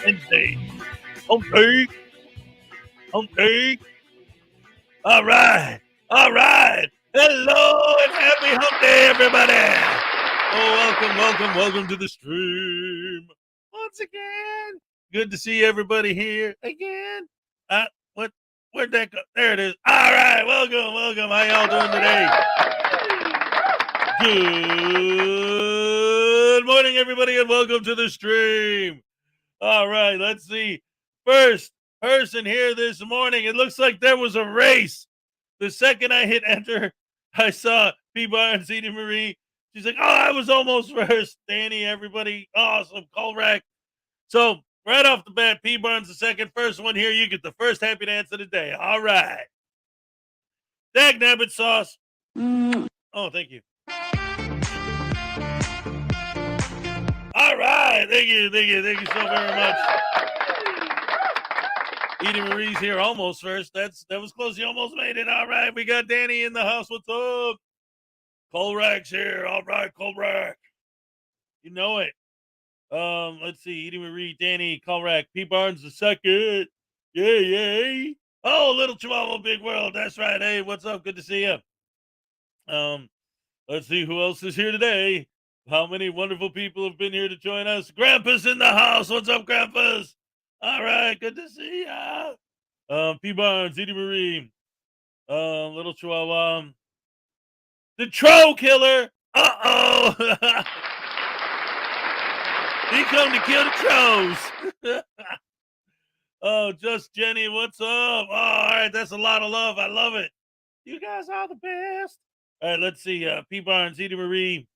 Wednesday. Hump day. Hump day. All right. All right. Hello and happy hump day, everybody. Oh, welcome to the stream. Once again. Good to see everybody here again. Where'd that go? There it is. All right. Welcome. How y'all doing today? Good morning, everybody, and welcome to the stream. All right, let's see. First person here this morning. It looks like there was a race. The second I hit enter, I saw P. Barnes, Edie Marie. She's like, oh, I was almost first. Danny, everybody, awesome. Colrack. So right off the bat, P. Barnes the second. First one here, you get the first happy dance of the day. All right. Dag nabbit sauce. Oh, thank you. All right. Thank you so very much. Edie Marie's here almost first. That was close. You almost made it. All right. We got Danny in the house. What's up? Colrack's here. All right, Colrack. You know it. Let's see. Edie Marie, Danny, Colrack, P. Barnes the second. Yay, yay. Oh, Little Chihuahua, Big World. That's right. Hey, what's up? Good to see you. Let's see who else is here today. How many wonderful people have been here to join us? Grandpa's in the house. What's up, Grandpa's? All right, good to see ya. P. Barnes, Edie Marie, Little Chihuahua, the Troll Killer. Uh-oh. He come to kill the trolls. Oh, just Jenny, what's up? Oh, all right, that's a lot of love. I love it. You guys are the best. All right, let's see. P. Barnes, Edie Marie,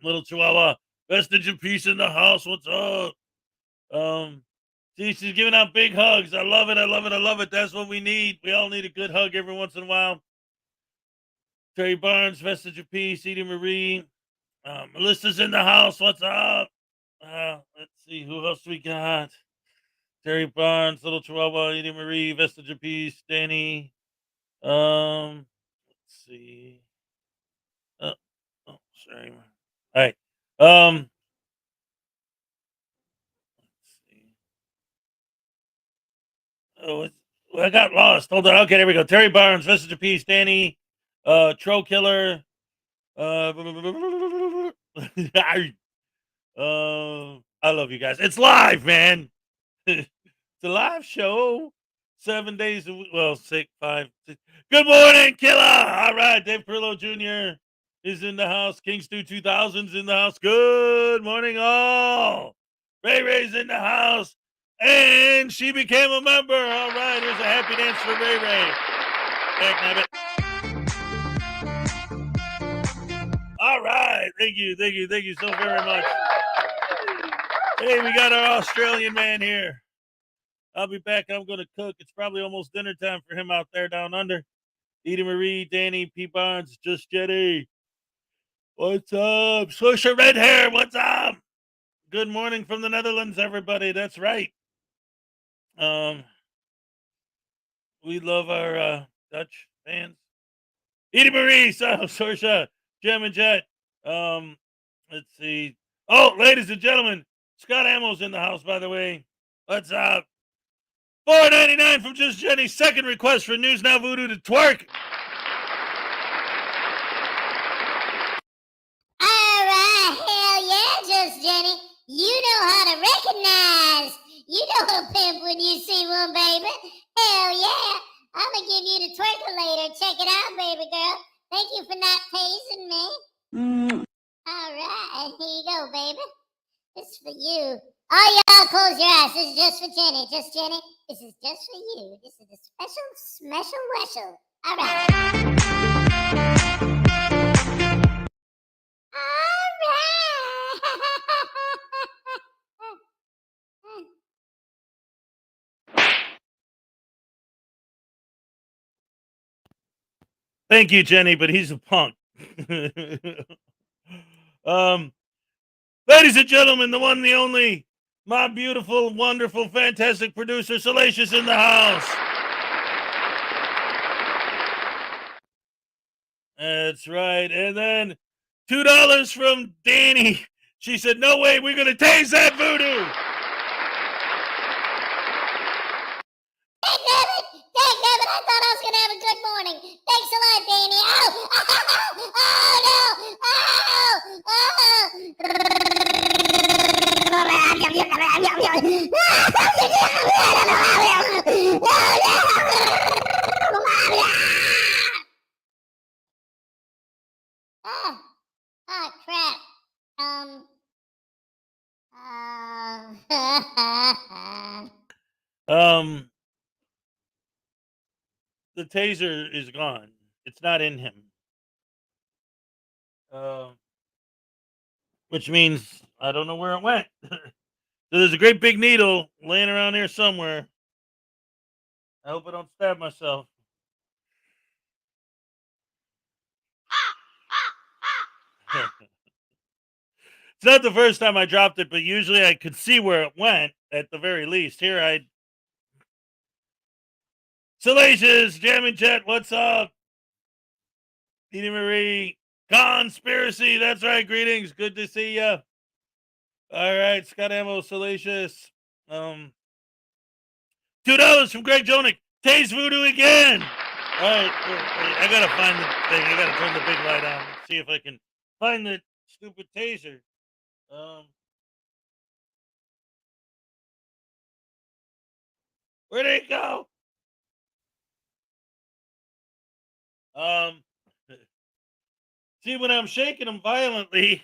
Little Chihuahua, vestige of peace in the house. What's up? See, she's giving out big hugs. I love it. I love it. I love it. That's what we need. We all need a good hug every once in a while. Terry Barnes, vestige of peace. Edie Marie, Melissa's in the house. What's up? Let's see who else we got. Terry Barnes, Little Chihuahua, Edie Marie, vestige of peace. Danny. Let's see. Oh, sorry. All right. Let's see. Oh, I got lost. Hold on. Okay, there we go. Terry Barnes, vestige of peace. Danny, Troll Killer. I love you guys. It's live, man. It's a live show. 7 days a week. Well, 6, 5, 6. Good morning, Killer. All right, Dave Perillo Jr. is in the house. King Stu 2000's in the house. Good morning, all. Ray Ray's in the house. And she became a member. All right, here's a happy dance for Ray Ray. All right, thank you so very much. Hey, we got our Australian man here. I'll be back. I'm going to cook. It's probably almost dinner time for him out there down under. Edie Marie, Danny, P. Barnes, Just Jetty. What's up? Swisher Red Hair, what's up? Good morning from the Netherlands, everybody. That's right. We love our Dutch fans. Edie Marie, Sorsha, Gem and Jet. Let's see. Oh, ladies and gentlemen, Scott Ammo's in the house, by the way. What's up? $4.99 from Just Jenny. Second request for News Now Voodoo to twerk. All right, hell yeah, Just Jenny. You know how to recognize. You know a pimp when you see one, baby. Hell yeah. I'm going to give you the twerkulator. Check it out, baby girl. Thank you for not tasing me. All right, here you go, baby. This is for you. All y'all close your eyes. This is just for Jenny. Just Jenny. This is just for you. This is a special wessel. All right. All right. Thank you, Jenny, but he's a punk. Ladies and gentlemen, the one, the only, my beautiful, wonderful, fantastic producer, Salacious, in the house. That's right. And then $2 from Danny. She said, no way, we're going to tase that voodoo. Daggum it, I thought I was going to have a good morning. Thanks a lot, Danny. Oh, crap. The taser is gone. It's not in him. Which means I don't know where it went. So there's a great big needle laying around here somewhere. I hope I don't stab myself. It's not the first time I dropped it, but usually I could see where it went at the very least. Here I. Salacious, Jam and Jet, what's up? Edie Marie, Conspiracy, that's right, greetings, good to see ya. All right, Scott Ammo, Salacious. $2 from Greg Jonick. Taste voodoo again. All right, wait, I gotta find the thing. I gotta turn the big light on. See if I can find the stupid taser. Where did it go? See, when I'm shaking them violently,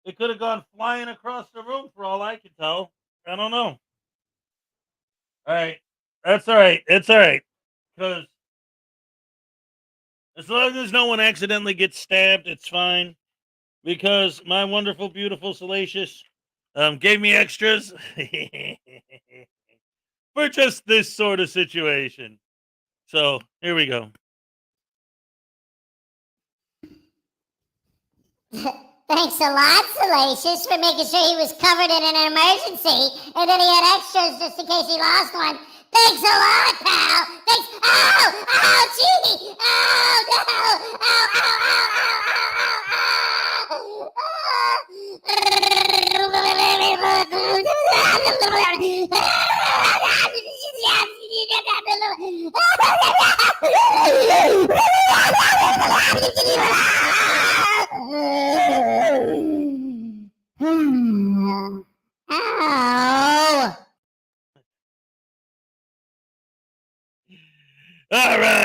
it could have gone flying across the room for all I can tell. I don't know. All right, that's all right. It's all right, because as long as no one accidentally gets stabbed, it's fine. Because my wonderful, beautiful, salacious gave me extras for just this sort of situation. So here we go. Thanks a lot, Salacious, for making sure he was covered in an emergency, and then he had extras just in case he lost one. Thanks a lot, pal. Thanks. Ow! Ow, gee! Ow, no! Ow, ow, ow, ow! All right.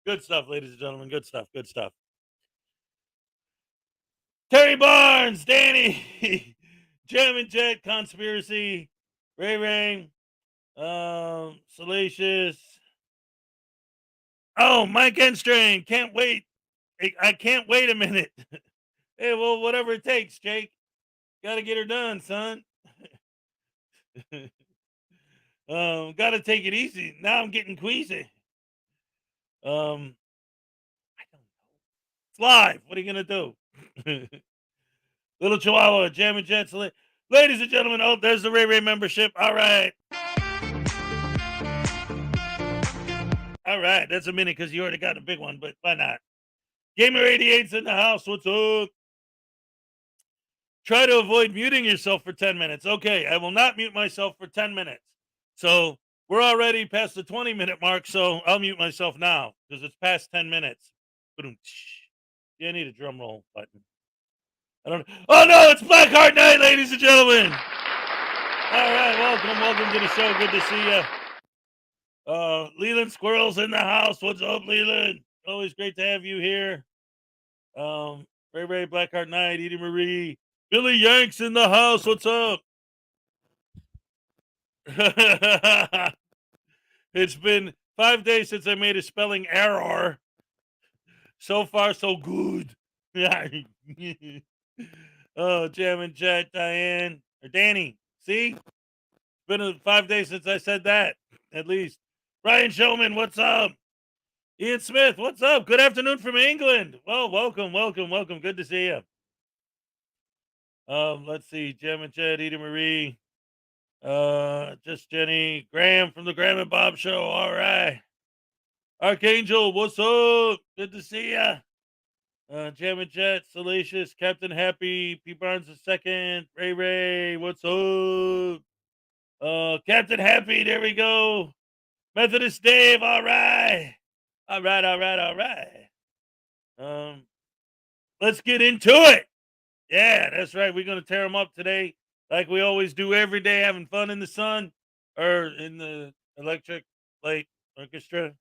Good stuff, ladies and gentlemen. Good stuff. Terry Barnes, Danny, Jam and Jet, Conspiracy, Ray, Salacious. Oh, Mike Enstrain, can't wait. I can't wait a minute. Hey, well, whatever it takes, Jake. Gotta get her done, son. Gotta take it easy. Now I'm getting queasy. I don't know. It's live. What are you gonna do? Little Chihuahua, Jam and Jets. Ladies and gentlemen, oh, there's the Ray membership. All right. That's a minute because you already got a big one, but why not? Gamer 88's in the house. What's up? Try to avoid muting yourself for 10 minutes. Okay, I will not mute myself for 10 minutes. So we're already past the 20-minute mark, so I'll mute myself now because it's past 10 minutes. Yeah, I need a drum roll button. I don't. Oh no, it's Black Heart Night, ladies and gentlemen. All right, welcome to the show. Good to see you. Leland Squirrel's in the house. What's up, Leland? Always great to have you here. Ray, Black Heart Night, Edie Marie, Billy Yanks in the house. What's up? It's been 5 days since I made a spelling error. So far, so good. Oh, Jam and Jet, Diane, or Danny. See? It's been 5 days since I said that, at least. Ryan Showman, what's up? Ian Smith, what's up? Good afternoon from England. Well, welcome. Good to see you. Let's see. Jam and Jet, Edie Marie. Just Jenny. Graham from the Graham and Bob Show. All right. Archangel, what's up? Good to see ya. Jam and Jet, Salacious, Captain Happy, P. Barnes II, Ray, what's up? Captain Happy, there we go. Methodist Dave, all right. Let's get into it. Yeah, that's right. We're going to tear them up today, like we always do every day, having fun in the sun or in the Electric Light Orchestra.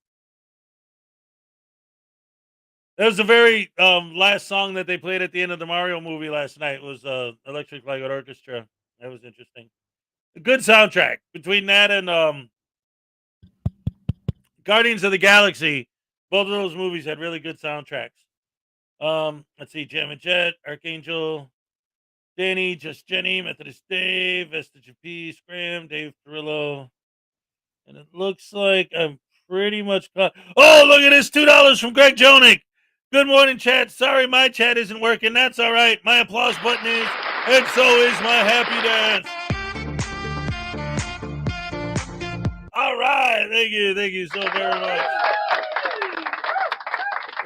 That was the very last song that they played at the end of the Mario movie last night. Was Electric Light Orchestra. That was interesting. A good soundtrack between that and Guardians of the Galaxy. Both of those movies had really good soundtracks. Let's see, Jam and Jet, Archangel, Danny, Just Jenny, Methodist Dave, Vestige of Peace, Graham, Dave Perillo. And it looks like I'm pretty much caught. Oh, look at this, $2 from Greg Jonick. Good morning, chat. Sorry, my chat isn't working. That's all right. My applause button is, and so is my happy dance. All right. Thank you so very much.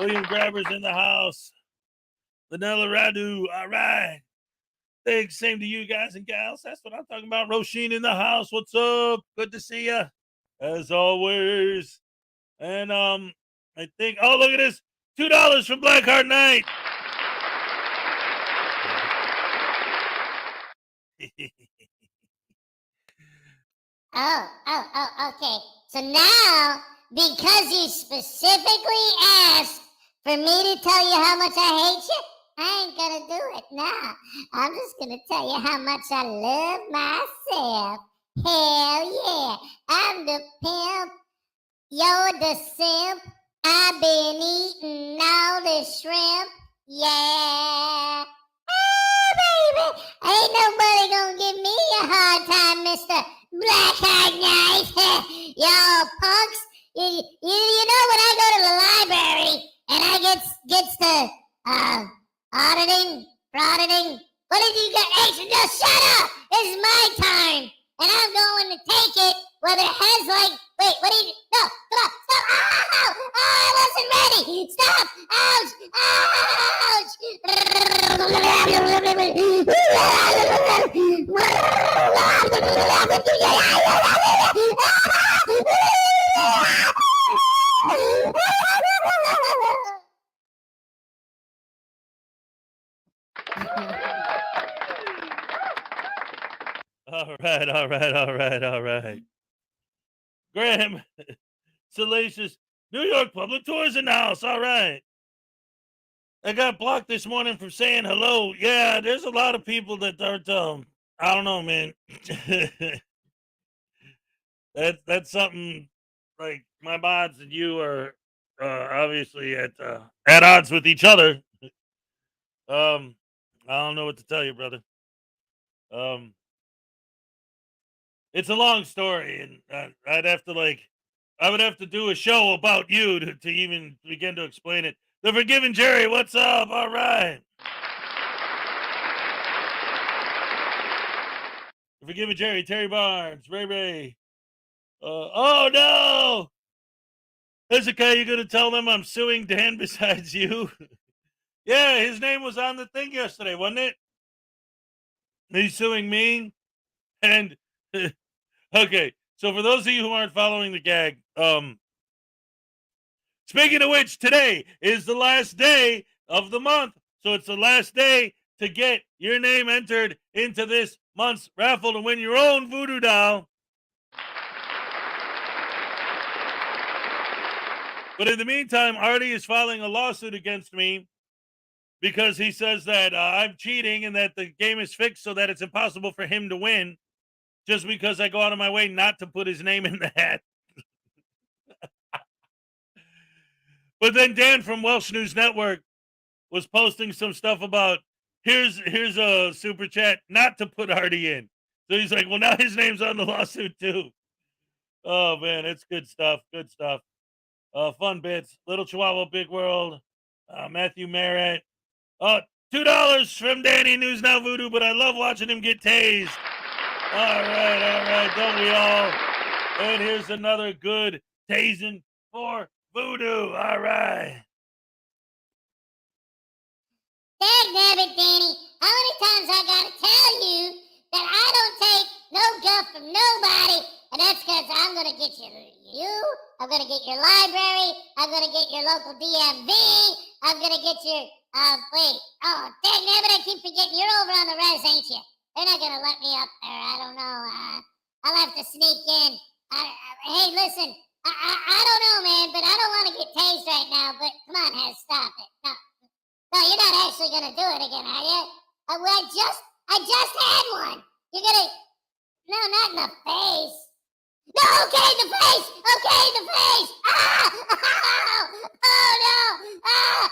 William Grabber's in the house. Vanilla Radu, all right. Thanks, same to you guys and gals. That's what I'm talking about. Roisin in the house. What's up? Good to see you, as always. And I think, oh, look at this. $2 from Blackheart Knight. Okay. So now, because you specifically asked for me to tell you how much I hate you, I ain't gonna do it. Nah, I'm just gonna tell you how much I love myself. Hell yeah, I'm the pimp. You're the simp. I've been eating all the shrimp. Yeah. Baby, ain't nobody gonna give me a hard time, Mr. Black-Eyed Knight. Y'all punks, you know when I go to the library and I gets the auditing, frauditing. What did you get? Hey, just shut up! It's my time, and I'm going to take it. Whether it has like, wait, what do you? No, come on, stop! Ow! Oh, I wasn't ready. Stop! Ouch! All right. Graham, Salacious, New York Public Tours in the house. All right. I got blocked this morning from saying hello. Yeah, there's a lot of people that aren't, I don't know, man. That's something like my mods and you are obviously at odds with each other. I don't know what to tell you, brother. It's a long story, and I would have to do a show about you to even begin to explain it. The Forgiven Jerry, what's up? All right. The Forgiven Jerry, Terry Barnes, Ray Ray. Oh no! Hezokuai, you gonna tell them I'm suing Dan besides you? Yeah, his name was on the thing yesterday, wasn't it? He's suing me. And okay, so for those of you who aren't following the gag, speaking of which, today is the last day of the month. So it's the last day to get your name entered into this month's raffle to win your own voodoo doll. But in the meantime, Artie is filing a lawsuit against me because he says that I'm cheating and that the game is fixed so that it's impossible for him to win just because I go out of my way not to put his name in the hat. But then Dan from Welsh News Network was posting some stuff about here's a super chat not to put Artie in. So he's like, well, now his name's on the lawsuit too. Oh man, it's good stuff. Good stuff. Fun bits. Little Chihuahua, Big World. Matthew Merritt. $2 from Danny News Now Voodoo, but I love watching him get tased. All right, don't we all? And here's another good tasing for Voodoo. All right. Dagnabbit, Danny, how many times I gotta tell you that I don't take no guff from nobody, and that's because I'm gonna get you, I'm gonna get your library, I'm gonna get your local DMV, I'm gonna get your, dagnabbit, I keep forgetting, you're over on the res, ain't you? They're not gonna let me up there, I don't know, I'll have to sneak in. Hey, listen, I don't know, man, but I don't want to get tased right now, but come on, Hez, stop it. No, you're not actually gonna do it again, are you? I just had one. You're gonna, no, not in the face. No, okay, the face. Okay, the face. Ah! Oh no! Ah!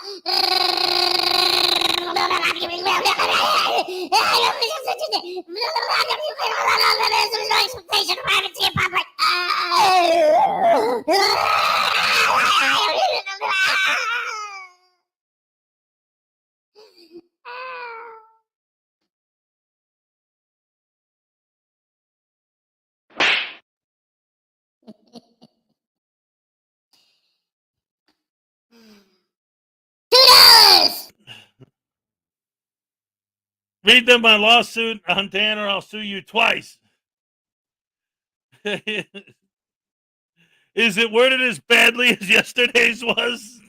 Read them my lawsuit on Dan, or I'll sue you twice. Is it worded as badly as yesterday's was?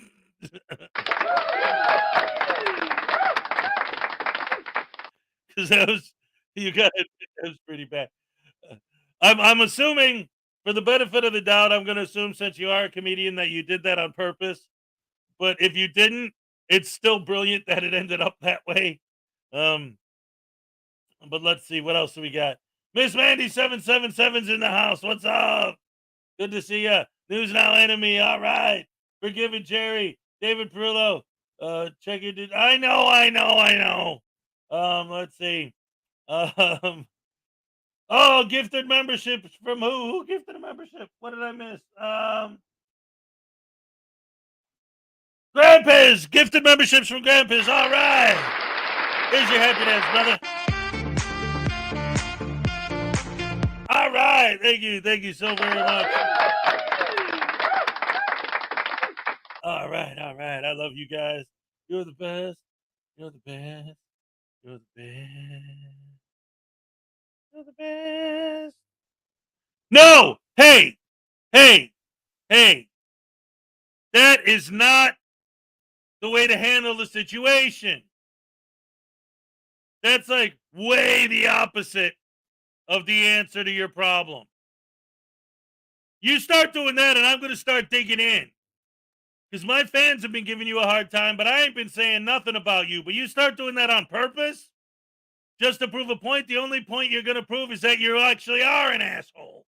Because that was, you got it. That was pretty bad. I'm assuming, for the benefit of the doubt, I'm going to assume, since you are a comedian, that you did that on purpose. But if you didn't, it's still brilliant that it ended up that way. But let's see, what else do we got? Miss Mandy 777's in the house. What's up? Good to see ya. News Now Enemy. All right. Forgiven Jerry. David Perillo. Check your. I know. Let's see. Oh, gifted memberships from who? Who gifted a membership? What did I miss? Grandpa's gifted memberships from Grandpa's. All right. Here's your happy dance, brother. All right. Thank you so very much. All right. I love you guys. You're the best. You're the best. You're the best. You're the best. No! Hey! That is not the way to handle the situation. That's like way the opposite of the answer to your problem. You start doing that, and I'm going to start digging in. Because my fans have been giving you a hard time, but I ain't been saying nothing about you. But you start doing that on purpose, just to prove a point. The only point you're going to prove is that you actually are an asshole.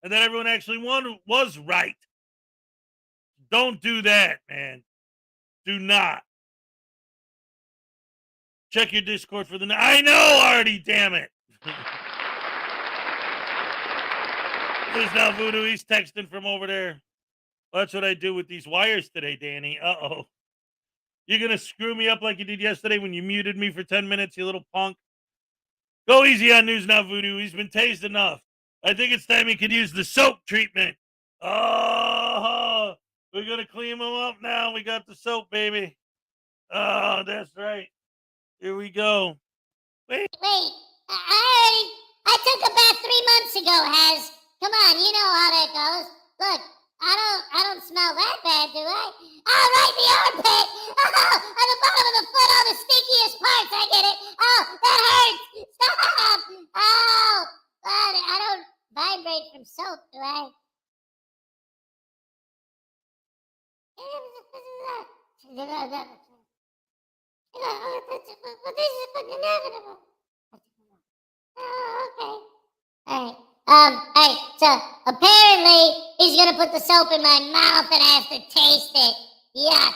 And that everyone actually was right. Don't do that, man. Do not. Check your Discord for the... I know, Artie, damn it. There's now Voodoo. He's texting from over there. Well, that's what I do with these wires today, Danny. Uh-oh. You're going to screw me up like you did yesterday when you muted me for 10 minutes, you little punk. Go easy on News Now, Voodoo. He's been tased enough. I think it's time he could use the soap treatment. Oh, we're going to clean him up now. We got the soap, baby. Oh, that's right. Here we go. Wait, I took a bath 3 months ago, Hez. Come on, you know how that goes. Look, I don't smell that bad, do I? Oh, right, the armpit. Oh, on the bottom of the foot, all the stinkiest parts. I get it. Oh, that hurts. Stop. Oh, I don't vibrate from soap, do I? Oh, okay. Hey, so apparently he's gonna put the soap in my mouth and I have to taste it. Yuck.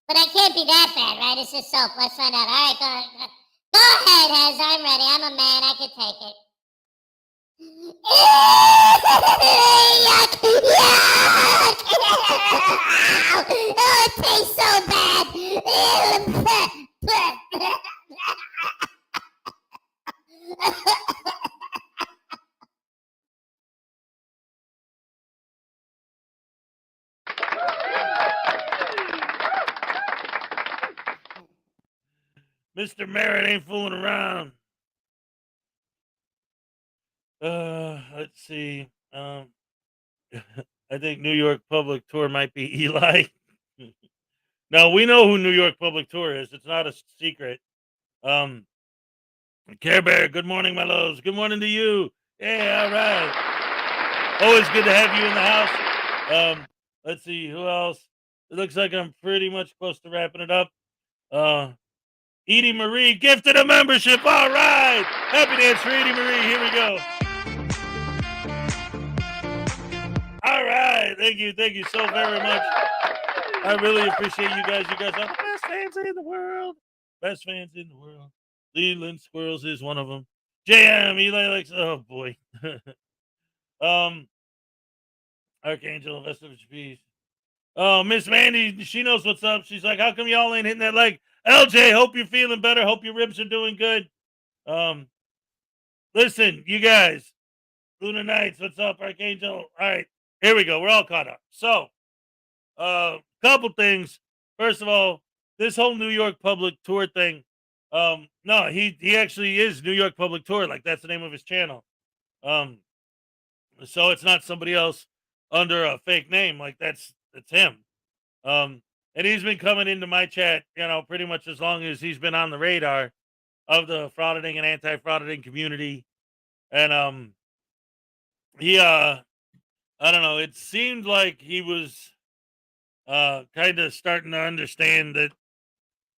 But I can't be that bad, right? It's just soap. Let's find out. All right, go ahead, Hez. I'm ready. I'm a man. I can take it. Yuck! Oh, it tastes so bad. Mr. Merritt ain't fooling around. Let's see. I think New York Public Tour might be Eli. Now, we know who New York Public Tour is. It's not a secret. Care Bear, good morning, my loves. Good morning to you. Yeah, all right. Always good to have you in the house. Let's see, who else? It looks like I'm pretty much close to wrapping it up. Edie Marie gifted a membership. All right. Happy dance for Edie Marie. Here we go. All right. Thank you so very much. I really appreciate you guys. You guys are the best fans in the world. Best fans in the world. Leland Squirrels is one of them. JM, Eli likes, oh boy. Archangel, Vestige Peace. Oh, Miss Mandy, she knows what's up. She's like, how come y'all ain't hitting that leg? LJ, hope you're feeling better. Hope your ribs are doing good. Listen, you guys. Luna Knights, what's up, Archangel? All right, here we go. We're all caught up. So, couple things. First of all, this whole New York Public Tour thing, No, he actually is New York Public Tour. Like that's the name of his channel. Um, so it's not somebody else under a fake name. Like that's him. And he's been coming into my chat, pretty much as long as he's been on the radar of the frauditing and anti-frauditing community. And he I don't know, it seemed like he was kind of starting to understand that,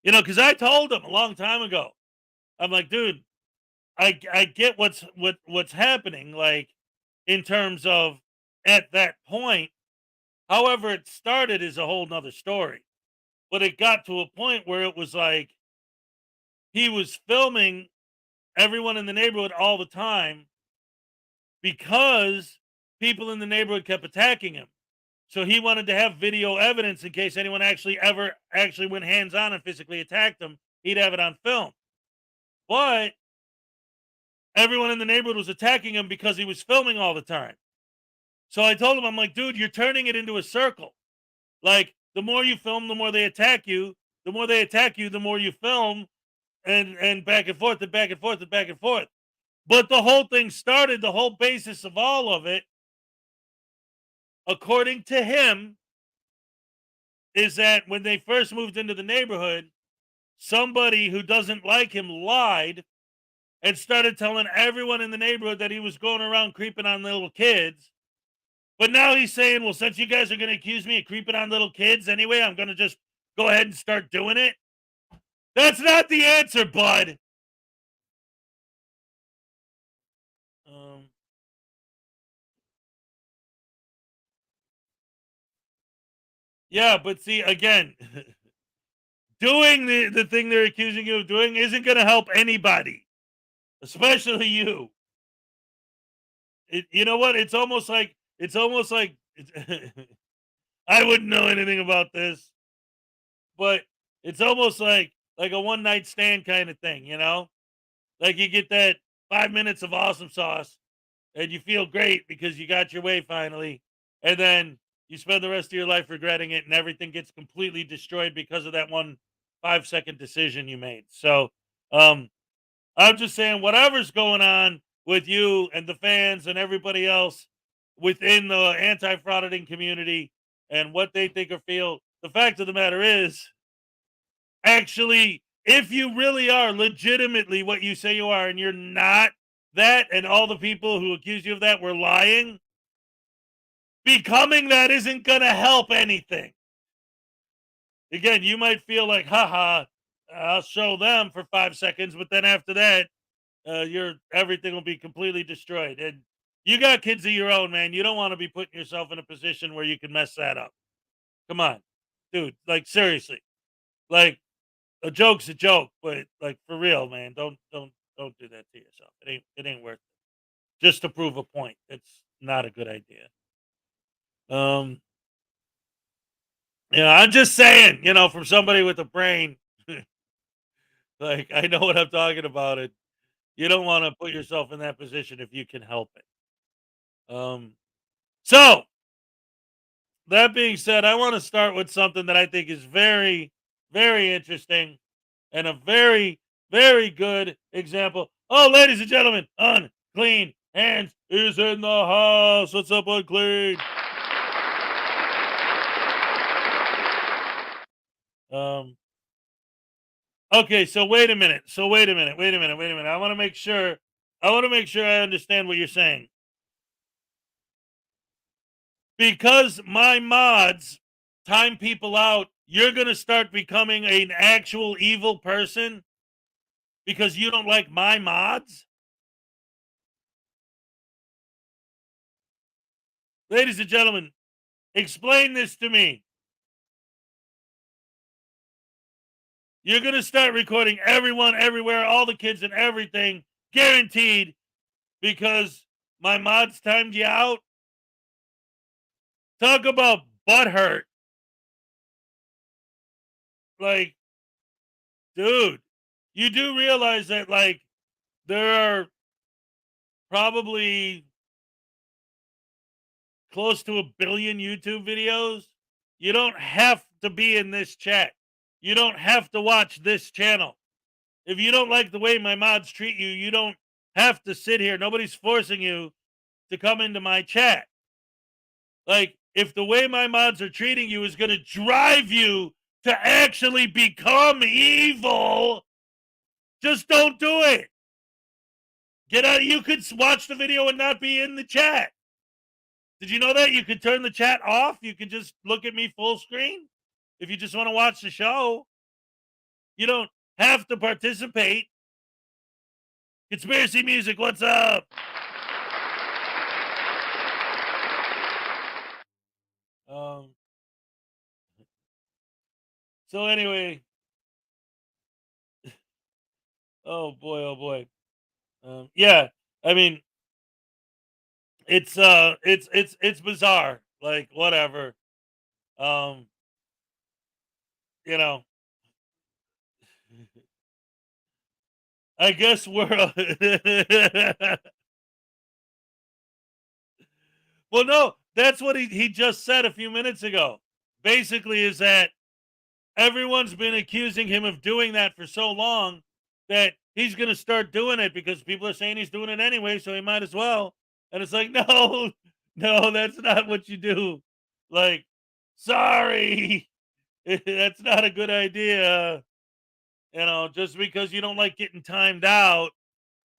because I told him a long time ago. I'm like, dude, I get what's happening, like in terms of at that point. However, it started is a whole nother story. But it got to a point where it was like he was filming everyone in the neighborhood all the time because people in the neighborhood kept attacking him. So he wanted to have video evidence in case anyone actually went hands on and physically attacked him. He'd have it on film. But everyone in the neighborhood was attacking him because he was filming all the time. So I told him, I'm like, dude, you're turning it into a circle. Like the more you film, the more they attack you. The more they attack you, the more you film, and back and forth and back and forth and back and forth. But the whole thing started, the whole basis of all of it, according to him, is that when they first moved into the neighborhood, somebody who doesn't like him lied and started telling everyone in the neighborhood that he was going around creeping on little kids. But now he's saying, well, since you guys are going to accuse me of creeping on little kids anyway, I'm going to just go ahead and start doing it. That's not the answer, bud. Yeah, but see, again, doing the thing they're accusing you of doing isn't going to help anybody, especially you. You know what? It's almost like I wouldn't know anything about this, but it's almost like a one night stand kind of thing, Like you get that 5 minutes of awesome sauce and you feel great because you got your way finally, and then you spend the rest of your life regretting it and everything gets completely destroyed because of that one 5-second decision you made. So, I'm just saying, whatever's going on with you and the fans and everybody else within the anti-frauditing community and what they think or feel, the fact of the matter is, actually, if you really are legitimately what you say you are and you're not that, and all the people who accuse you of that were lying, becoming that isn't going to help anything. Again, you might feel like, haha, I'll show them for 5 seconds, but then after that, your everything will be completely destroyed. And you got kids of your own, man. You don't want to be putting yourself in a position where you can mess that up. Come on, dude. Like seriously, like a joke's a joke, but like for real, man. Don't do that to yourself. It ain't worth it. Just to prove a point. It's not a good idea. Um, I'm just saying, from somebody with a brain, like I know what I'm talking about. It. You don't want to put yourself in that position if you can help it. So that being said, I want to start with something that I think is very, very interesting and a very, very good example. Oh, ladies and gentlemen, unclean hands is in the house. What's up, unclean? Okay, so wait a minute. Wait a minute. I want to make sure. I understand what you're saying. Because my mods time people out, you're going to start becoming an actual evil person because you don't like my mods? Ladies and gentlemen, explain this to me. You're going to start recording everyone, everywhere, all the kids and everything, guaranteed, because my mods timed you out? Talk about butthurt. Like, dude, you do realize that, like, there are probably close to 1 billion YouTube videos. You don't have to be in this chat. You don't have to watch this channel. If you don't like the way my mods treat you, you don't have to sit here. Nobody's forcing you to come into my chat. Like, if the way my mods are treating you is going to drive you to actually become evil, just don't do it. Get out. You could watch the video and not be in the chat. Did you know that? You could turn the chat off. You could just look at me full screen if you just want to watch the show. You don't have to participate. Conspiracy music, what's up? So anyway, oh boy. Yeah, I mean, it's bizarre. Like, whatever. Um, you know, I guess we're well, no, that's what he just said a few minutes ago. Basically, is that everyone's been accusing him of doing that for so long that he's going to start doing it because people are saying he's doing it anyway, so he might as well. And it's like, no, no, that's not what you do. Like, sorry, that's not a good idea. Just because you don't like getting timed out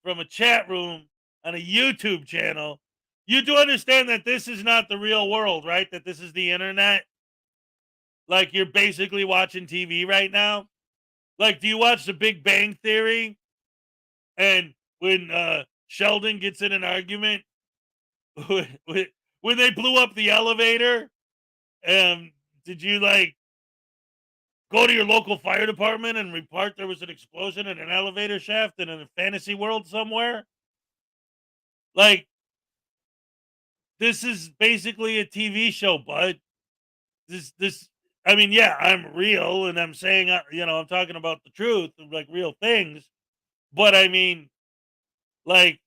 from a chat room on a YouTube channel, you do understand that this is not the real world, right? That this is the internet. Like, you're basically watching TV right now. Like, do you watch The Big Bang Theory? And when Sheldon gets in an argument when they blew up the elevator, did you like go to your local fire department and report there was an explosion in an elevator shaft in a fantasy world somewhere? Like, this is basically a TV show, bud. This I mean, yeah, I'm real and I'm saying, I'm talking about the truth, like real things. But I mean, like,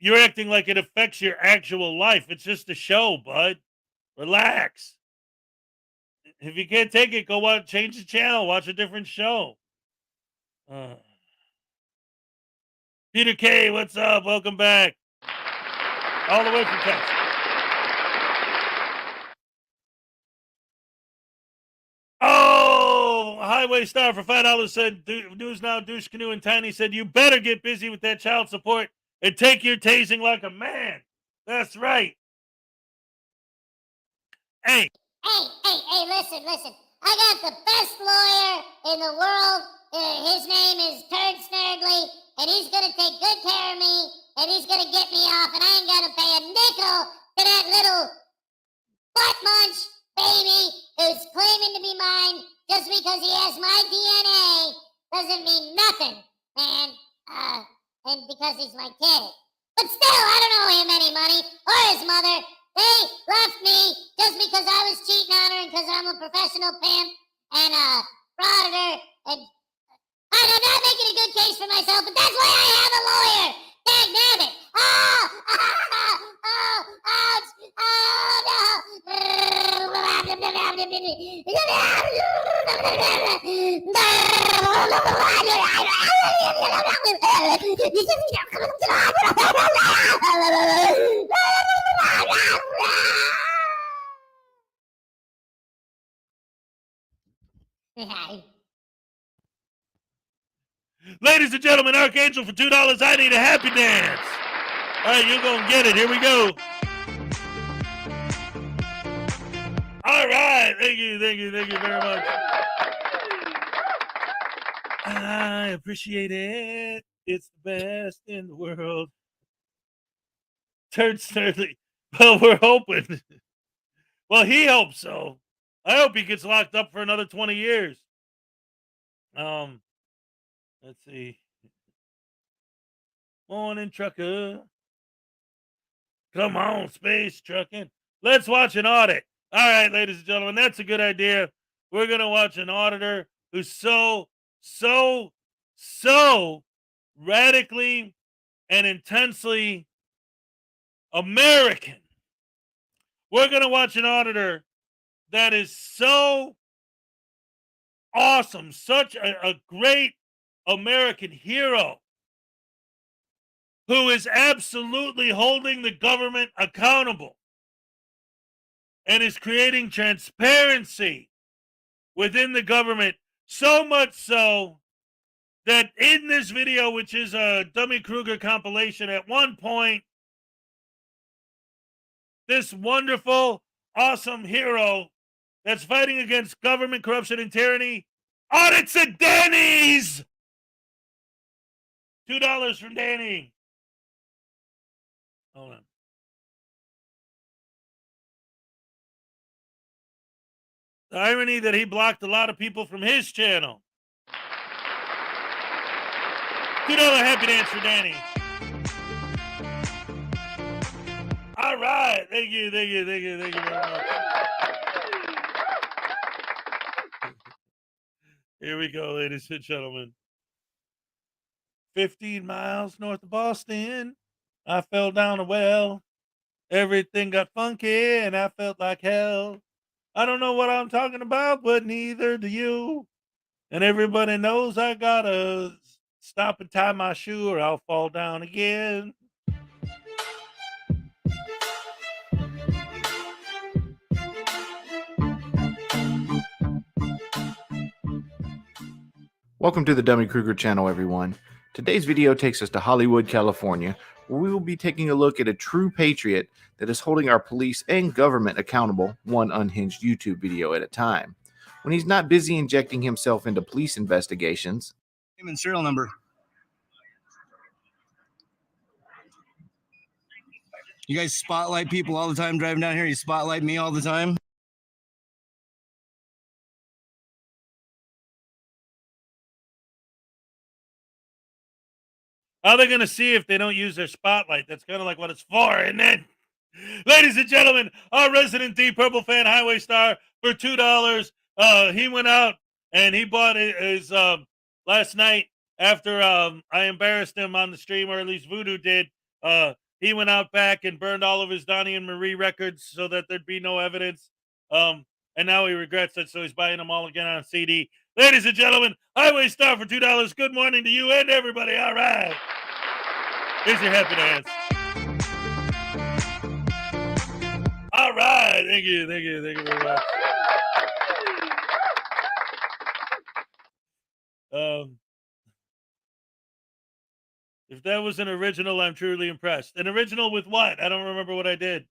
you're acting like it affects your actual life. It's just a show, bud. Relax. If you can't take it, change the channel, watch a different show. Uh, Peter K, what's up? Welcome back. All the way from Texas. Oh, Highway Star for $5 said, News Now, Douche Canoe, and Tiny said, you better get busy with that child support and take your tasing like a man. That's right. Hey. Hey, listen. I got the best lawyer in the world. His name is Turd Snurdly, and he's going to take good care of me, and he's going to get me off, and I ain't going to pay a nickel to that little butt munch baby who's claiming to be mine just because he has my DNA doesn't mean nothing, man. And because he's my kid. But still, I don't owe him any money, or his mother. They left me just because I was cheating on her and because I'm a professional pimp and a frauditor. And I'm not making a good case for myself, but that's why I have a lawyer. Dang nabbit. Oh, ouch. Oh, no. Ladies and gentlemen, Archangel for $2. I need a happy dance. All right, you're going to get it. Here we go. All right. Thank you very much. I appreciate it. It's the best in the world. Turd Snurdly. Well, we're hoping. Well, he hopes so. I hope he gets locked up for another 20 years. Let's see. Morning, trucker. Come on, space trucking. Let's watch an audit. All right, ladies and gentlemen, that's a good idea. We're going to watch an auditor who's so radically and intensely American. We're going to watch an auditor that is so awesome, such a great American hero who is absolutely holding the government accountable and is creating transparency within the government, so much so that in this video, which is a Dummy Kruger compilation, at one point, this wonderful, awesome hero that's fighting against government corruption and tyranny audits at Danny's. $2 from Danny. Hold on. The irony that he blocked a lot of people from his channel. $2 happy dance for Danny. All right. Thank you very much. Here we go, ladies and gentlemen. 15 miles north of Boston, I fell down a well. Everything got funky and I felt like hell. I don't know what I'm talking about, but neither do you. And everybody knows I gotta stop and tie my shoe or I'll fall down again. Welcome to the Dummy Kruger channel, everyone. Today's video takes us to Hollywood, California, where we will be taking a look at a true patriot that is holding our police and government accountable, one unhinged YouTube video at a time. When he's not busy injecting himself into police investigations, name and serial number. You guys spotlight people all the time driving down here. You spotlight me all the time. How are they going to see if they don't use their spotlight? That's kind of like what it's for, isn't it? Ladies and gentlemen, our resident Deep Purple fan, Highway Star, for $2. He went out and he bought his last night after I embarrassed him on the stream, or at least Voodoo did. He went out back and burned all of his Donnie and Marie records so that there'd be no evidence. And now he regrets it, so he's buying them all again on CD. Ladies and gentlemen, Highway Star for $2. Good morning to you and everybody. All right. Here's your happy dance. All right. Thank you very much. If that was an original, I'm truly impressed. An original with what? I don't remember what I did.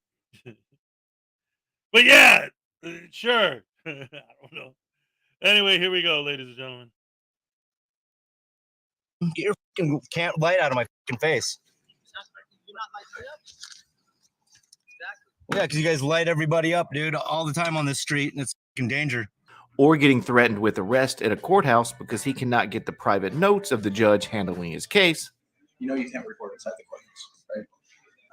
But yeah, sure. I don't know. Anyway, here we go, ladies and gentlemen. Get your fucking can't light out of my fucking face. Yeah, because you guys light everybody up, dude, all the time on this street, and it's fucking danger. or getting threatened with arrest at a courthouse because he cannot get the private notes of the judge handling his case. You know you can't record inside the courthouse, right?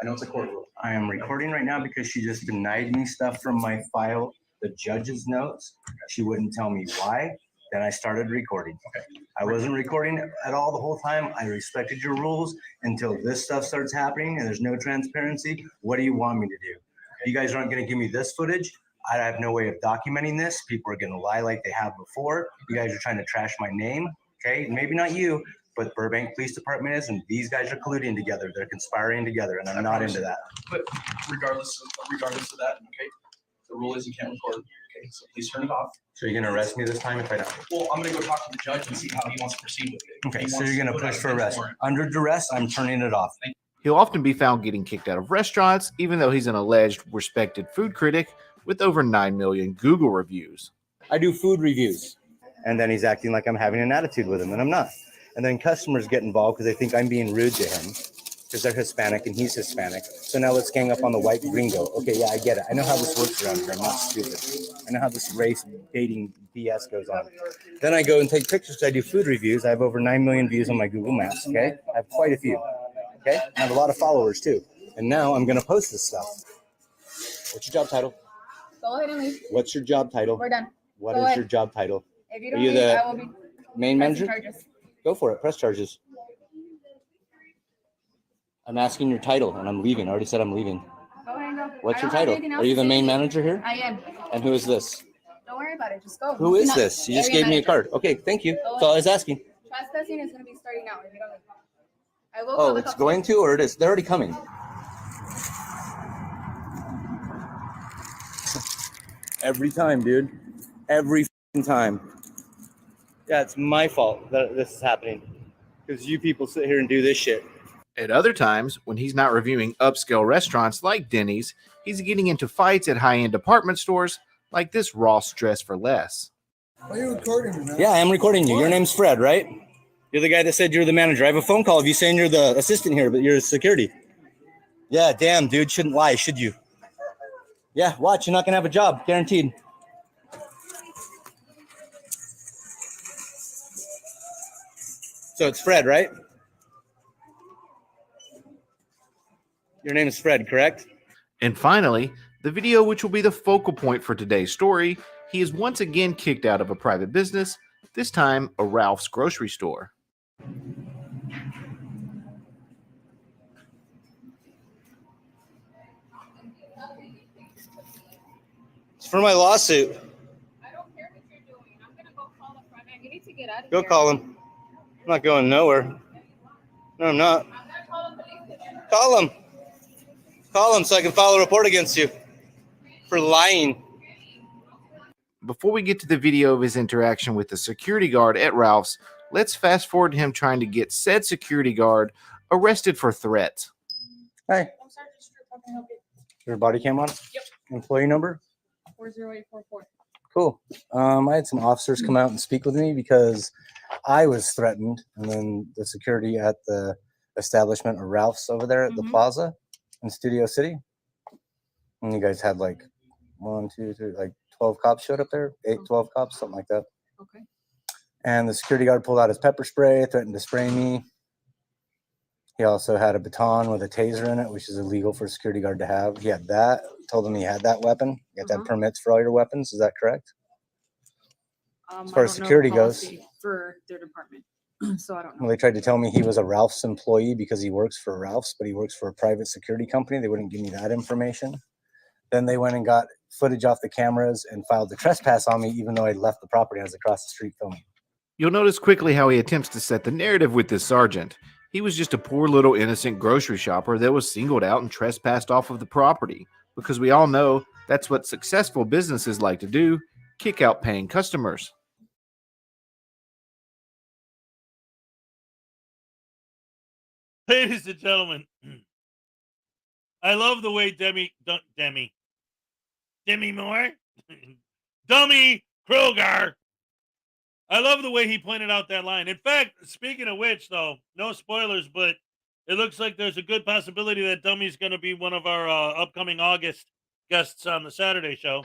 I know it's a court rule. I am recording right now because she just denied me stuff from my file, the judge's notes. She wouldn't tell me why. Then I started recording. Okay. I wasn't recording at all the whole time. I respected your rules until this stuff starts happening and there's no transparency. What do you want me to do? You guys aren't going to give me this footage. I have no way of documenting this. People are going to lie like they have before. You guys are trying to trash my name. Okay, maybe not you, but Burbank Police Department is, and these guys are colluding together. They're conspiring together, and I'm not into that. But regardless of that, okay, the rule is you can't record. Okay, so please turn it off. So you're going to arrest me this time if I don't? Well, I'm going to go talk to the judge and see how he wants to proceed with it. Okay, so you're going to push for arrest. Under duress, I'm turning it off. He'll often be found getting kicked out of restaurants, even though he's an alleged respected food critic with over 9 million Google reviews. I do food reviews. And then he's acting like I'm having an attitude with him, and I'm not. And then customers get involved because they think I'm being rude to him because they're Hispanic and he's Hispanic. So now let's gang up on the white gringo. Okay, yeah, I get it. I know how this works around here. I'm not stupid. I know how this race dating BS goes on. Then I go and take pictures. I do food reviews. I have over 9 million views on my Google Maps, okay? I have quite a few, okay? I have a lot of followers, too. And now I'm going to post this stuff. What's your job title? Go ahead and leave. What's your job title? We're done. What Go is ahead. your job title? If you Are don't you leave, the I will be main pressing manager? charges. Go for it. Press charges. I'm asking your title, and I'm leaving. I already said I'm leaving. Go ahead and go. What's I your don't have title? anything else Are you to the say main to you. manager here? I am. And who is this? Don't worry about it. Just go. Who is Not- this? You just area gave me a manager. card. Okay, thank you. Go That's all I was asking. Trespassing is going to be starting now if you don't leave. I will Oh, call the it's cops. going to, or it is? They're already coming. Every time, dude. Every time. Yeah, it's my fault that this is happening. Because you people sit here and do this shit. At other times, when he's not reviewing upscale restaurants like Denny's, he's getting into fights at high-end department stores like this Ross Dress for Less. Why are you recording me, man? Yeah, I am recording you. Your name's Fred, right? You're the guy that said you're the manager. I have a phone call of you saying you're the assistant here, but you're security. Yeah, damn, dude. Shouldn't lie, should you? Yeah, watch. You're not going to have a job. Guaranteed. So it's Fred, right? Your name is Fred, correct? And finally, the video which will be the focal point for today's story, he is once again kicked out of a private business, this time a Ralph's grocery store. It's for my lawsuit. I don't care what you're doing. I'm going to go call the front end. You need to get out of Go here. call him. I'm not going nowhere. No, I'm not. I'm going to call the police station. Call him. Call him so I can file a report against you for lying. Before we get to the video of his interaction with the security guard at Ralph's, let's fast forward to him trying to get said security guard arrested for threats. Hey, I'm Sergeant Strip. How can I help you? your body cam on? Yep. Employee number? 40844. Cool. I had some officers come out and speak with me because I was threatened, and then the security at the establishment of Ralph's over there at the plaza in Studio City. And you guys had like 1, 2, 3, like 12 cops showed up there, 12 cops, something like that. Okay. And the security guard pulled out his pepper spray, threatened to spray me. He also had a baton with a taser in it, which is illegal for a security guard to have. He had that. Told him he had that weapon. You have to have permits for all your weapons. Is that correct? As far as security goes. For their department. So I don't know. Well, they tried to tell me he was a Ralph's employee because he works for Ralph's, but he works for a private security company. They wouldn't give me that information. Then they went and got footage off the cameras and filed the trespass on me, even though I left the property. I was across the street filming. You'll notice quickly how he attempts to set the narrative with this sergeant. He was just a poor little innocent grocery shopper that was singled out and trespassed off of the property, because we all know that's what successful businesses like to do, kick out paying customers. Ladies and gentlemen, I love the way Demi Moore, Dummy Kruger. I love the way he pointed out that line. In fact, speaking of which, though, no spoilers, but it looks like there's a good possibility that Dummy's going to be one of our upcoming August guests on the Saturday show.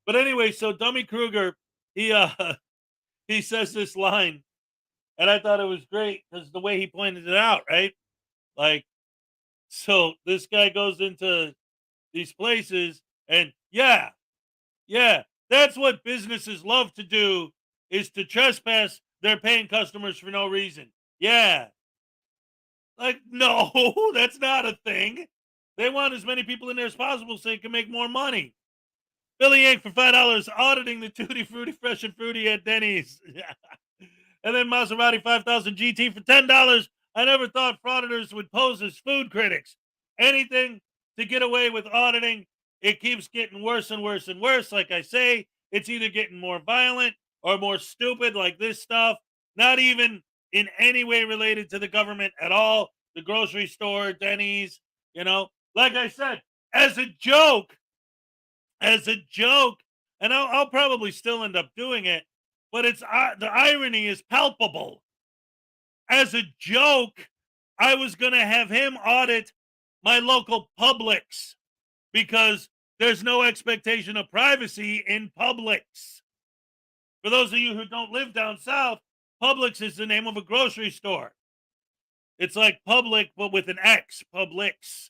But anyway, so Dummy Kruger, he says this line, and I thought it was great because the way he pointed it out, right? Like, so this guy goes into these places, and yeah, that's what businesses love to do, is to trespass their paying customers for no reason. Yeah. Like, no, that's not a thing. They want as many people in there as possible so they can make more money. Billy Yank for $5 auditing the Tutti Frutti Fresh and Fruity at Denny's. And then Maserati 5000 GT for $10. I never thought frauditors would pose as food critics. Anything to get away with auditing, it keeps getting worse and worse and worse. Like I say, it's either getting more violent or more stupid, like this stuff. Not even in any way related to the government at all. The grocery store, Denny's, like I said, as a joke, and I'll probably still end up doing it, but it's the irony is palpable. As a joke, I was going to have him audit my local Publix because there's no expectation of privacy in Publix. For those of you who don't live down south, Publix is the name of a grocery store. It's like public, but with an X, Publix.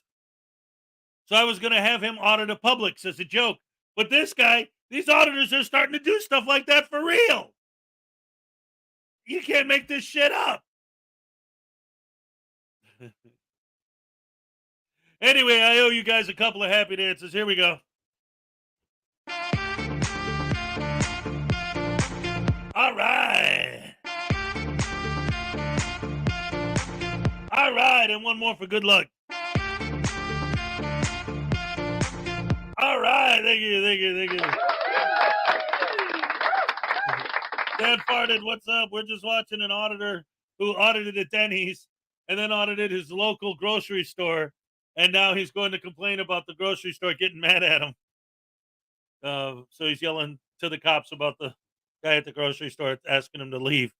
So I was going to have him audit a Publix as a joke. But this guy, these auditors are starting to do stuff like that for real. You can't make this shit up. Anyway, I owe you guys a couple of happy dances. Here we go. All right. right, and one more for good luck. All right, thank you. Dad farted, what's up? We're just watching an auditor who audited at Denny's and then audited his local grocery store, and now he's going to complain about the grocery store getting mad at him. So he's yelling to the cops about the guy at the grocery store asking him to leave.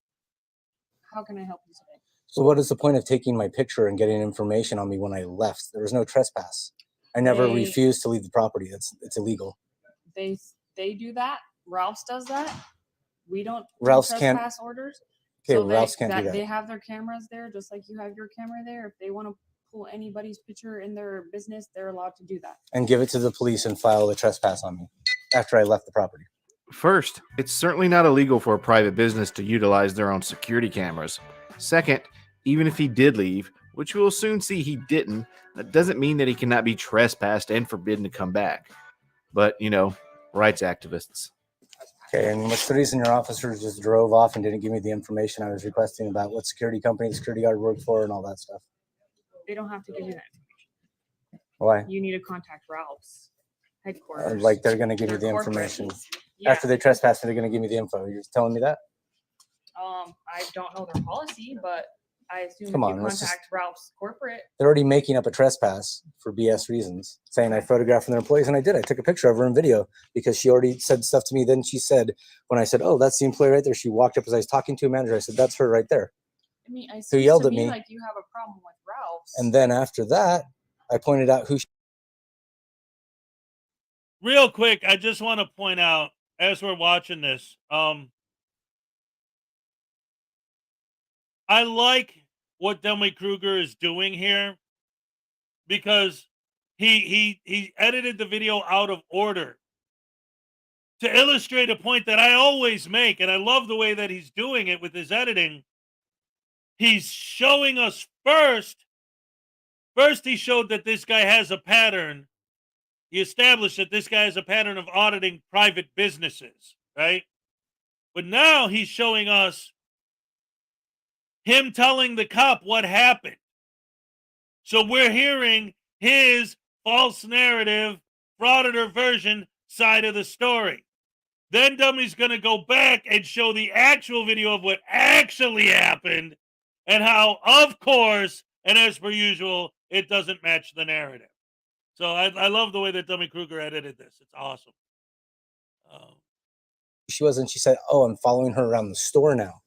How can I help you today? So what is the point of taking my picture and getting information on me when I left? There was no trespass. I never refused to leave the property. It's illegal. They do that. Ralph's does that. We don't do Ralph's trespass orders. Okay, So Ralph's can't do that. They have their cameras there, just like you have your camera there. If they want to pull anybody's picture in their business, they're allowed to do that. And give it to the police and file a trespass on me after I left the property. First, it's certainly not illegal for a private business to utilize their own security cameras. Second, even if he did leave, which we'll soon see he didn't, that doesn't mean that he cannot be trespassed and forbidden to come back. But, you know, rights activists. Okay, and what's the reason your officers just drove off and didn't give me the information I was requesting about what security company the security guard worked for and all that stuff? They don't have to give you that information. Why? You need to contact Ralph's headquarters. Like they're going to give you Their the corporate. information. Yeah. After they trespass, they're going to give me the info. You're telling me that? I don't know their policy, but I assume Come if on, you let's contact Ralph's corporate. They're already making up a trespass for BS reasons, saying I photographed their employees, and I did. I took a picture of her in video because she already said stuff to me. Then she said, when I said, "Oh, that's the employee right there," she walked up as I was talking to a manager. I said, "That's her right there." I mean, I Who yelled at me me. like you have a problem with Ralph's. And then after that, I pointed out who. Real quick, I just want to point out as we're watching this, I like what Dummy Kruger is doing here because he edited the video out of order to illustrate a point that I always make, and I love the way that he's doing it with his editing. He's showing us first he showed that this guy has a pattern. He established that this guy has a pattern of auditing private businesses, right? But now he's showing us him telling the cop what happened. So we're hearing his false narrative, Frauditor version side of the story. Then Dummy's going to go back and show the actual video of what actually happened and how, of course, and as per usual, it doesn't match the narrative. So I love the way that Dummy Kruger edited this. It's awesome. She wasn't. She said, "Oh, I'm following her around the store now."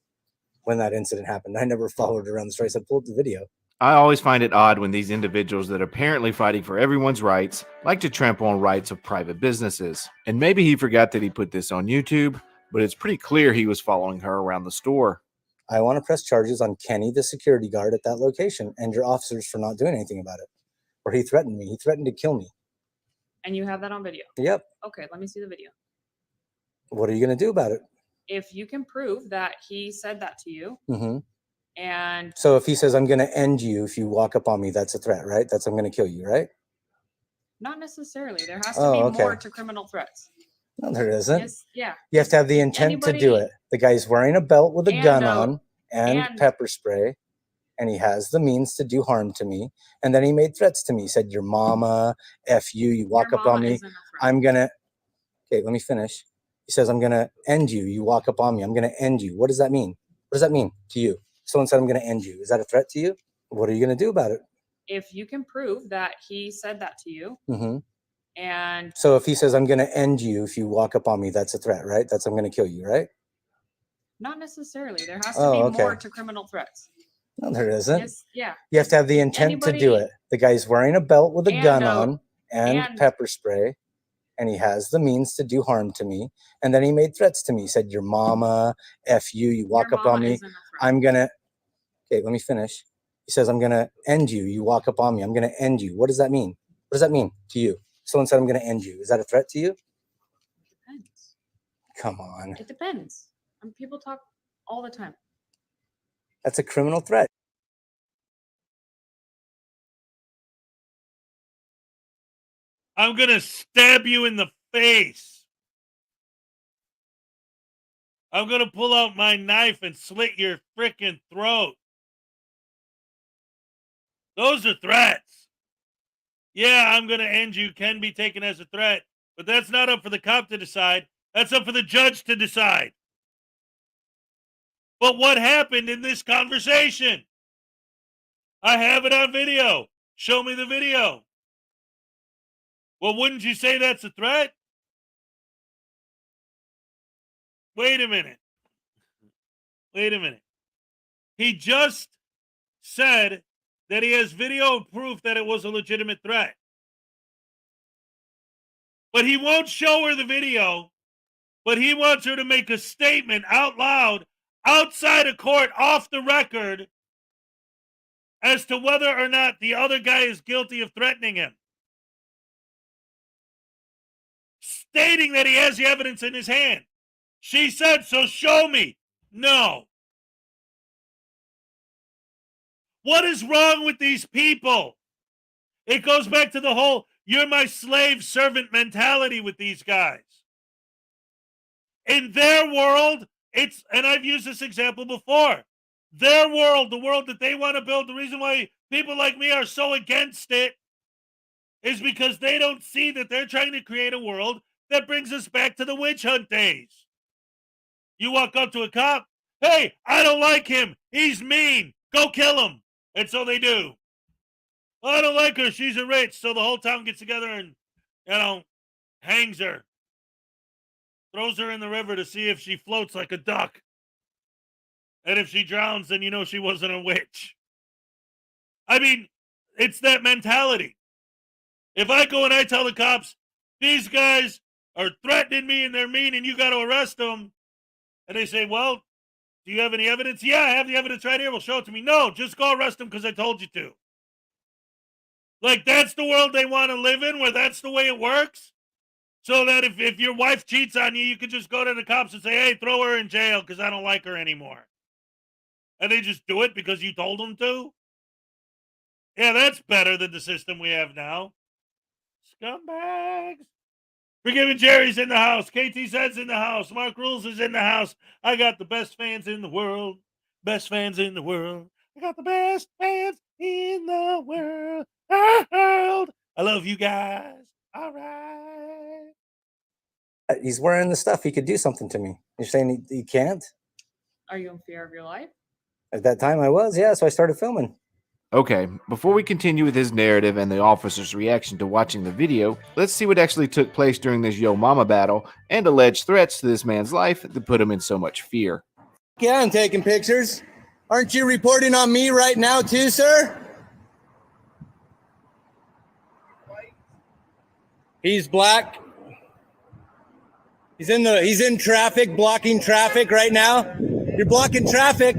When that incident happened, I never followed her around the store. I said, "Pull up the video." I always find it odd when these individuals that are apparently fighting for everyone's rights like to trample on rights of private businesses. And maybe he forgot that he put this on YouTube, but it's pretty clear he was following her around the store. I want to press charges on Kenny, the security guard at that location, and your officers for not doing anything about it. Or he threatened me. He threatened to kill me. And you have that on video? Yep. Okay, let me see the video. What are you going to do about it? If you can prove that he said that to you, and so if he says, "I'm going to end you if you walk up on me," that's a threat, right? That's "I'm going to kill you," right? not necessarily. There has to be more to criminal threats. No, there isn't. Yes, yeah. You have to have the intent to do it. The guy's wearing a belt with a gun on and pepper spray, and he has the means to do harm to me. And then he made threats to me. He said, "Your mama, F you, you walk up on me. I'm going to," okay, let me finish. He says, "I'm going to end you. You walk up on me. I'm going to end you." What does that mean? What does that mean to you? Someone said, "I'm going to end you." Is that a threat to you? What are you going to do about it? If you can prove that he said that to you, and so if he says, "I'm going to end you if you walk up on me," that's a threat, right? That's "I'm going to kill you," right? not necessarily. There has to be more to criminal threats. No, there isn't. Yes, yeah. You have to have the intent to do it. The guy's wearing a belt with a gun on and pepper spray, and he has the means to do harm to me. And then he made threats to me. He said, "Your mama, F you, you walk up on me. I'm going to," okay, let me finish. He says, "I'm going to end you. You walk up on me. I'm going to end you." What does that mean? What does that mean to you? Someone said, "I'm going to end you." Is that a threat to you? It depends. Come on. It depends. People talk all the time. That's a criminal threat. I'm going to stab you in the face. I'm going to pull out my knife and slit your freaking throat. Those are threats. Yeah, I'm going to end you can be taken as a threat, but that's not up for the cop to decide. That's up for the judge to decide. But what happened in this conversation? I have it on video. Show me the video. Well, wouldn't you say that's a threat? Wait a minute. He just said that he has video proof that it was a legitimate threat. But he won't show her the video, but he wants her to make a statement out loud, outside of court, off the record, as to whether or not the other guy is guilty of threatening him. Stating that he has the evidence in his hand. She said, so show me. No. What is wrong with these people? It goes back to the whole, you're my slave servant mentality with these guys. In their world, and I've used this example before, their world, the world that they want to build, the reason why people like me are so against it is because they don't see that they're trying to create a world that brings us back to the witch hunt days. You walk up to a cop, hey, I don't like him. He's mean. Go kill him. And so they do. Oh, I don't like her. She's a witch. So the whole town gets together and, hangs her. Throws her in the river to see if she floats like a duck. And if she drowns, then you know she wasn't a witch. I mean, it's that mentality. If I go and I tell the cops, these guys are threatening me and they're mean and you got to arrest them. And they say, well, do you have any evidence? Yeah, I have the evidence right here. Well, show it to me. No, just go arrest them because I told you to. Like, that's the world they want to live in, where that's the way it works? So that if your wife cheats on you, you can just go to the cops and say, hey, throw her in jail because I don't like her anymore. And they just do it because you told them to? Yeah, that's better than the system we have now. Scumbags. Forgiven Jerry's in the house. KT Zed's in the house. Mark Rules is in the house. I got the best fans in the world. Best fans in the world. I got the best fans in the world. I love you guys. All right. He's wearing the stuff. He could do something to me. You're saying he can't? Are you in fear of your life? At that time I was, yeah, so I started filming. Okay, before we continue with his narrative and the officer's reaction to watching the video, let's see what actually took place during this Yo Mama battle and alleged threats to this man's life that put him in so much fear. Yeah, I'm taking pictures. Aren't you reporting on me right now too, sir? He's black. He's in traffic, blocking traffic right now. You're blocking traffic.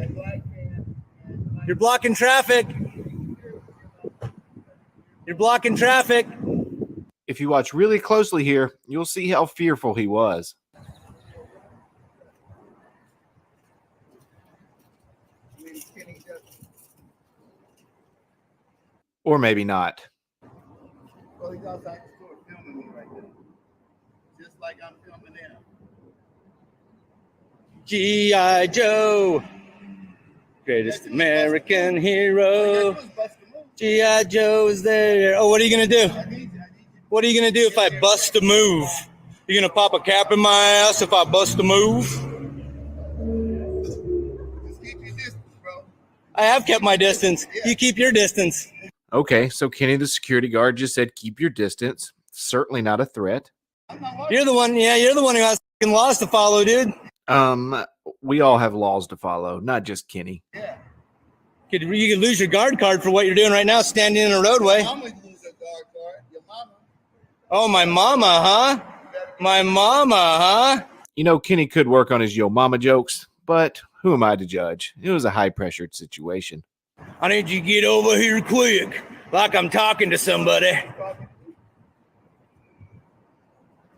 You're blocking traffic. You're blocking traffic. If you watch really closely here, you'll see how fearful he was. Or maybe not. Well, he's outside the store filming me right now. Just like I'm filming him. G.I. Joe. Greatest American hero. G.I. Joe is there. Oh, what are you going to do? What are you going to do if I bust a move? You going to pop a cap in my ass if I bust a move? Just keep your distance, bro. I have kept my distance. You keep your distance. Okay, so Kenny the security guard just said keep your distance. Certainly not a threat. You're the one, yeah, you're the one who has fucking laws to follow, dude. We all have laws to follow, not just Kenny. Yeah. You could lose your guard card for what you're doing right now, standing in a roadway. Mama lose her guard card. Your mama. Oh, my mama, huh? My mama, huh? You know, Kenny could work on his Yo Mama jokes, but who am I to judge? It was a high-pressured situation. I need you to get over here quick, like I'm talking to somebody.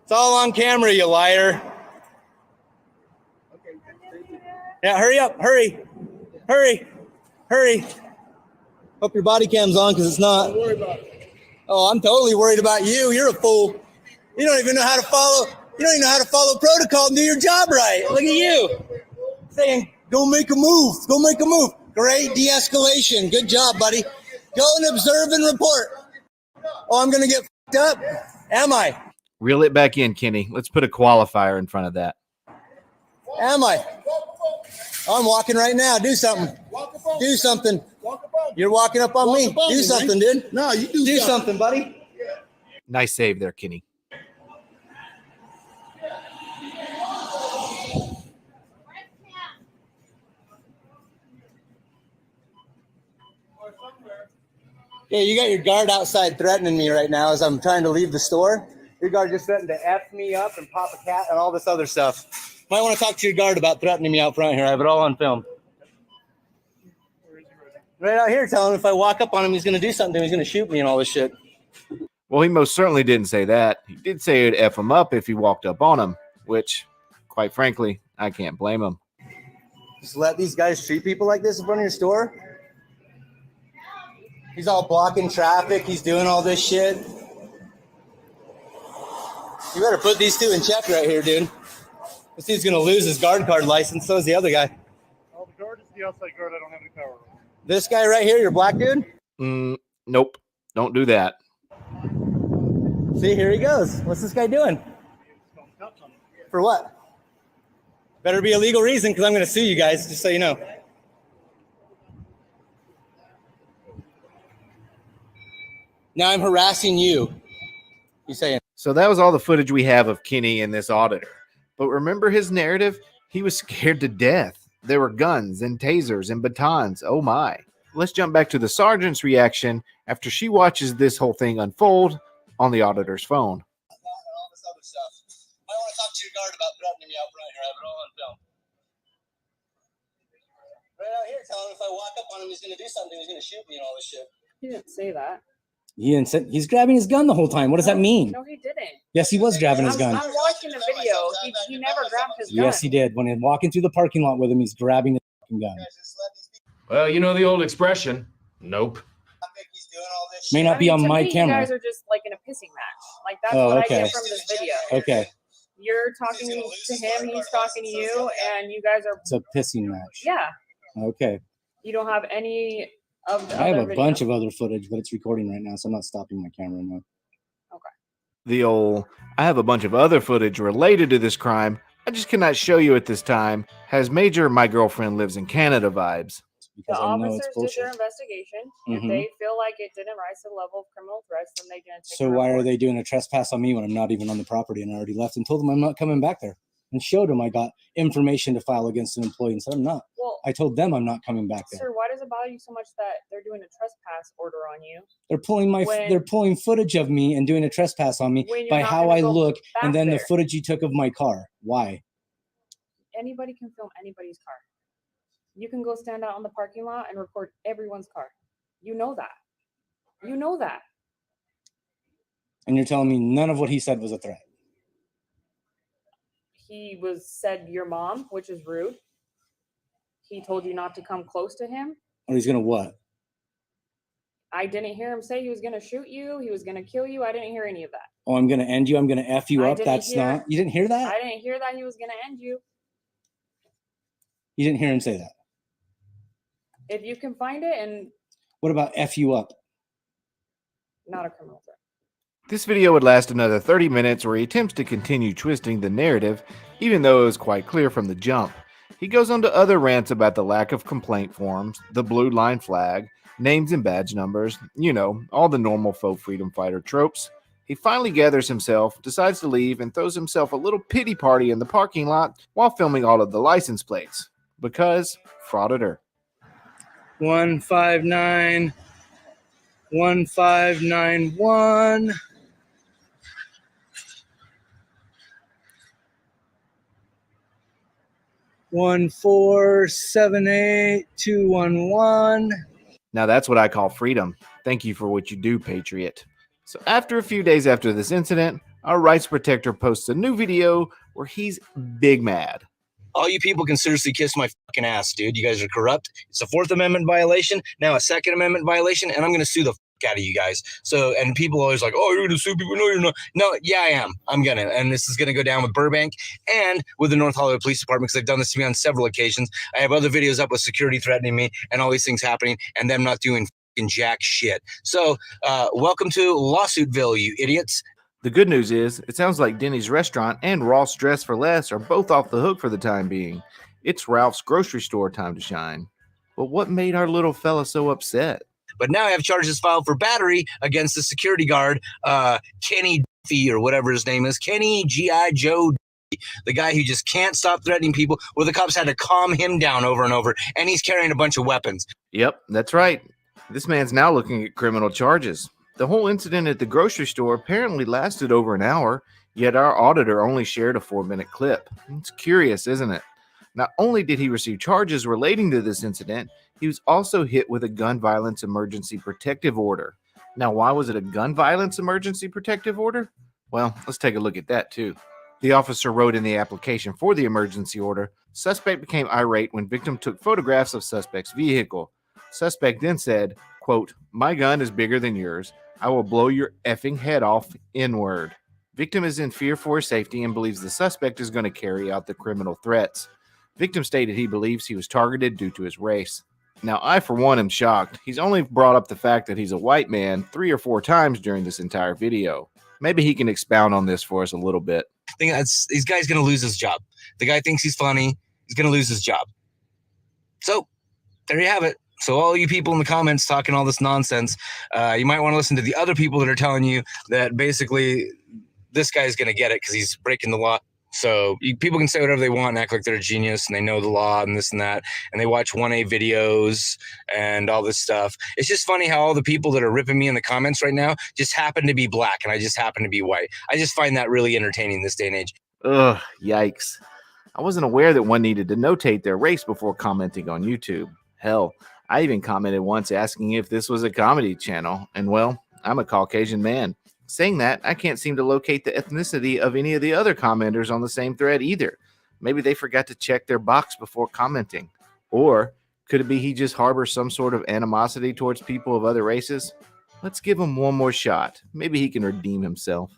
It's all on camera, you liar. Yeah, hurry up, hurry. Hope your body cam's on, because it's not. Don't worry about it. Oh, I'm totally worried about you. You're a fool. You don't even know how to follow. You don't even know how to follow protocol and do your job right. Look at you. Saying, go make a move. Go make a move. Great de-escalation. Good job, buddy. Go and observe and report. Oh, I'm going to get fucked up? Am I? Reel it back in, Kenny. Let's put a qualifier in front of that. Am I? I'm walking right now. Do something. Do something. You're walking up on me. Do something, dude. No, you do something, buddy. Nice save there, Kenny. Yeah, you got your guard outside threatening me right now as I'm trying to leave the store. Your guard just threatened to F me up and pop a cat and all this other stuff. Might want to talk to your guard about threatening me out front here. I have it all on film. Right out here telling him if I walk up on him, he's going to do something. He's going to shoot me and all this shit. Well, he most certainly didn't say that. He did say it'd F him up if he walked up on him, which, quite frankly, I can't blame him. Just let these guys treat people like this in front of your store? He's all blocking traffic. He's doing all this shit. You better put these two in check right here, dude. This dude's going to lose his guard card license. So is the other guy. Oh, the guard is the outside guard. I don't have any power over. This guy right here, your black dude? Nope. Don't do that. See, here he goes. What's this guy doing? For what? Better be a legal reason because I'm going to sue you guys, just so you know. Now I'm harassing you. You saying? So that was all the footage we have of Kenny and this auditor. But remember his narrative? He was scared to death. There were guns and tasers and batons. Oh my. Let's jump back to the sergeant's reaction after she watches this whole thing unfold on the auditor's phone. All this other stuff. I want to talk to your guard about threatening me out front here. I have it all on film. Right out here telling him if I walk up on him, he's going to do something. He's going to shoot me and all this shit. He didn't say that. He's grabbing his gun the whole time. What does that mean? No, he didn't. Yes, he was grabbing his gun. I'm watching the video. He never grabbed his gun. Yes, he did. When he's walking through the parking lot with him, he's grabbing his fucking gun. Well, you know the old expression. Nope. May not be on to my me, camera. You guys are just like in a pissing match. Like that's Oh, what okay. I get from this video. Okay. You're talking to him, he's talking to you, and you guys are. It's a pissing match. Yeah. Okay. You don't have any of the I have other a video. bunch of other footage, but it's recording right now, so I'm not stopping my camera now. The old, I have a bunch of other footage related to this crime, I just cannot show you at this time, has major my girlfriend lives in Canada vibes. The Because I know officers it's did bullshit. their investigation. If Mhm. they feel like it didn't rise to the level of criminal threats, then they didn't take So a why are report. they doing a trespass on me when I'm not even on the property and I already left and told them I'm not coming back there and showed them I got information to file against an employee and said I'm not. Well, I told them I'm not coming back there. sir, why does it bother you so much that they're doing a trespass order on you? They're pulling when- they're pulling footage of me and doing a trespass on me When you're by not how gonna I go look back and then the there? footage you took of my car. Why? Anybody can film anybody's car. You can go stand out on the parking lot and record everyone's car. You know that. You know that. And you're telling me none of what he said was a threat. He said your mom, which is rude. He told you not to come close to him. Or he's gonna what? I didn't hear him say he was gonna shoot you. He was gonna kill you. I didn't hear any of that. Oh, I'm gonna end you. I'm gonna F you I up. didn't That's hear- not. You didn't hear that? I didn't hear that he was gonna end you. You didn't hear him say that. If you can find it and What about F you up? not a criminal threat. This video would last another 30 minutes where he attempts to continue twisting the narrative, even though it was quite clear from the jump. He goes on to other rants about the lack of complaint forms, the blue line flag, names and badge numbers, you know, all the normal faux freedom fighter tropes. He finally gathers himself, decides to leave, and throws himself a little pity party in the parking lot while filming all of the license plates. Because Frauditor. 159 1591 1478 211. Now that's what I call freedom. Thank you for what you do, Patriot. So after a few days after this incident, our rights protector posts a new video where he's big mad. All you people can seriously kiss my fucking ass, dude. You guys are corrupt. It's a Fourth Amendment violation, now a Second Amendment violation, and I'm going to sue the fuck out of you guys. So, and people always like, oh, you're going to sue people. No, you're not. No, yeah, I am. I'm going to. And this is going to go down with Burbank and with the North Hollywood Police Department because they've done this to me on several occasions. I have other videos up with security threatening me and all these things happening and them not doing fucking jack shit. So, welcome to Lawsuitville, you idiots. The good news is, it sounds like Denny's restaurant and Ross Dress for Less are both off the hook for the time being. It's Ralph's grocery store time to shine. But what made our little fella so upset? But now I have charges filed for battery against the security guard, Kenny Duffy, or whatever his name is. Kenny G.I. Joe, the guy who just can't stop threatening people, where the cops had to calm him down over and over, and he's carrying a bunch of weapons. Yep, that's right. This man's now looking at criminal charges. The whole incident at the grocery store apparently lasted over an hour, yet our auditor only shared a 4-minute clip. It's curious, isn't it? Not only did he receive charges relating to this incident, he was also hit with a gun violence emergency protective order. Now, why was it a gun violence emergency protective order? Well, let's take a look at that too. The officer wrote in the application for the emergency order, suspect became irate when victim took photographs of suspect's vehicle. Suspect then said, quote, "My gun is bigger than yours. I will blow your effing head off, N-word." Victim is in fear for his safety and believes the suspect is going to carry out the criminal threats. Victim stated he believes he was targeted due to his race. Now, I, for one, am shocked. He's only brought up the fact that he's a white man 3 or 4 times during this entire video. Maybe he can expound on this for us a little bit. I think this guy's going to lose his job. The guy thinks he's funny. He's going to lose his job. So, there you have it. So all you people in the comments talking all this nonsense, you might want to listen to the other people that are telling you that basically this guy's going to get it because he's breaking the law. So people can say whatever they want and act like they're a genius and they know the law and this and that, and they watch 1A videos and all this stuff. It's just funny how all the people that are ripping me in the comments right now just happen to be black and I just happen to be white. I just find that really entertaining this day and age. Ugh, yikes. I wasn't aware that one needed to notate their race before commenting on YouTube. Hell, I even commented once asking if this was a comedy channel, and well, I'm a Caucasian man. Saying that, I can't seem to locate the ethnicity of any of the other commenters on the same thread either. Maybe they forgot to check their box before commenting. Or could it be he just harbors some sort of animosity towards people of other races? Let's give him one more shot. Maybe he can redeem himself.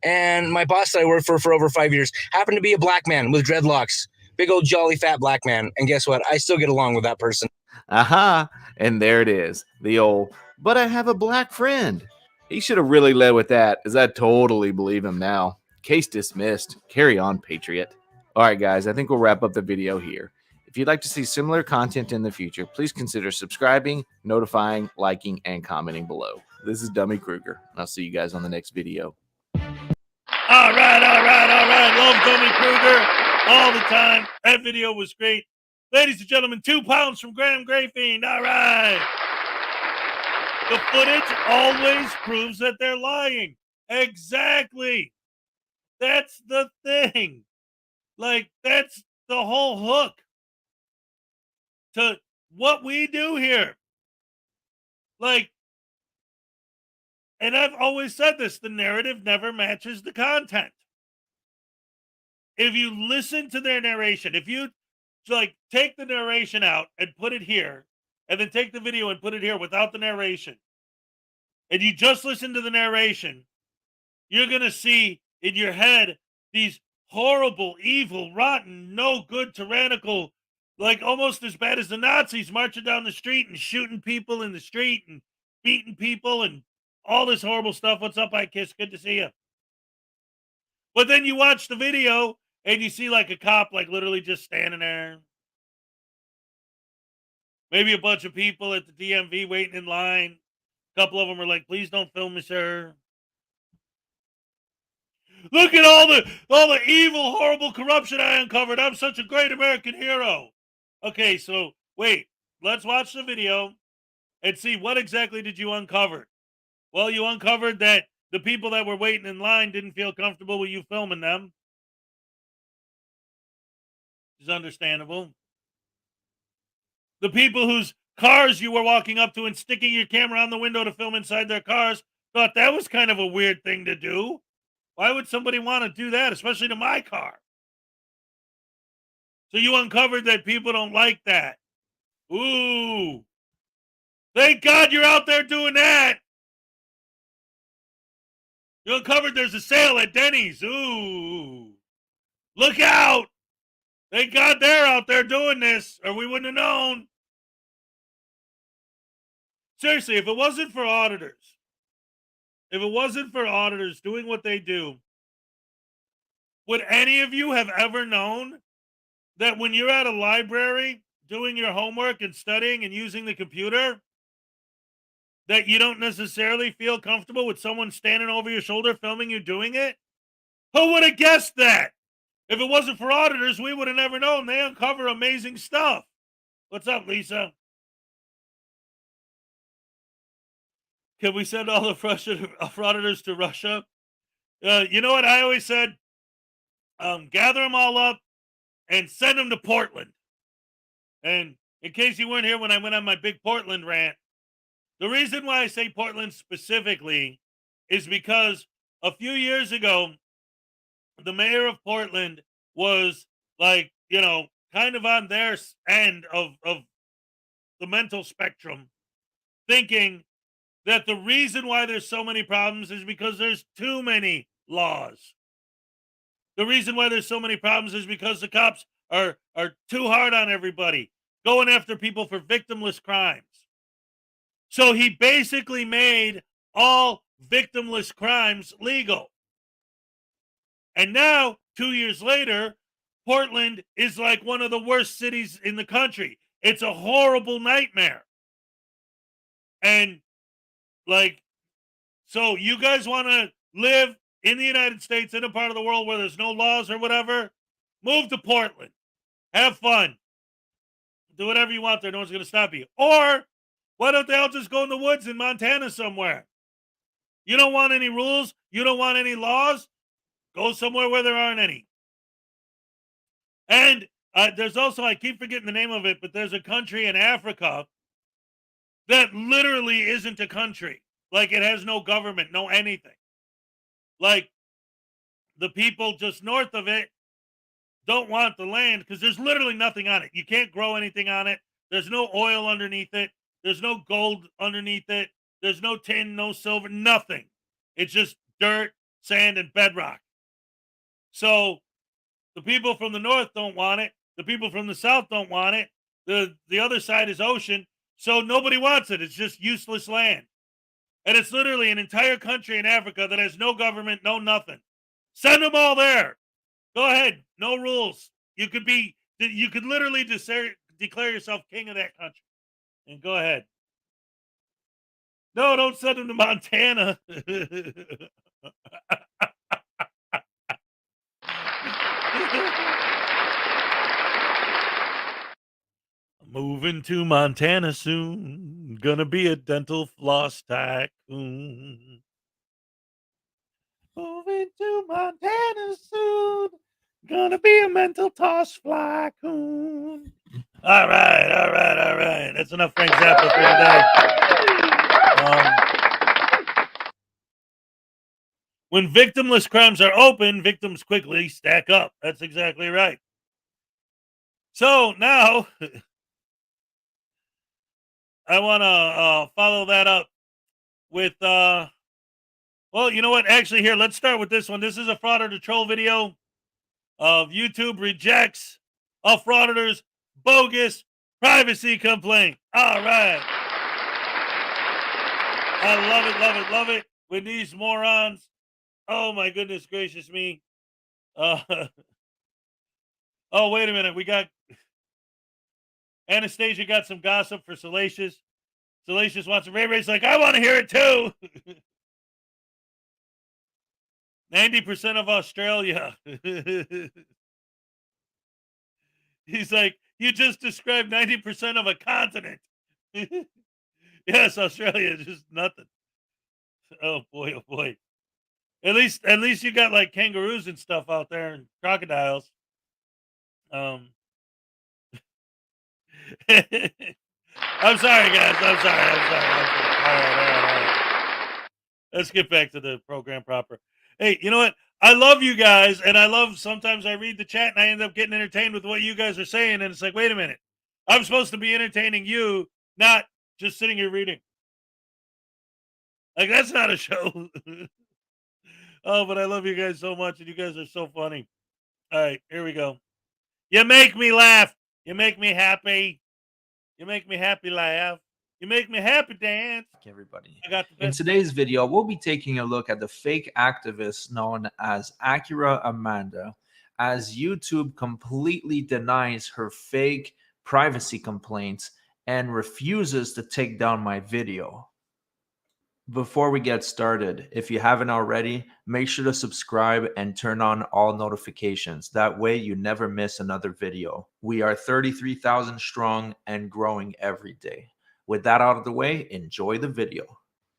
And my boss that I worked for over 5 years happened to be a black man with dreadlocks. Big old jolly fat black man. And guess what? I still get along with that person. Aha! And there it is. The old, but I have a black friend. He should have really led with that, as I totally believe him now. Case dismissed. Carry on, Patriot. All right, guys, I think we'll wrap up the video here. If you'd like to see similar content in the future, please consider subscribing, notifying, liking, and commenting below. This is Dummy Kruger. I'll see you guys on the next video. All right. Love Dummy Kruger all the time. That video was great. Ladies and gentlemen, 2 pounds from Graham Grayfiend. All right. The footage always proves that they're lying. Exactly. That's the thing. Like, that's the whole hook to what we do here. Like, and I've always said this, the narrative never matches the content. If you listen to their narration, if you like take the narration out and put it here, and then take the video and put it here without the narration, and you just listen to the narration, you're going to see in your head these horrible, evil, rotten, no good, tyrannical, like almost as bad as the Nazis marching down the street and shooting people in the street and beating people and all this horrible stuff. What's up, I Kiss? Good to see you. But then you watch the video and you see like a cop like literally just standing there. Maybe a bunch of people at the DMV waiting in line. A couple of them are like, "Please don't film me, sir." Look at all the evil, horrible corruption I uncovered. I'm such a great American hero. Okay, so wait, let's watch the video and see what exactly did you uncover. Well, you uncovered that the people that were waiting in line didn't feel comfortable with you filming them. It's understandable. The people whose cars you were walking up to and sticking your camera on the window to film inside their cars thought that was kind of a weird thing to do. Why would somebody want to do that, especially to my car? So you uncovered that people don't like that. Ooh. Thank God you're out there doing that. You uncovered there's a sale at Denny's. Ooh. Look out. Thank God they're out there doing this, or we wouldn't have known. seriously, if it wasn't for auditors, doing what they do, would any of you have ever known that when you're at a library doing your homework and studying and using the computer, that you don't necessarily feel comfortable with someone standing over your shoulder filming you doing it? Who would have guessed that? If it wasn't for auditors, we would have never known. They uncover amazing stuff. What's up, Lisa? Can we send all the frauditors to Russia? You know what I always said? Gather them all up and send them to Portland. And in case you weren't here when I went on my big Portland rant, the reason why I say Portland specifically is because a few years ago, the mayor of Portland was like, kind of on their end of the mental spectrum, thinking that the reason why there's so many problems is because there's too many laws. The reason why there's so many problems is because the cops are too hard on everybody, going after people for victimless crimes. So he basically made all victimless crimes legal. And now, 2 years later, Portland is like one of the worst cities in the country. It's a horrible nightmare. And so you guys want to live in the United States, in a part of the world where there's no laws or whatever, move to Portland. Have fun. Do whatever you want there. No one's going to stop you. Or why don't they all just go in the woods in Montana somewhere? You don't want any rules? You don't want any laws? Go somewhere where there aren't any. And there's also, I keep forgetting the name of it, but there's a country in Africa that literally isn't a country. Like, it has no government, no anything. Like, the people just north of it don't want the land because there's literally nothing on it. You can't grow anything on it. There's no oil underneath it. There's no gold underneath it. There's no tin, no silver, nothing. It's just dirt, sand, and bedrock. So the people from the north don't want it. The people from the south don't want it. The other side is ocean. So nobody wants it. It's just useless land. And it's literally an entire country in Africa that has no government, no nothing. Send them all there. Go ahead. No rules. You could literally declare yourself king of that country. And go ahead. No, don't send them to Montana. Moving to Montana soon. Gonna be a dental floss tycoon. Moving to Montana soon. Gonna be a mental toss flycoon. All right. That's enough Frank Zappa for today. When victimless crimes are open, victims quickly stack up. That's exactly right. So now I want to follow that up with, well, you know what? Actually, here, let's start with this one. This is a Frauditor troll video of YouTube rejects a Frauditor's bogus privacy complaint. All right. I love it. With these morons. Oh, my goodness gracious me. Oh, wait a minute. We got Anastasia got some gossip for Salacious. Salacious wants to. Ray Ray's like, I want to hear it too. 90% of Australia. He's like, you just described 90% of a continent. Yes, Australia is just nothing. Oh boy. At least you got like kangaroos and stuff out there and crocodiles. I'm sorry, guys. I'm sorry. All right. Let's get back to the program proper. Hey, you know what? I love you guys, and I love sometimes I read the chat and I end up getting entertained with what you guys are saying, and it's like, wait a minute. I'm supposed to be entertaining you, not just sitting here reading. Like, that's not a show. Oh, but I love you guys so much, and you guys are so funny. All right, here we go. You make me laugh. You make me happy. You make me happy laugh. You make me happy, dance. Everybody. I got the In best. today's video, we'll be taking a look at the fake activist known as Acura Amanda, as YouTube completely denies her fake privacy complaints and refuses to take down my video. Before we get started, if you haven't already, make sure to subscribe and turn on all notifications. That way you never miss another video. We are 33,000 strong and growing every day. With that out of the way, enjoy the video.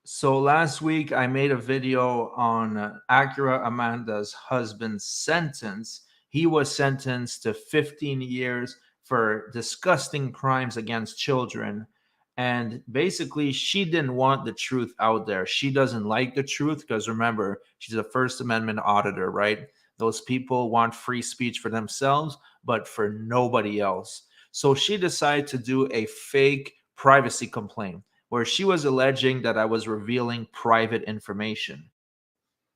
So last week I made a video on Acura Amanda's husband's sentence. He was sentenced to 15 years for disgusting crimes against children. And basically, she didn't want the truth out there. She doesn't like the truth because remember, she's a First Amendment auditor, right? Those people want free speech for themselves, but for nobody else. So she decided to do a fake privacy complaint where she was alleging that I was revealing private information.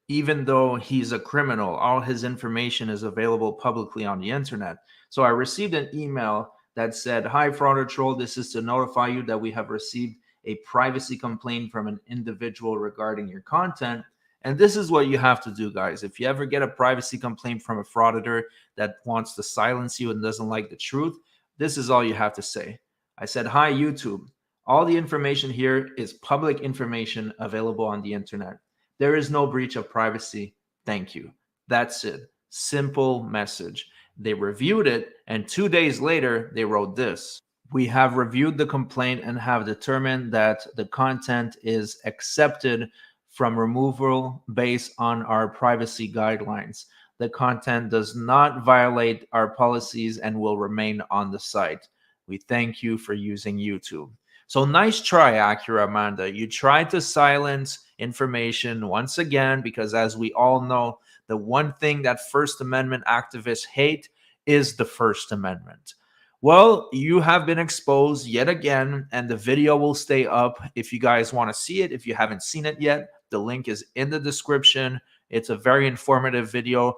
Even though he's a criminal, all his information is available publicly on the internet. So I received an email that said, "Hi, Frauditor, this is to notify you that we have received a privacy complaint from an individual regarding your content." And this is what you have to do, guys. If you ever get a privacy complaint from a frauditor that wants to silence you and doesn't like the truth, this is all you have to say. I said, "Hi, YouTube. All the information here is public information available on the internet. There is no breach of privacy. Thank you." That's it. Simple message. They reviewed it, and 2 days later, they wrote this: "We have reviewed the complaint and have determined that the content is accepted from removal based on our privacy guidelines. The content does not violate our policies and will remain on the site. We thank you for using YouTube." So nice try, Acura Amanda. You tried to silence information once again, because as we all know, the one thing that First Amendment activists hate is the First Amendment. Well, you have been exposed yet again, and the video will stay up if you guys want to see it. If you haven't seen it yet, the link is in the description. It's a very informative video.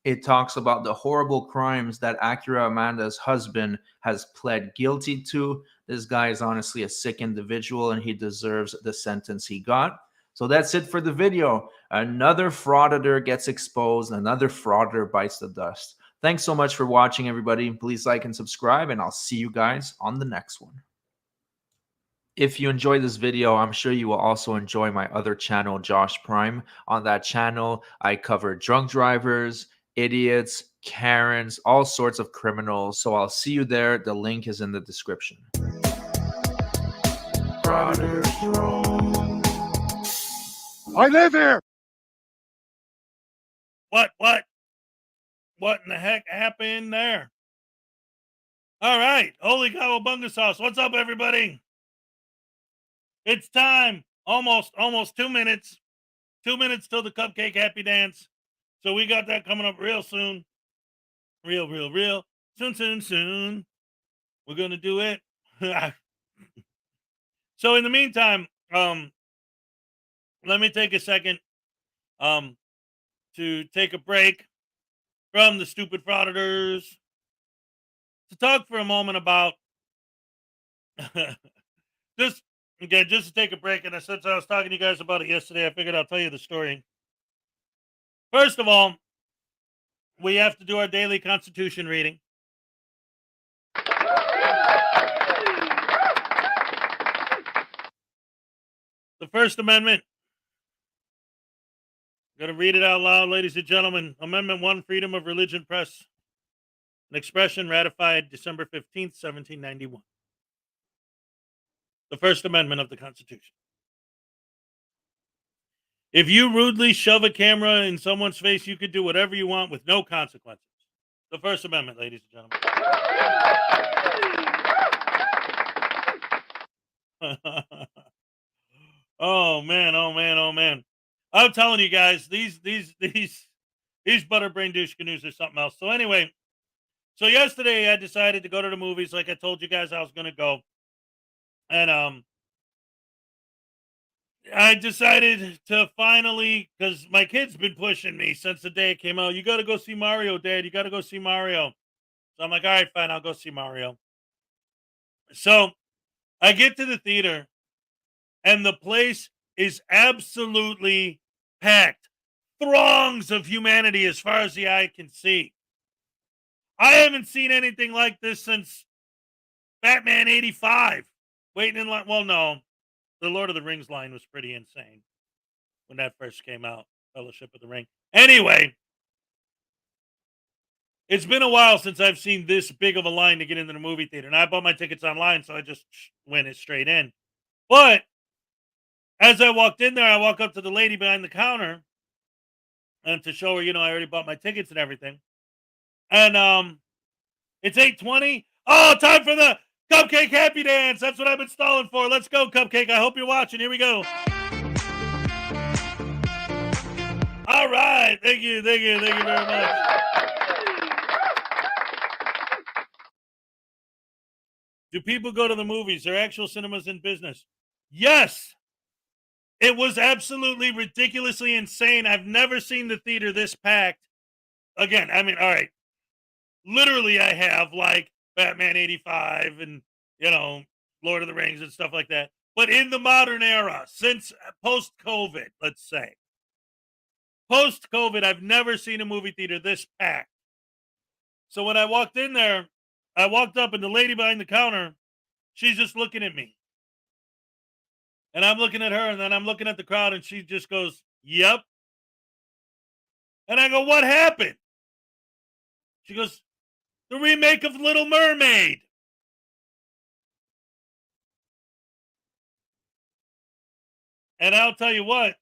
It talks about the horrible crimes that Acura Amanda's husband has pled guilty to. This guy is honestly a sick individual, and he deserves the sentence he got. So that's it for the video. Another frauditor gets exposed. Another frauditor bites the dust. Thanks so much for watching, everybody. Please like and subscribe, and I'll see you guys on the next one. If you enjoyed this video, I'm sure you will also enjoy my other channel, Josh Prime. On that channel, I cover drunk drivers, idiots, Karens, all sorts of criminals. So I'll see you there. The link is in the description. I live here. What in the heck happened there? All right. Holy cowabunga sauce. What's up, everybody? It's time. Almost 2 minutes. 2 minutes till the cupcake happy dance. So we got that coming up real soon. Real. Soon. We're going to do it. So in the meantime, let me take a second to take a break from the stupid frauditors to talk for a moment about just to take a break. And since I was talking to you guys about it yesterday, I figured I'll tell you the story. First of all, we have to do our daily Constitution reading. The First Amendment. I'm going to read it out loud, ladies and gentlemen. Amendment 1, freedom of religion, press, and expression, ratified December 15th, 1791. The First Amendment of the Constitution. If you rudely shove a camera in someone's face, you could do whatever you want with no consequences. The First Amendment, ladies and gentlemen. Oh man. I'm telling you guys, these butterbrain douche canoes are something else. So anyway, so yesterday I decided to go to the movies like I told you guys I was going to go. And I decided to finally, because my kid's been pushing me since the day it came out. You got to go see Mario, Dad. You got to go see Mario. So I'm like, all right, fine. I'll go see Mario. So I get to the theater, and the place is absolutely packed. Throngs of humanity as far as the eye can see. I haven't seen anything like this since Batman 85. Waiting in line. Well, no. The Lord of the Rings line was pretty insane when that first came out. Fellowship of the Ring. Anyway, it's been a while since I've seen this big of a line to get into the movie theater. And I bought my tickets online, so I just went it straight in. But as I walked in there, I walk up to the lady behind the counter and to show her, I already bought my tickets and everything. And it's 8:20. Oh, time for the Cupcake Happy Dance. That's what I've been stalling for. Let's go, Cupcake. I hope you're watching. Here we go. All right. Thank you very much. Do people go to the movies? Are actual cinemas in business? Yes. It was absolutely ridiculously insane. I've never seen the theater this packed. Again, I mean, all right. Literally, I have like Batman 85 and, Lord of the Rings and stuff like that. But in the modern era, since post-COVID, let's say. Post-COVID, I've never seen a movie theater this packed. So when I walked in there, I walked up and the lady behind the counter, she's just looking at me. And I'm looking at her and then I'm looking at the crowd and she just goes, "Yep." And I go, "What happened?" She goes, "The remake of Little Mermaid." And I'll tell you what,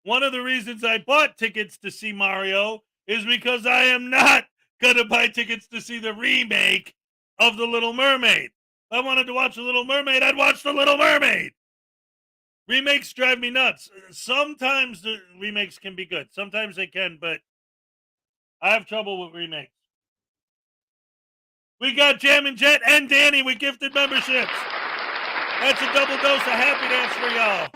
one of the reasons I bought tickets to see Mario is because I am not going to buy tickets to see the remake of The Little Mermaid. If I wanted to watch The Little Mermaid, I'd watch The Little Mermaid. Remakes drive me nuts. Sometimes the remakes can be good. Sometimes they can, but I have trouble with remakes. We got Jam and Jet and Danny with gifted memberships. That's a double dose of happy dance for y'all.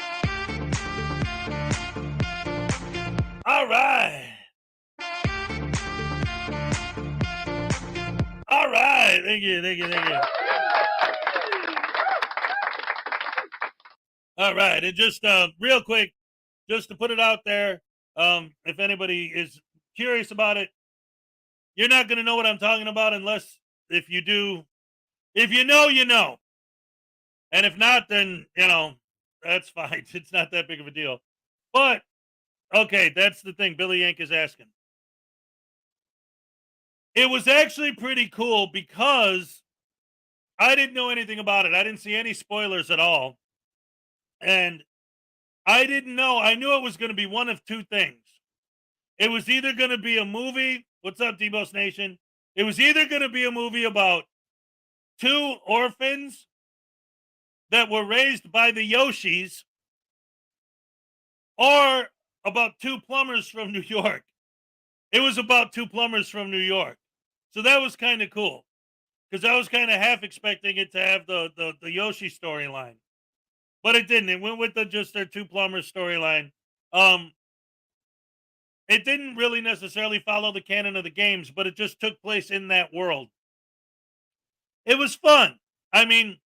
All right. All right. Thank you. All right. And just real quick, just to put it out there, if anybody is curious about it, you're not going to know what I'm talking about unless if you do. If you know, you know. And if not, then, that's fine. It's not that big of a deal. But, okay, that's the thing Billy Yank is asking. It was actually pretty cool because I didn't know anything about it. I didn't see any spoilers at all. And I didn't know. I knew it was going to be one of two things. It was either going to be a movie. What's up, D-Boss Nation? It was either going to be a movie about two orphans that were raised by the Yoshis or about two plumbers from New York. It was about two plumbers from New York. So that was kind of cool because I was kind of half expecting it to have the Yoshi storyline, but it didn't. It went with just their two plumbers storyline. It didn't really necessarily follow the canon of the games, but it just took place in that world. It was fun. I mean,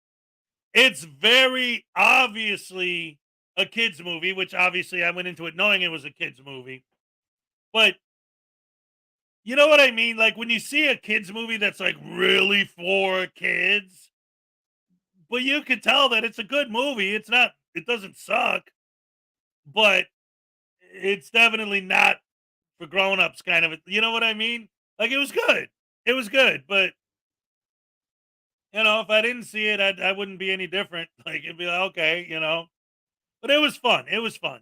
it's very obviously a kid's movie, which obviously I went into it knowing it was a kid's movie. But you know what I mean? Like when you see a kid's movie that's like really for kids, but you can tell that it's a good movie. It doesn't suck, but it's definitely not for grown-ups kind of, you know what I mean? Like it was good. It was good, but if I didn't see it, I wouldn't be any different. Like it'd be like, okay, but it was fun. It was fun.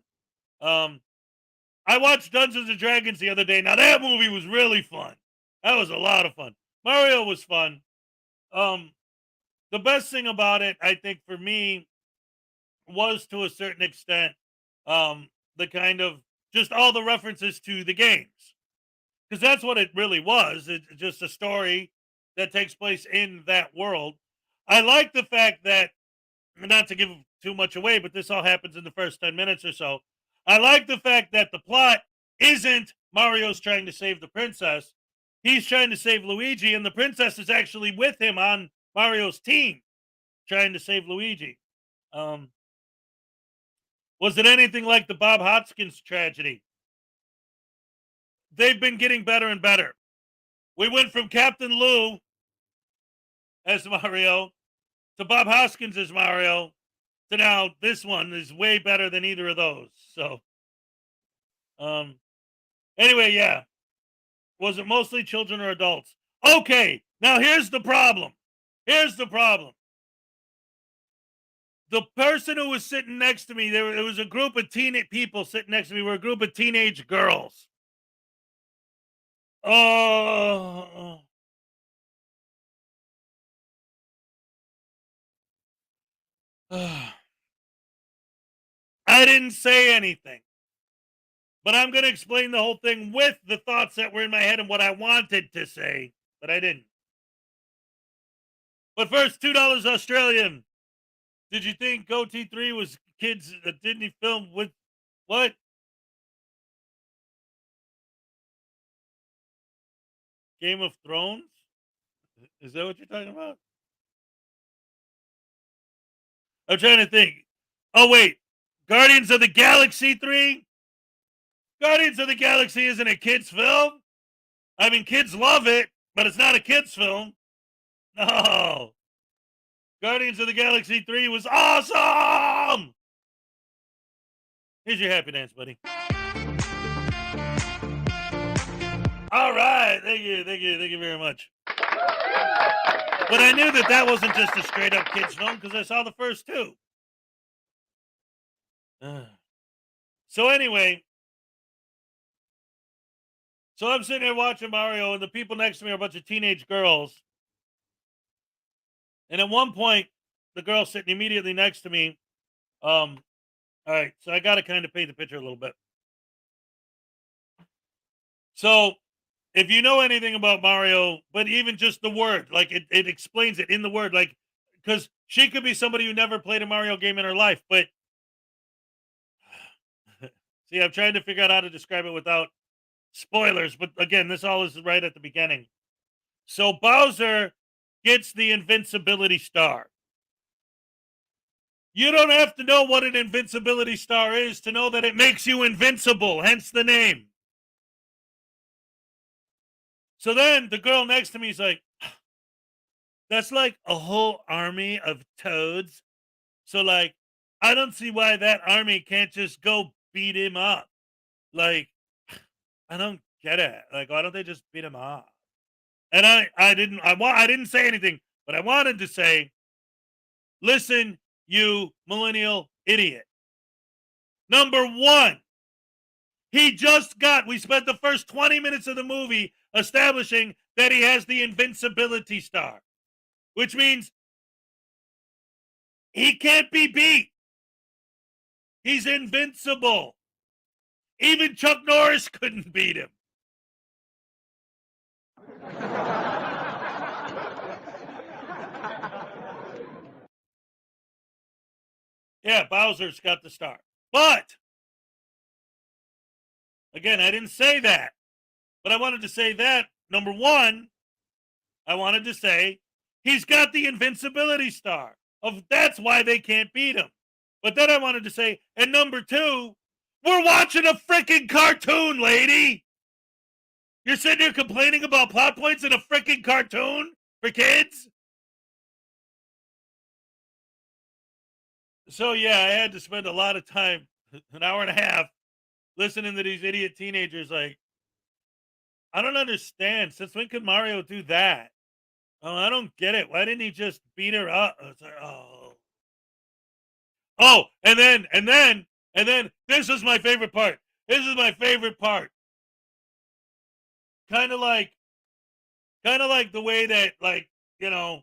I watched Dungeons and Dragons the other day. Now that movie was really fun. That was a lot of fun. Mario was fun. The best thing about it, I think for me, was to a certain extent, the kind of just all the references to the games. Because that's what it really was. It's just a story that takes place in that world. I like the fact that, not to give too much away, but this all happens in the first 10 minutes or so. I like the fact that the plot isn't Mario's trying to save the princess. He's trying to save Luigi, and the princess is actually with him on Mario's team. trying to save Luigi. Was it anything like the Bob Hoskins tragedy? They've been getting better and better. We went from Captain Lou as Mario to Bob Hoskins as Mario to now this one is way better than either of those. So, anyway, yeah. Was it mostly children or adults? Okay, now here's the problem. Here's the problem. The person who was sitting next to me, there was a group of teenage people sitting next to me. We're a group of teenage girls. Oh. I didn't say anything. But I'm going to explain the whole thing with the thoughts that were in my head and what I wanted to say, but I didn't. But first, $2 Australian. Did you think GoT3 was kids that didn't film with what? Game of Thrones? Is that what you're talking about? I'm trying to think. Oh, wait. Guardians of the Galaxy 3? Guardians of the Galaxy isn't a kid's film. I mean, kids love it, but it's not a kid's film. No. Guardians of the Galaxy 3 was awesome! Here's your happy dance, buddy. All right. Thank you very much. But I knew that wasn't just a straight up kids film because I saw the first two. So anyway, so I'm sitting here watching Mario, and the people next to me are a bunch of teenage girls. And at one point, the girl sitting immediately next to me, all right, so I got to kind of paint the picture a little bit. So if you know anything about Mario, but even just the word, like it explains it in the word, like, because she could be somebody who never played a Mario game in her life, but see, I'm trying to figure out how to describe it without spoilers, but again, this all is right at the beginning. So Bowser gets the invincibility star. You don't have to know what an invincibility star is to know that it makes you invincible, hence the name. So then the girl next to me is like, that's like a whole army of toads. So, like, I don't see why that army can't just go beat him up. Like, I don't get it. Like, why don't they just beat him up? And I didn't say anything, but I wanted to say, listen, you millennial idiot. Number one, we spent the first 20 minutes of the movie establishing that he has the invincibility star, which means he can't be beat. He's invincible. Even Chuck Norris couldn't beat him. Yeah, Bowser's got the star. But, again, I didn't say that. But I wanted to say that, number one, I wanted to say he's got the invincibility star. That's why they can't beat him. But then I wanted to say, and number two, we're watching a freaking cartoon, lady. You're sitting here complaining about plot points in a freaking cartoon for kids? So, yeah, I had to spend a lot of time, an hour and a half, listening to these idiot teenagers like, I don't understand. Since when could Mario do that? Oh, I don't get it. Why didn't he just beat her up? It's like, oh. Oh, and then, this is my favorite part. This is my favorite part. Kind of like the way that, like, you know,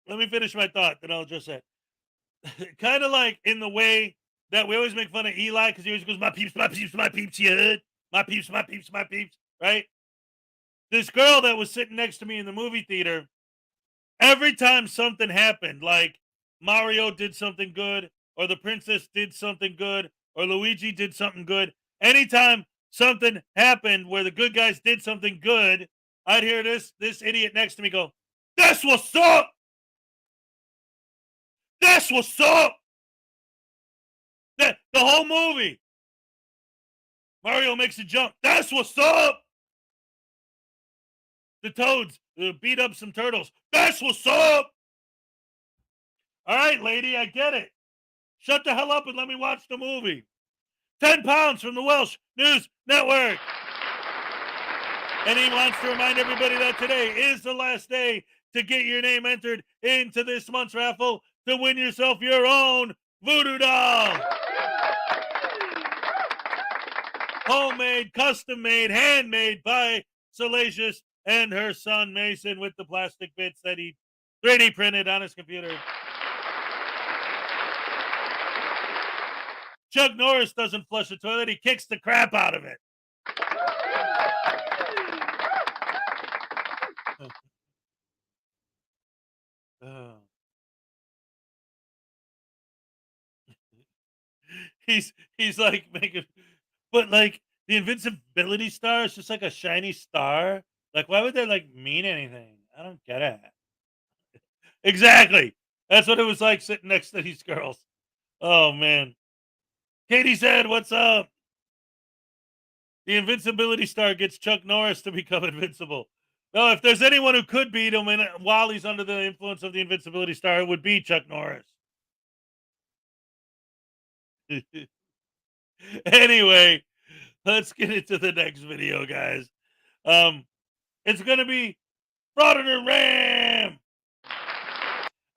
let me finish my thought, then I'll just say. Kind of like in the way that we always make fun of Eli because he always goes, my peeps, you heard? My peeps, right? This girl that was sitting next to me in the movie theater, every time something happened, like Mario did something good, or the princess did something good, or Luigi did something good, anytime something happened where the good guys did something good, I'd hear this idiot next to me go, "That's what's up! That's what's up!" The whole movie. Mario makes a jump. That's what's up! The toads beat up some turtles. That's what's up! All right, lady, I get it. Shut the hell up and let me watch the movie. 10 pounds from the Welsh News Network. And he wants to remind everybody that today is the last day to get your name entered into this month's raffle to win yourself your own voodoo doll. Homemade, custom made, handmade by Salacious and her son Mason with the plastic bits that he 3D printed on his computer. Chuck Norris doesn't flush a toilet, he kicks the crap out of it. He's like making, but like the invincibility star is just like a shiny star. Like, why would that like mean anything? I don't get it. Exactly. That's what it was like sitting next to these girls. Oh man. Katie said, "What's up?" The invincibility star gets Chuck Norris to become invincible. No, if there's anyone who could beat him while he's under the influence of the invincibility star, it would be Chuck Norris. Anyway, let's get into the next video, guys. It's gonna be Frauditor Ram.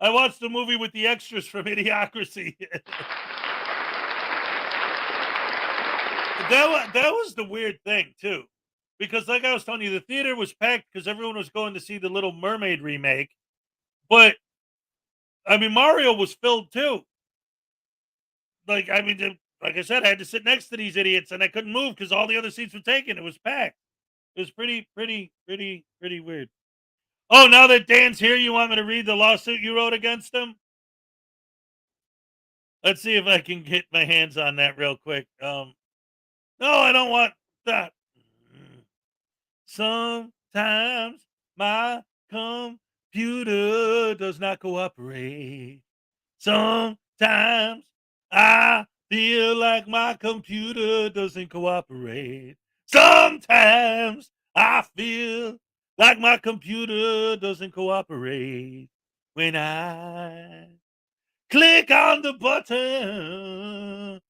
I watched the movie with the extras from Idiocracy. That was the weird thing too, because like I was telling you, the theater was packed because everyone was going to see the Little Mermaid remake. But I mean, Mario was filled too. Like I mean, like I said, I had to sit next to these idiots, and I couldn't move because all the other seats were taken. It was packed. It was pretty weird. Oh, now that Dan's here, you want me to read the lawsuit you wrote against him? Let's see if I can get my hands on that real quick. No, I don't want that. Sometimes my computer does not cooperate. Sometimes I feel like my computer doesn't cooperate. Sometimes I feel like my computer doesn't cooperate when I click on the button.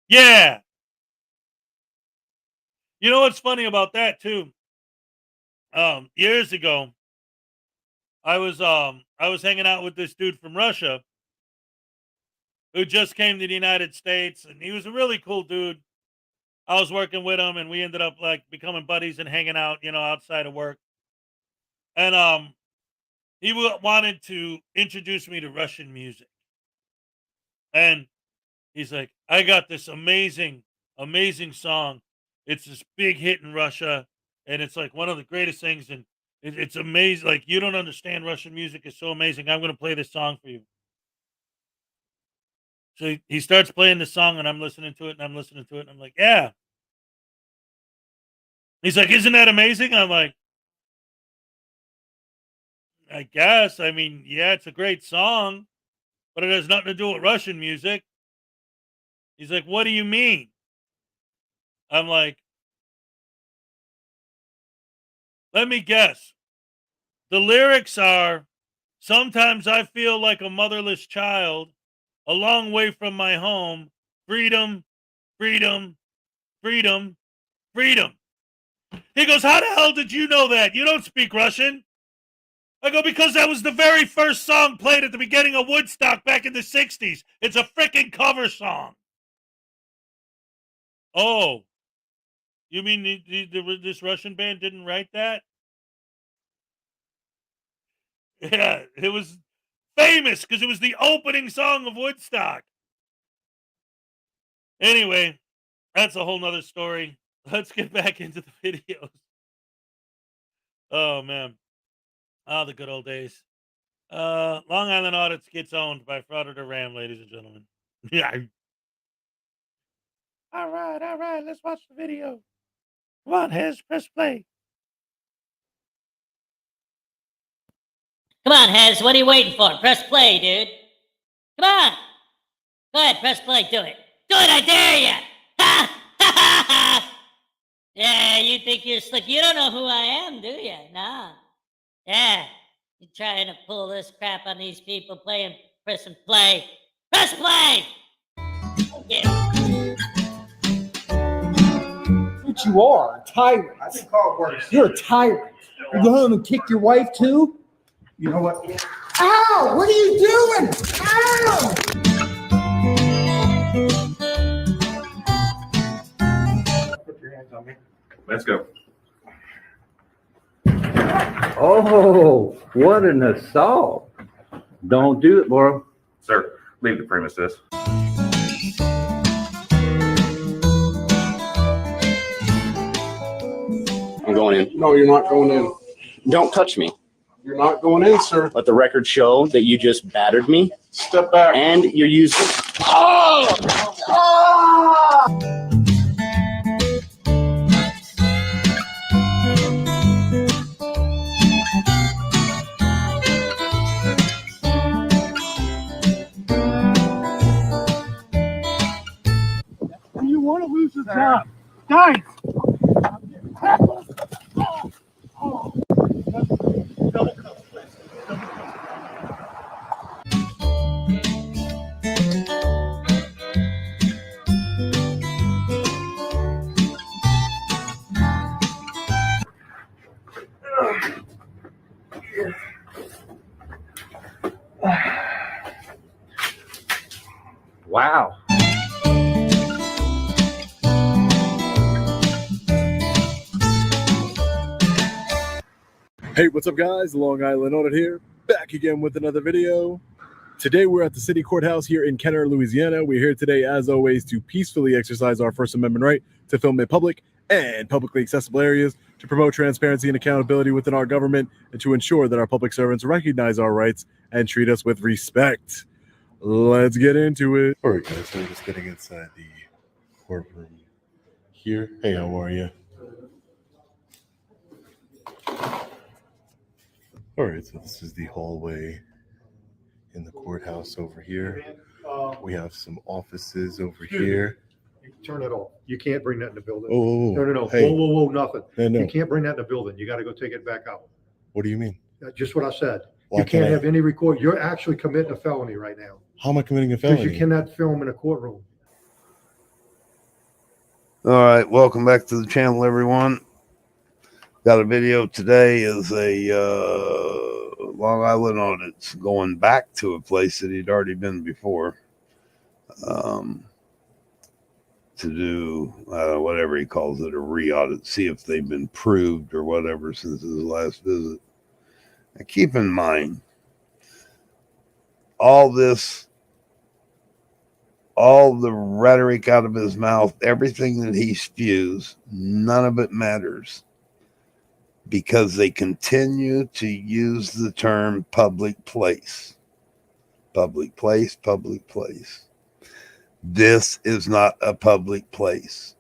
Yeah. You know what's funny about that too? Years ago, I was hanging out with this dude from Russia who just came to the United States, and he was a really cool dude. I was working with him, and we ended up like becoming buddies and hanging out, outside of work. And he wanted to introduce me to Russian music, and he's like, "I got this amazing song. It's this big hit in Russia, and it's like one of the greatest things. And it's amazing. Like, you don't understand Russian music is so amazing. I'm going to play this song for you." So he starts playing the song, and I'm listening to it, and I'm listening to it, and I'm like, "Yeah." He's like, "Isn't that amazing?" I'm like, "I guess. I mean, yeah, it's a great song, but it has nothing to do with Russian music." He's like, "What do you mean?" I'm like, "Let me guess. The lyrics are, sometimes I feel like a motherless child, a long way from my home. Freedom, freedom, freedom, freedom." He goes, "How the hell did you know that? You don't speak Russian." I go, "Because that was the very first song played at the beginning of Woodstock back in the 60s. It's a freaking cover song." "Oh, you mean this Russian band didn't write that?" Yeah, it was famous because it was the opening song of Woodstock. Anyway, that's a whole nother story. Let's get back into the videos. Oh man. Oh, the good old days. Long Island Audits gets owned by Frauditor Ram, ladies and gentlemen. Yeah. All right, let's watch the video. Come on, Hez, press play. Come on, Hez. What are you waiting for? Press play, dude. Come on. Go ahead, press play. Do it. Do it, I dare you. Ha! Ha ha ha! Yeah, you think you're slick. You don't know who I am, do you? Nah. Yeah. You're trying to pull this crap on these people pressing play. Press play! Yeah. What you are, a tyrant. I think call it worse. You're a tyrant. You go home and kick your wife too? You know what? Ow! What are you doing? Ow! Put your hands on me. Let's go. Oh, what an assault. Don't do it, Laura. Sir, leave the premises. I'm going in. No, you're not going in. Don't touch me. You're not going in, sir. Let the record show that you just battered me. Step back. And you're using. Oh! Ah! You want to lose your job. Guys! Wow. Hey, what's up guys? Long Island Audit here, back again with another video. Today we're at the city courthouse here in Kenner, Louisiana. We're here today, as always, to peacefully exercise our First Amendment right to film in public and publicly accessible areas, to promote transparency and accountability within our government, and to ensure that our public servants recognize our rights and treat us with respect. Let's get into it. All right, guys, so we're just getting inside the courtroom here. Hey, how are you? All right, so this is the hallway in the courthouse over here. We have some offices over here. Turn it off. You can't bring that in the building. Oh, No. hey. Whoa, nothing. No. You can't bring that in the building. You got to go take it back out. What do you mean? Just what I said. Why You can't can't I? have any record. You're actually committing a felony right now. How am I committing a Because felony? you cannot film in a courtroom. All right, welcome back to the channel, everyone. Got a video today is a Long Island Audit going back to a place that he'd already been before to do whatever he calls it, a re-audit, see if they've been proved or whatever since his last visit. And keep in mind, all the rhetoric out of his mouth, everything that he spews, none of it matters because they continue to use the term public place. Public place, public place. This is not a public place.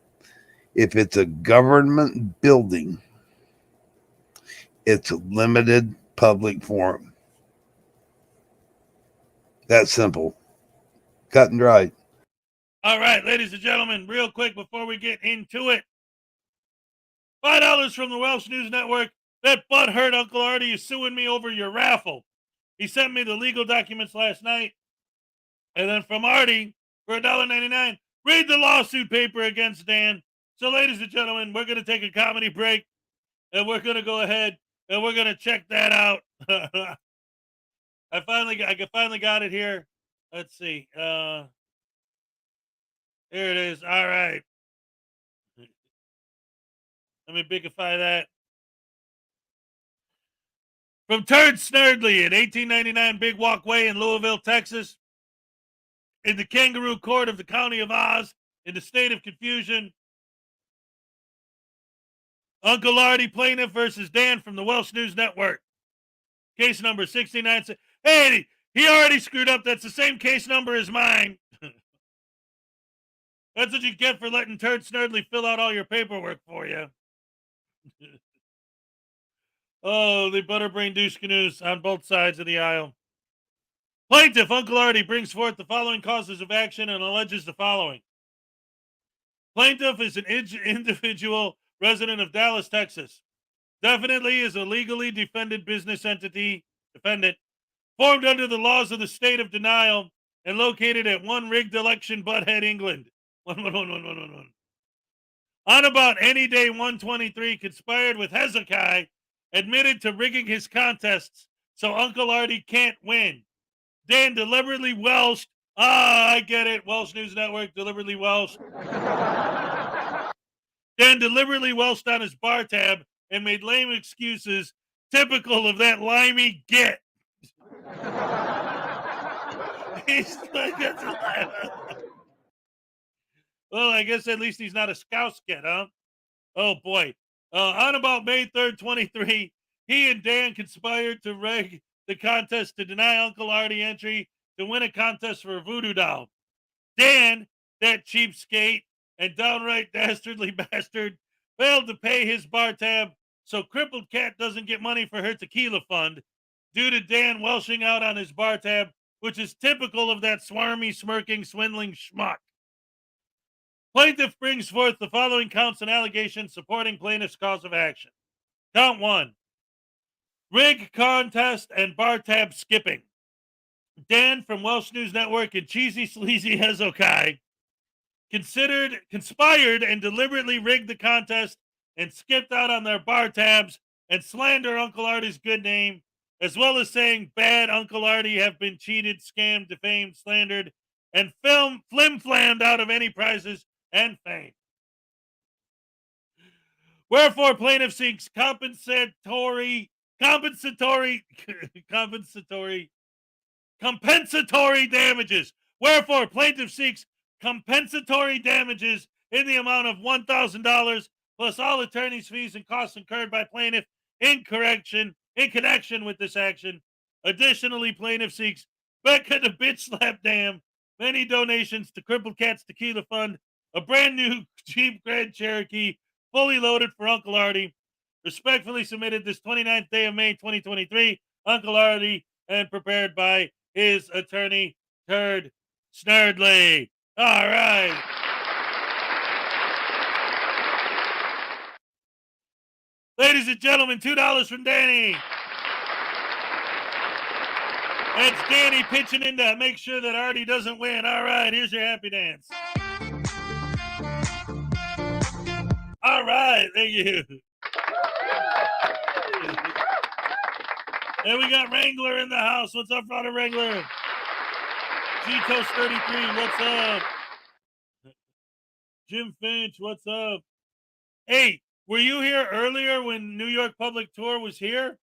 If it's a government building, it's a limited public forum. That's simple. Cut and dried. All right, ladies and gentlemen, real quick before we get into it. $5 from the Welsh News Network. That butthurt Uncle Artie is suing me over your raffle. He sent me the legal documents last night. And then from Artie, for $1.99, read the lawsuit paper against Dan. So, ladies and gentlemen, we're going to take a comedy break. And we're going to go ahead and we're going to check that out. I finally got it here. Let's see. Here it is. All right. Let me bigify that. From Turd Snurdly in 1899 Big Walkway in Louisville, Texas. In the Kangaroo Court of the County of Oz, in the state of confusion. Uncle Artie plaintiff versus Dan from the Welsh News Network. Case number 69. Hey, he already screwed up. That's the same case number as mine. That's what you get for letting Turd Snurdly fill out all your paperwork for you. Oh, the butterbrain douche canoes on both sides of the aisle. Plaintiff Uncle Artie brings forth the following causes of action and alleges the following. Plaintiff is an individual resident of Dallas, Texas. Definitely is a legally defended business entity, defendant, formed under the laws of the state of denial and located at 1 Rigged Election, Butthead, England. 1111111. On about any day 123, conspired with Hezokuai, admitted to rigging his contests so Uncle Artie can't win. Dan deliberately Welshed. I get it. Welsh News Network, deliberately Welshed. Dan deliberately Welshed on his bar tab and made lame excuses typical of that limey git. Well, I guess at least he's not a Scouse kid, huh? Oh, boy. On about May 3rd, 23, he and Dan conspired to rig the contest to deny Uncle Artie entry to win a contest for a voodoo doll. Dan, that cheapskate and downright dastardly bastard, failed to pay his bar tab, so Crippled Cat doesn't get money for her tequila fund due to Dan welshing out on his bar tab, which is typical of that swarmy, smirking, swindling schmuck. Plaintiff brings forth the following counts and allegations supporting plaintiff's cause of action. Count 1. Rig contest and bar tab skipping. Dan from Welsh News Network and Cheesy Sleazy Hezokuai conspired and deliberately rigged the contest and skipped out on their bar tabs and slander Uncle Artie's good name, as well as saying bad Uncle Artie have been cheated, scammed, defamed, slandered, and flim-flammed out of any prizes and fame. Wherefore, plaintiff seeks compensatory damages. Wherefore, plaintiff seeks compensatory damages in the amount of $1,000 plus all attorney's fees and costs incurred by plaintiff in connection with this action. Additionally, plaintiff seeks Becca the bitch slap dam, many donations to Crippled Cat's Tequila Fund, a brand new Jeep Grand Cherokee, fully loaded for Uncle Artie. Respectfully submitted this 29th day of May 2023, Uncle Artie, and prepared by his attorney, Turd Snurdly. All right. Ladies and gentlemen, $2 from Danny. That's Danny pitching in to make sure that Artie doesn't win. All right, here's your happy dance. All right, thank you. And we got Wrangler in the house. What's up, Frauditor Wrangler? G-Toast 33, what's up? Jim Finch, what's up? Hey, were you here earlier when New York Public Tour was here?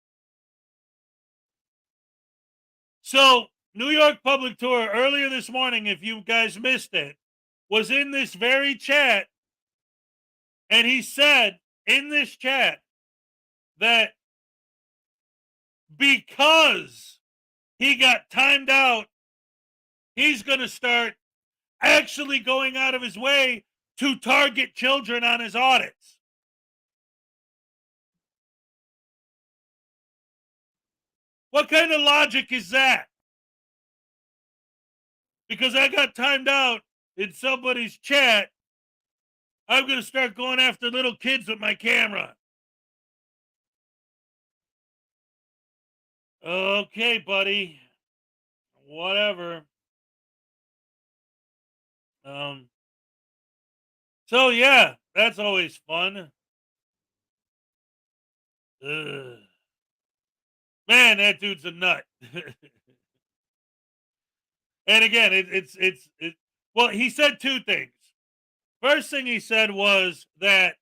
So, New York Public Tour earlier this morning, if you guys missed it, was in this very chat, and he said in this chat that because he got timed out, he's going to start actually going out of his way to target children on his audits. What kind of logic is that? Because I got timed out in somebody's chat, I'm going to start going after little kids with my camera. Okay, buddy. Whatever. So yeah, that's always fun. Ugh. Man, that dude's a nut. And again, it's well, he said two things. First thing he said was that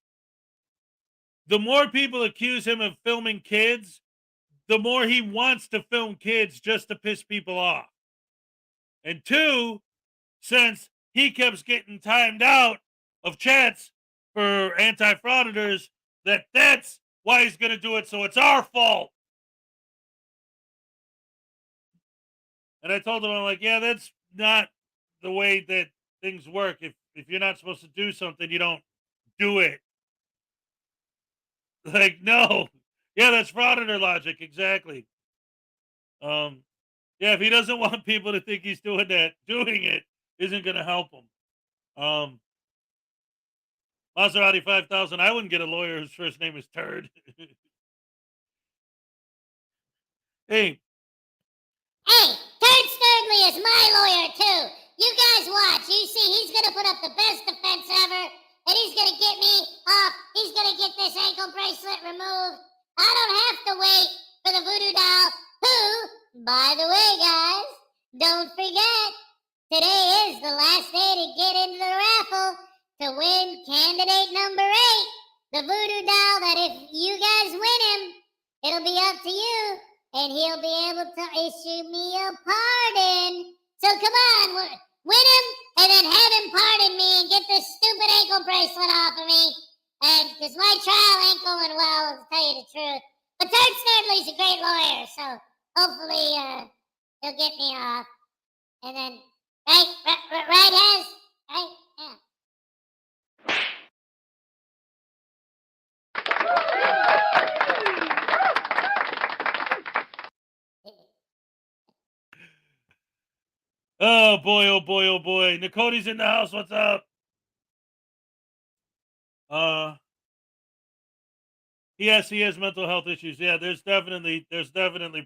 the more people accuse him of filming kids, the more he wants to film kids just to piss people off. And two, since he keeps getting timed out of chats for anti-frauditors, that's why he's going to do it, so it's our fault. And I told him, I'm like, yeah, that's not the way that things work. If you're not supposed to do something, you don't do it. Like, no. Yeah, that's frauditor logic, exactly. Yeah, if he doesn't want people to think he's doing that, doing it isn't going to help him. Maserati 5000, I wouldn't get a lawyer whose first name is Turd. Hey, Turd Sturdley is my lawyer too. You guys watch. You see, he's gonna put up the best defense ever, and he's gonna get me off. He's gonna get this ankle bracelet removed. I don't have to wait for the voodoo doll. Who, by the way, guys, don't forget, today is the last day to get into the raffle to win candidate number 8, the voodoo doll. That if you guys win him, it'll be up to you, and he'll be able to issue me a pardon. So come on, win him, and then have him pardon me and get this stupid ankle bracelet off of me. And because my trial ain't going well, to tell you the truth. But Turd Snurdley's a great lawyer, so hopefully he'll get me off. And then, right, Hez? Right? Yeah. oh boy, oh boy, oh boy. Nicode's in the house. What's up? Yes, he has mental health issues. Yeah, there's definitely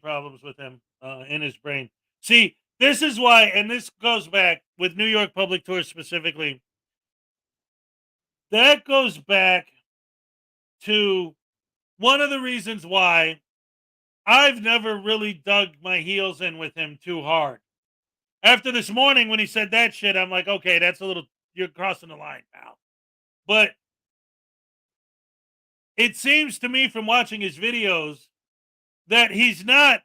problems with him in his brain. See, this is why, and this goes back with New York Public Tours specifically. That goes back to one of the reasons why I've never really dug my heels in with him too hard. After this morning when he said that shit, I'm like, okay, that's a little, you're crossing the line, pal. But it seems to me from watching his videos that he's not,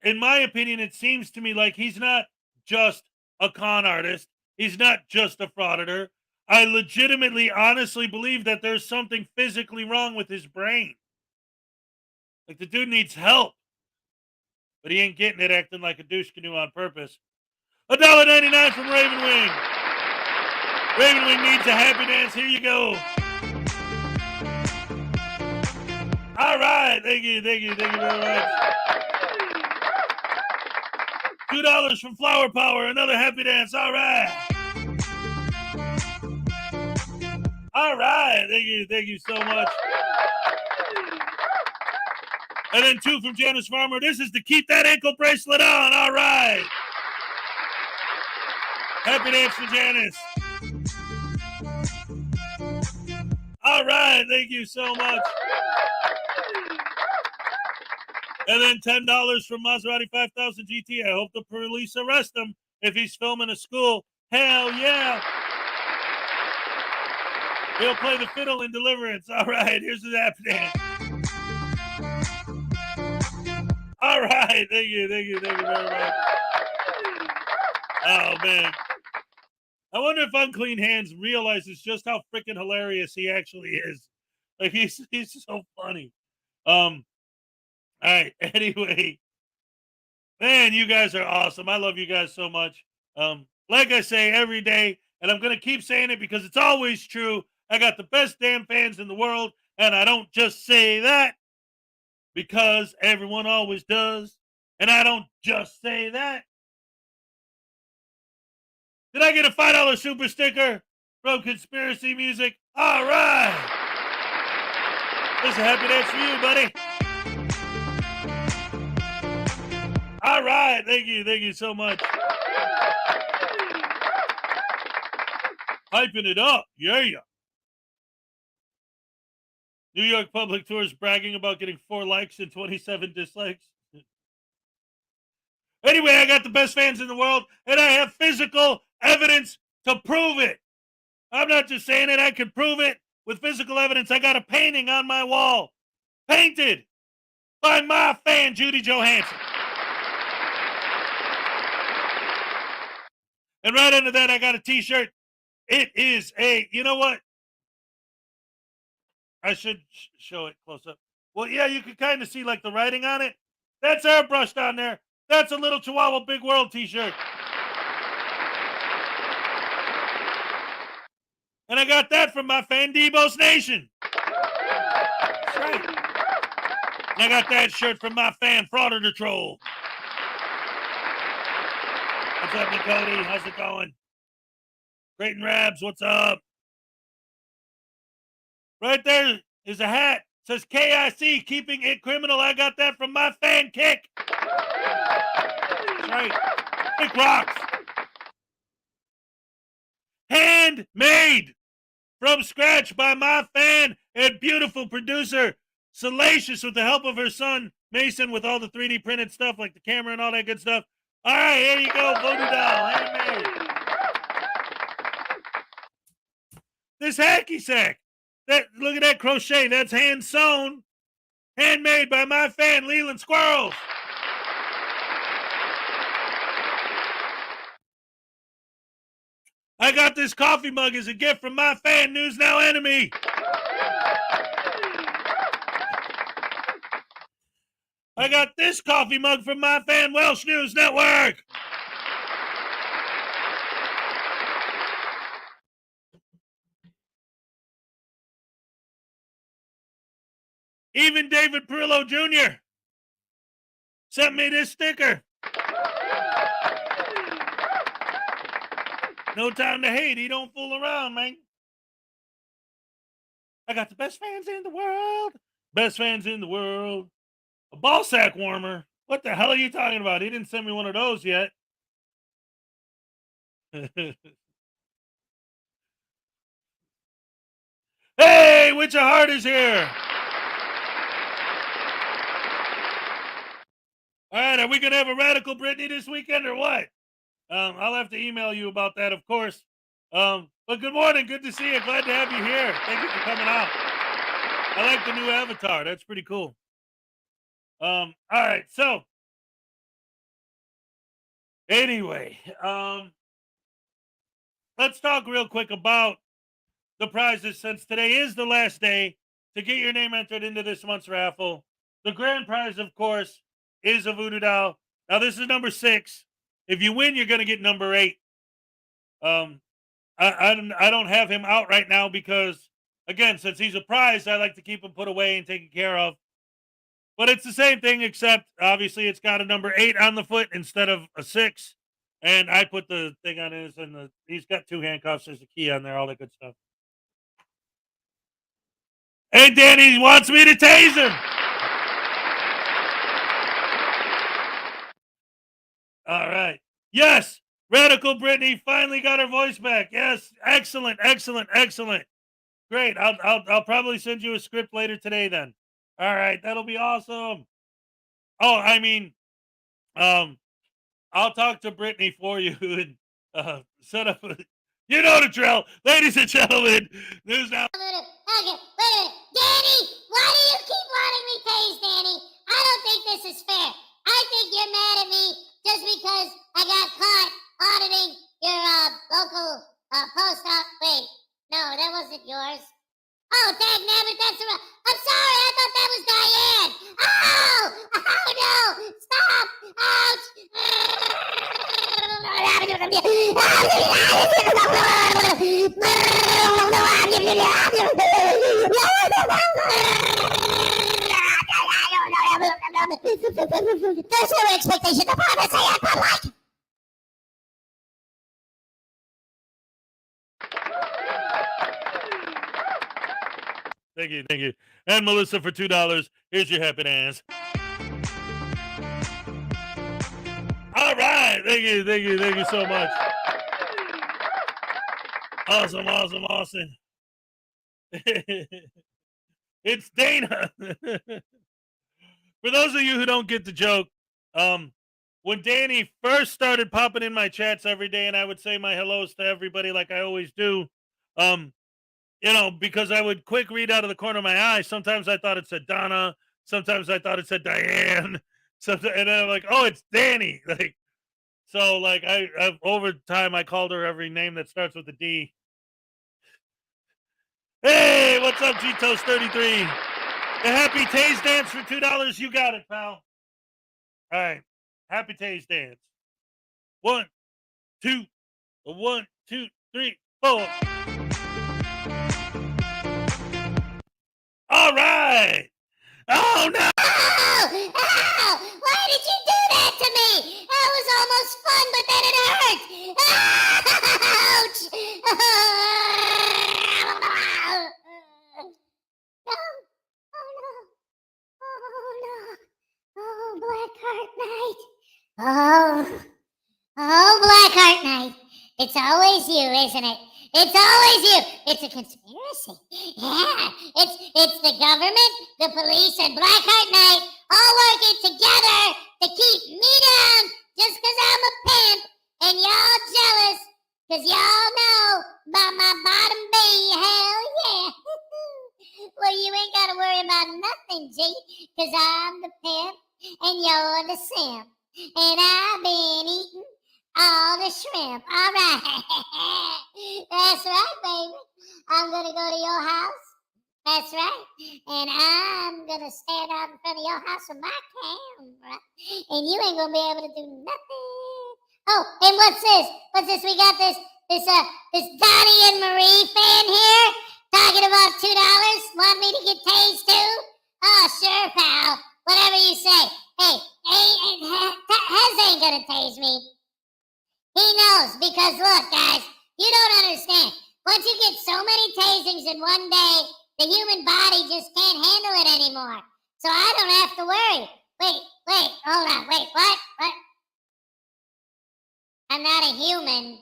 in my opinion, it seems to me like he's not just a con artist. He's not just a frauditor. I legitimately, honestly believe that there's something physically wrong with his brain. Like the dude needs help. But he ain't getting it, acting like a douche canoe on purpose. $1.99 from Ravenwing. Ravenwing needs a happy dance. Here you go. All right. Thank you very much. $2 from Flower Power. Another happy dance. All right. All right. Thank you so much. And then 2 from Janice Farmer. This is to keep that ankle bracelet on. All right. Happy dance to Janice. All right. Thank you so much. And then $10 from Maserati 5000 GT. I hope the police arrest him if he's filming a school. Hell yeah. He'll play the fiddle in Deliverance. All right. Here's the happy dance. All right. Thank you very much. Oh, man. I wonder if Unclean Hands realizes just how freaking hilarious he actually is. Like, he's so funny. All right. Anyway. Man, you guys are awesome. I love you guys so much. Like I say every day, and I'm going to keep saying it because it's always true. I got the best damn fans in the world, and I don't just say that because everyone always does, and I don't just say that. Did I get a $5 super sticker from Conspiracy Music? All right. This is a happy dance for you, buddy. All right. Thank you so much. Hyping it up. Yeah. New York Public Tours bragging about getting 4 likes and 27 dislikes. Anyway, I got the best fans in the world, and I have physical evidence to prove it. I'm not just saying it. I can prove it with physical evidence. I got a painting on my wall, painted by my fan, Judy Johansson. And right under that, I got a T-shirt. It is a, you know what? I should show it close up. Well, yeah, you can kind of see like the writing on it. That's airbrushed on there. That's a Little Chihuahua Big World T-shirt. And I got that from my fan, Debo's Nation. That's right. And I got that shirt from my fan, Frauditor Troll. What's up, Cody? How's it going? Creighton Rabs, what's up? Right there is a hat. It says KIC, keeping it criminal. I got that from my fan, Kick. That's right. Kick rocks. Handmade from scratch by my fan and beautiful producer, Salacious, with the help of her son, Mason, with all the 3D printed stuff like the camera and all that good stuff. All right, here you go, Voodoo Doll, handmade. This hacky sack. Look at that crochet. That's hand sewn, handmade by my fan, Leland Squirrels. I got this coffee mug as a gift from my fan, News Now Enemy. I got this coffee mug from my fan, Welsh News Network. Even David Perillo Jr. sent me this sticker. No time to hate. He don't fool around, man. I got the best fans in the world. Best fans in the world. A ball sack warmer. What the hell are you talking about? He didn't send me one of those yet. Hey, Witch of Heart is here. All right, are we going to have a Radical Britney this weekend or what? I'll have to email you about that, of course. But good morning. Good to see you. Glad to have you here. Thank you for coming out. I like the new avatar. That's pretty cool. All right, so anyway, let's talk real quick about the prizes since today is the last day to get your name entered into this month's raffle. The grand prize, of course, is a voodoo doll. Now, this is number 6. If you win, you're going to get number 8. I don't have him out right now because, again, since he's a prize, I like to keep him put away and taken care of. But it's the same thing, except obviously it's got a number 8 on the foot instead of a 6. And I put the thing on his, and he's got 2 handcuffs. There's a key on there, all that good stuff. Hey, Danny wants me to tase him. All right. Yes, Radical Brittany finally got her voice back. Yes, excellent, excellent, excellent. Great. I'll probably send you a script later today then. All right, that'll be awesome. Oh, I mean, I'll talk to Brittany for you and set up a, you know the drill. Ladies and gentlemen, News Now. Okay, wait a minute. Danny, why do you keep wanting me tased, Danny? I don't think this is fair. I think you're mad at me just because I got caught auditing your local post office. Wait, no, that wasn't yours. Oh, dang nabbit, that's the wrong. I'm sorry, I thought that was Diane. Oh, oh no, stop, There's no expectation of privacy at public. Thank you, thank you. And Melissa for $2. Here's your happy dance. All right, thank you so much. Awesome, awesome, awesome. It's Dana. For those of you who don't get the joke, when Danny first started popping in my chats every day, and I would say my hellos to everybody like I always do, you know, because I would quick read out of the corner of my eye. Sometimes I thought it said Donna. Sometimes I thought it said Diane. And then I'm like, oh, it's Danny. Like, so like I've over time I called her every name that starts with a D. Hey, what's up, G-Toast 33? The happy tase dance for $2. You got it, pal. All right, happy tase dance. 1, 2, 1, 2, 3, 4. All right. Oh, no. Ow! Ow! Why did you do that to me? That was almost fun, but then it hurt. Ouch! No. Oh, no. Oh, no. Oh, Blackheart Night. Oh, Blackheart Night. It's always you, isn't it? It's always you. It's a conspiracy. Yeah, it's the government, the police, and Blackheart Night all working together to keep me down just because I'm a pimp and y'all jealous because y'all know about my bottom B. Hell yeah. Well, you ain't got to worry about nothing, G, because I'm the pimp and you're the simp. And I've been eating all the shrimp. All right. That's right, baby. I'm going to go to your house. That's right. And I'm going to stand out in front of your house with my camera. And you ain't going to be able to do nothing. Oh, and what's this? What's this? We got this Donnie and Marie fan here talking about $2. Want me to get tased too? Oh, sure, pal. Whatever you say. Hey, Hez ain't gonna tase me. He knows because look, guys, you don't understand. Once you get so many tasings in one day, the human body just can't handle it anymore. So I don't have to worry. Wait, hold on. Wait, what? I'm not a human,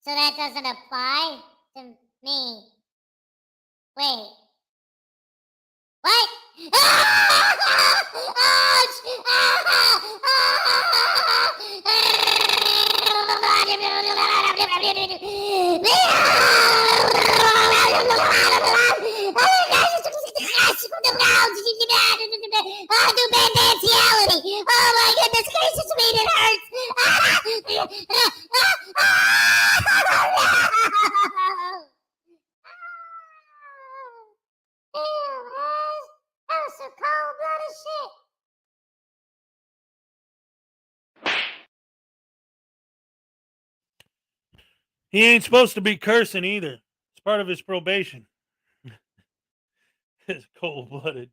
so that doesn't apply to me. Wait. What? Ouch! I do bad danceality. Oh my goodness gracious, me, it hurts. That was some cold-blooded shit. He ain't supposed to be cursing either. It's part of his probation. It's cold-blooded.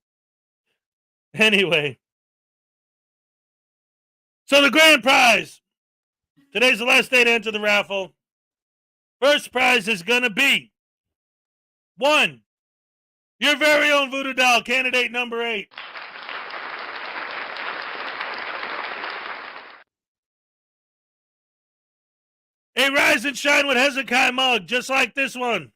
Anyway. So the grand prize. Today's the last day to enter the raffle. First prize is going to be 1. Your very own voodoo doll, candidate number 8. A Rise and Shine with Hezokuai mug, just like this one.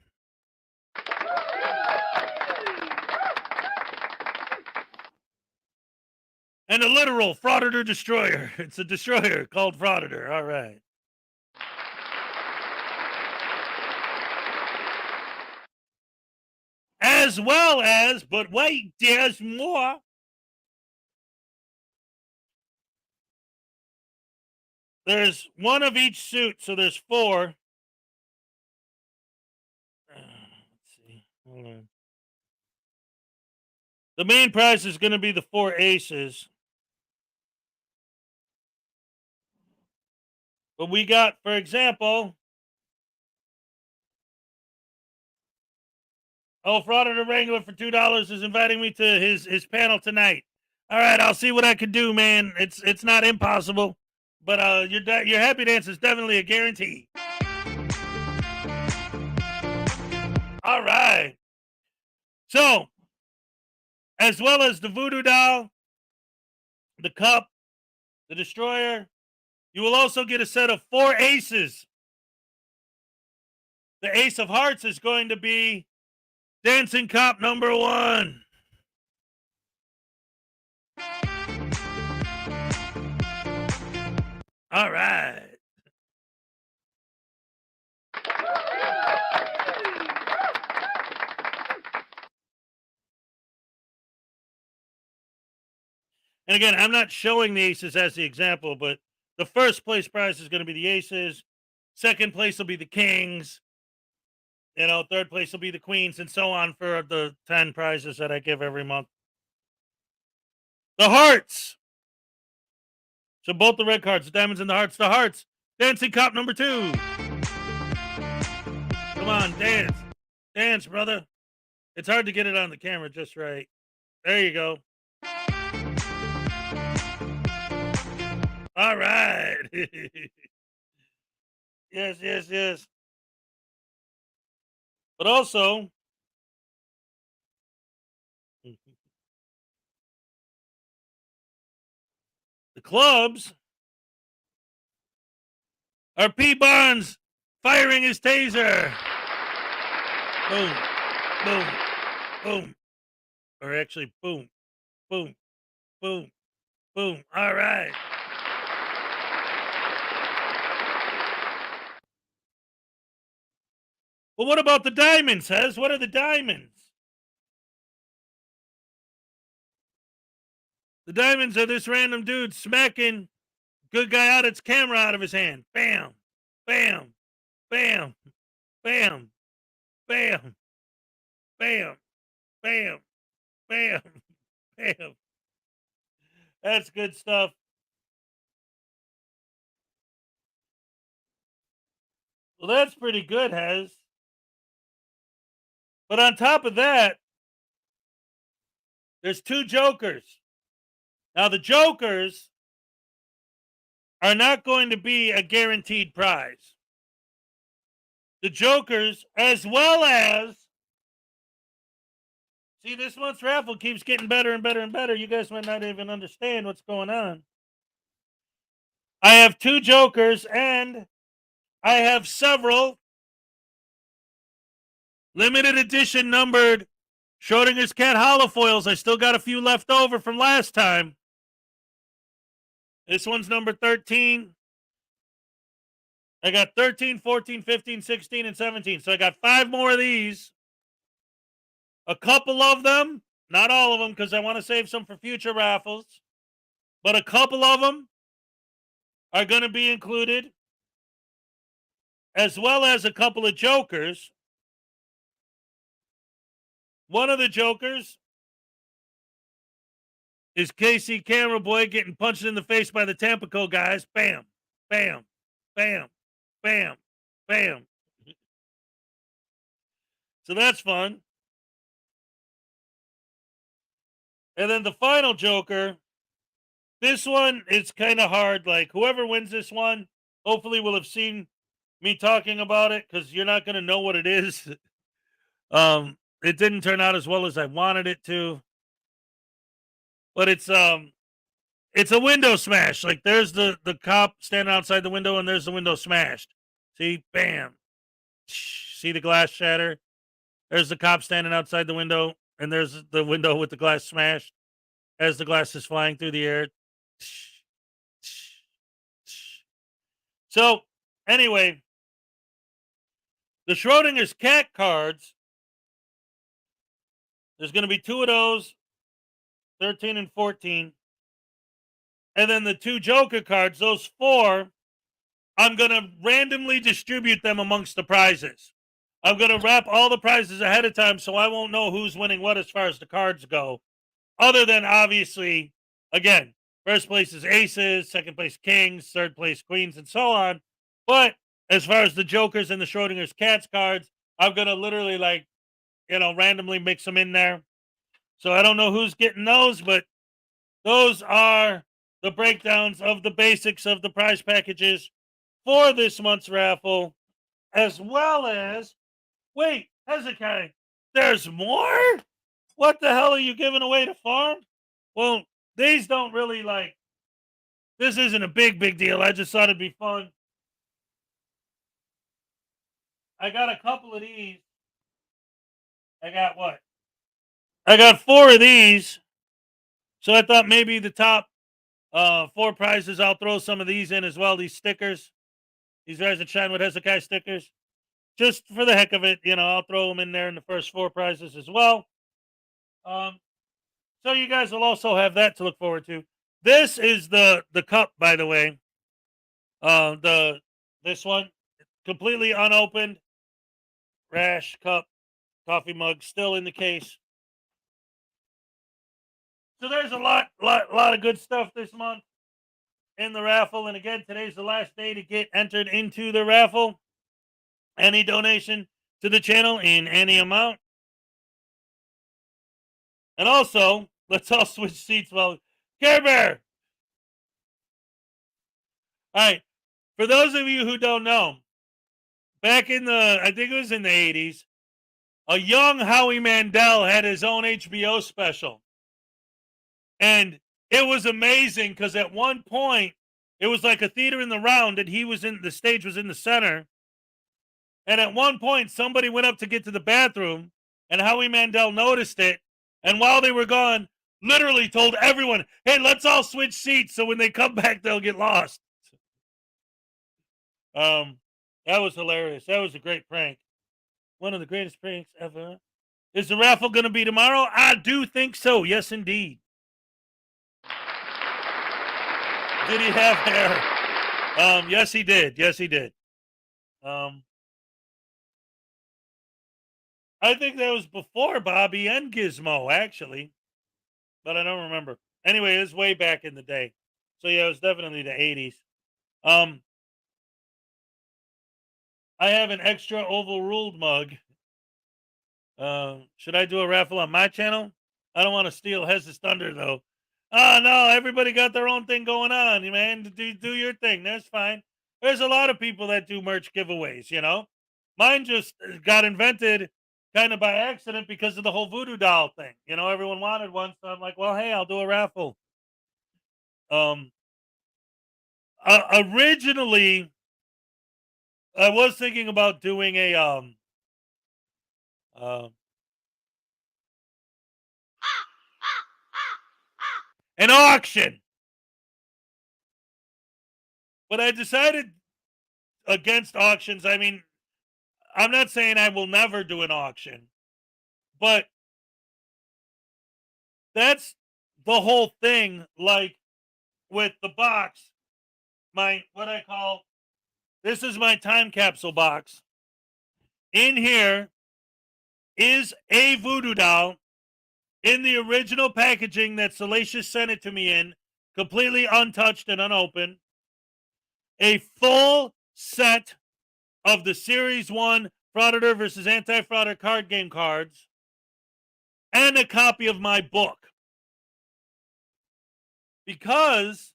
And a literal Frauditor destroyer. It's a destroyer called Frauditor. All right. As well as, but wait, there's more. There's one of each suit, so there's 4. Let's see. Hold on. The main prize is going to be the 4 aces. But we got, for example, Frauditor Wrangler for $2 is inviting me to his panel tonight. All right, I'll see what I can do, man. It's not impossible, but your happy dance is definitely a guarantee. All right. So, as well as the voodoo doll, the cup, the destroyer, you will also get a set of 4 aces. The ace of hearts is going to be Dancing Cop number 1. All right. And again, I'm not showing the aces as the example, but the first place prize is going to be the aces. Second place will be the kings. Third place will be the queens, and so on for the 10 prizes that I give every month. The hearts. So both the red cards, the diamonds and the hearts. The hearts. Dancing Cop number 2. Come on, dance. Dance, brother. It's hard to get it on the camera just right. There you go. All right. Yes, yes, yes. But also, the clubs are P. Barnes firing his taser. Boom, boom, boom. Or actually, boom, boom, boom, boom. All right. Well, what about the diamonds, Hez? What are the diamonds? The diamonds are this random dude smacking good guy audit's camera out of his hand. Bam, bam, bam, bam, bam, bam, bam, bam, bam. That's good stuff. Well, that's pretty good, Hez. But on top of that, there's two jokers. Now, the jokers are not going to be a guaranteed prize. The jokers, as well as, see, this month's raffle keeps getting better and better and better. You guys might not even understand what's going on. I have two jokers, and I have several limited edition numbered Schrodinger's cat holofoils. I still got a few left over from last time. This one's number 13. I got 13, 14, 15, 16, and 17. So I got 5 more of these. A couple of them, not all of them, because I want to save some for future raffles. But a couple of them are going to be included, as well as a couple of jokers. One of the jokers is KC Camera Boy getting punched in the face by the Tampico guys. Bam, bam, bam, bam, bam. So that's fun. And then the final joker, this one is kind of hard. Like, whoever wins this one, hopefully will have seen me talking about it, because you're not going to know what it is. It didn't turn out as well as I wanted it to. But it's a window smash. Like, there's the cop standing outside the window, and there's the window smashed. See? Bam. See the glass shatter? There's the cop standing outside the window, and there's the window with the glass smashed as the glass is flying through the air. So, anyway, the Schrodinger's cat cards, there's going to be 2 of those, 13 and 14. And then the 2 Joker cards, those 4, I'm going to randomly distribute them amongst the prizes. I'm going to wrap all the prizes ahead of time, so I won't know who's winning what as far as the cards go. Other than, obviously, again, first place is aces, second place kings, third place queens, and so on. But as far as the Jokers and the Schrodinger's cats cards, I'm going to literally, like, randomly mix them in there. So I don't know who's getting those, but those are the breakdowns of the basics of the prize packages for this month's raffle, as well as, wait, Hezokuai, there's more? What the hell are you giving away to farm? Well, these don't really, like, this isn't a big deal. I just thought it'd be fun. I got a couple of these. I got what? I got 4 of these. So I thought maybe the top 4 prizes, I'll throw some of these in as well. These stickers. These Rise and Shine with Hezokuai stickers. Just for the heck of it, I'll throw them in there in the first 4 prizes as well. So you guys will also have that to look forward to. This is the cup, by the way. This one, completely unopened. Rash cup, coffee mug, still in the case. So there's a lot of good stuff this month in the raffle. And again, today's the last day to get entered into the raffle. Any donation to the channel in any amount. And also, Let's all switch seats. Well, Care Bear. All right. For those of you who don't know, back in I think it was in the 80s, a young Howie Mandel had his own HBO special. And it was amazing because at one point, it was like a theater in the round and the stage was in the center. And at one point, somebody went up to get to the bathroom and Howie Mandel noticed it. And while they were gone, literally told everyone, hey, let's all switch seats so when they come back, they'll get lost. That was hilarious. That was a great prank. One of the greatest pranks ever. Is the raffle going to be tomorrow? I do think so. Yes, indeed. Did he have hair? Yes, he did. Yes, he did. I think that was before Bobby and Gizmo, actually. But I don't remember. Anyway, it was way back in the day. So, yeah, it was definitely the 80s. I have an extra overruled mug. Should I do a raffle on my channel? I don't want to steal Hez's thunder, though. Oh, no, everybody got their own thing going on, man. Do your thing. That's fine. There's a lot of people that do merch giveaways, you know. Mine just got invented kind of by accident because of the whole voodoo doll thing. You know, everyone wanted one, so I'm like, well, hey, I'll do a raffle. Originally, I was thinking about doing an auction. But I decided against auctions. I mean, I'm not saying I will never do an auction, but that's the whole thing. Like with the box, this is my time capsule box. In here is a voodoo doll in the original packaging that Salacious sent it to me in, completely untouched and unopened. A full set of the Series 1 Frauditor versus Anti-Frauditor card game cards, and a copy of my book. Because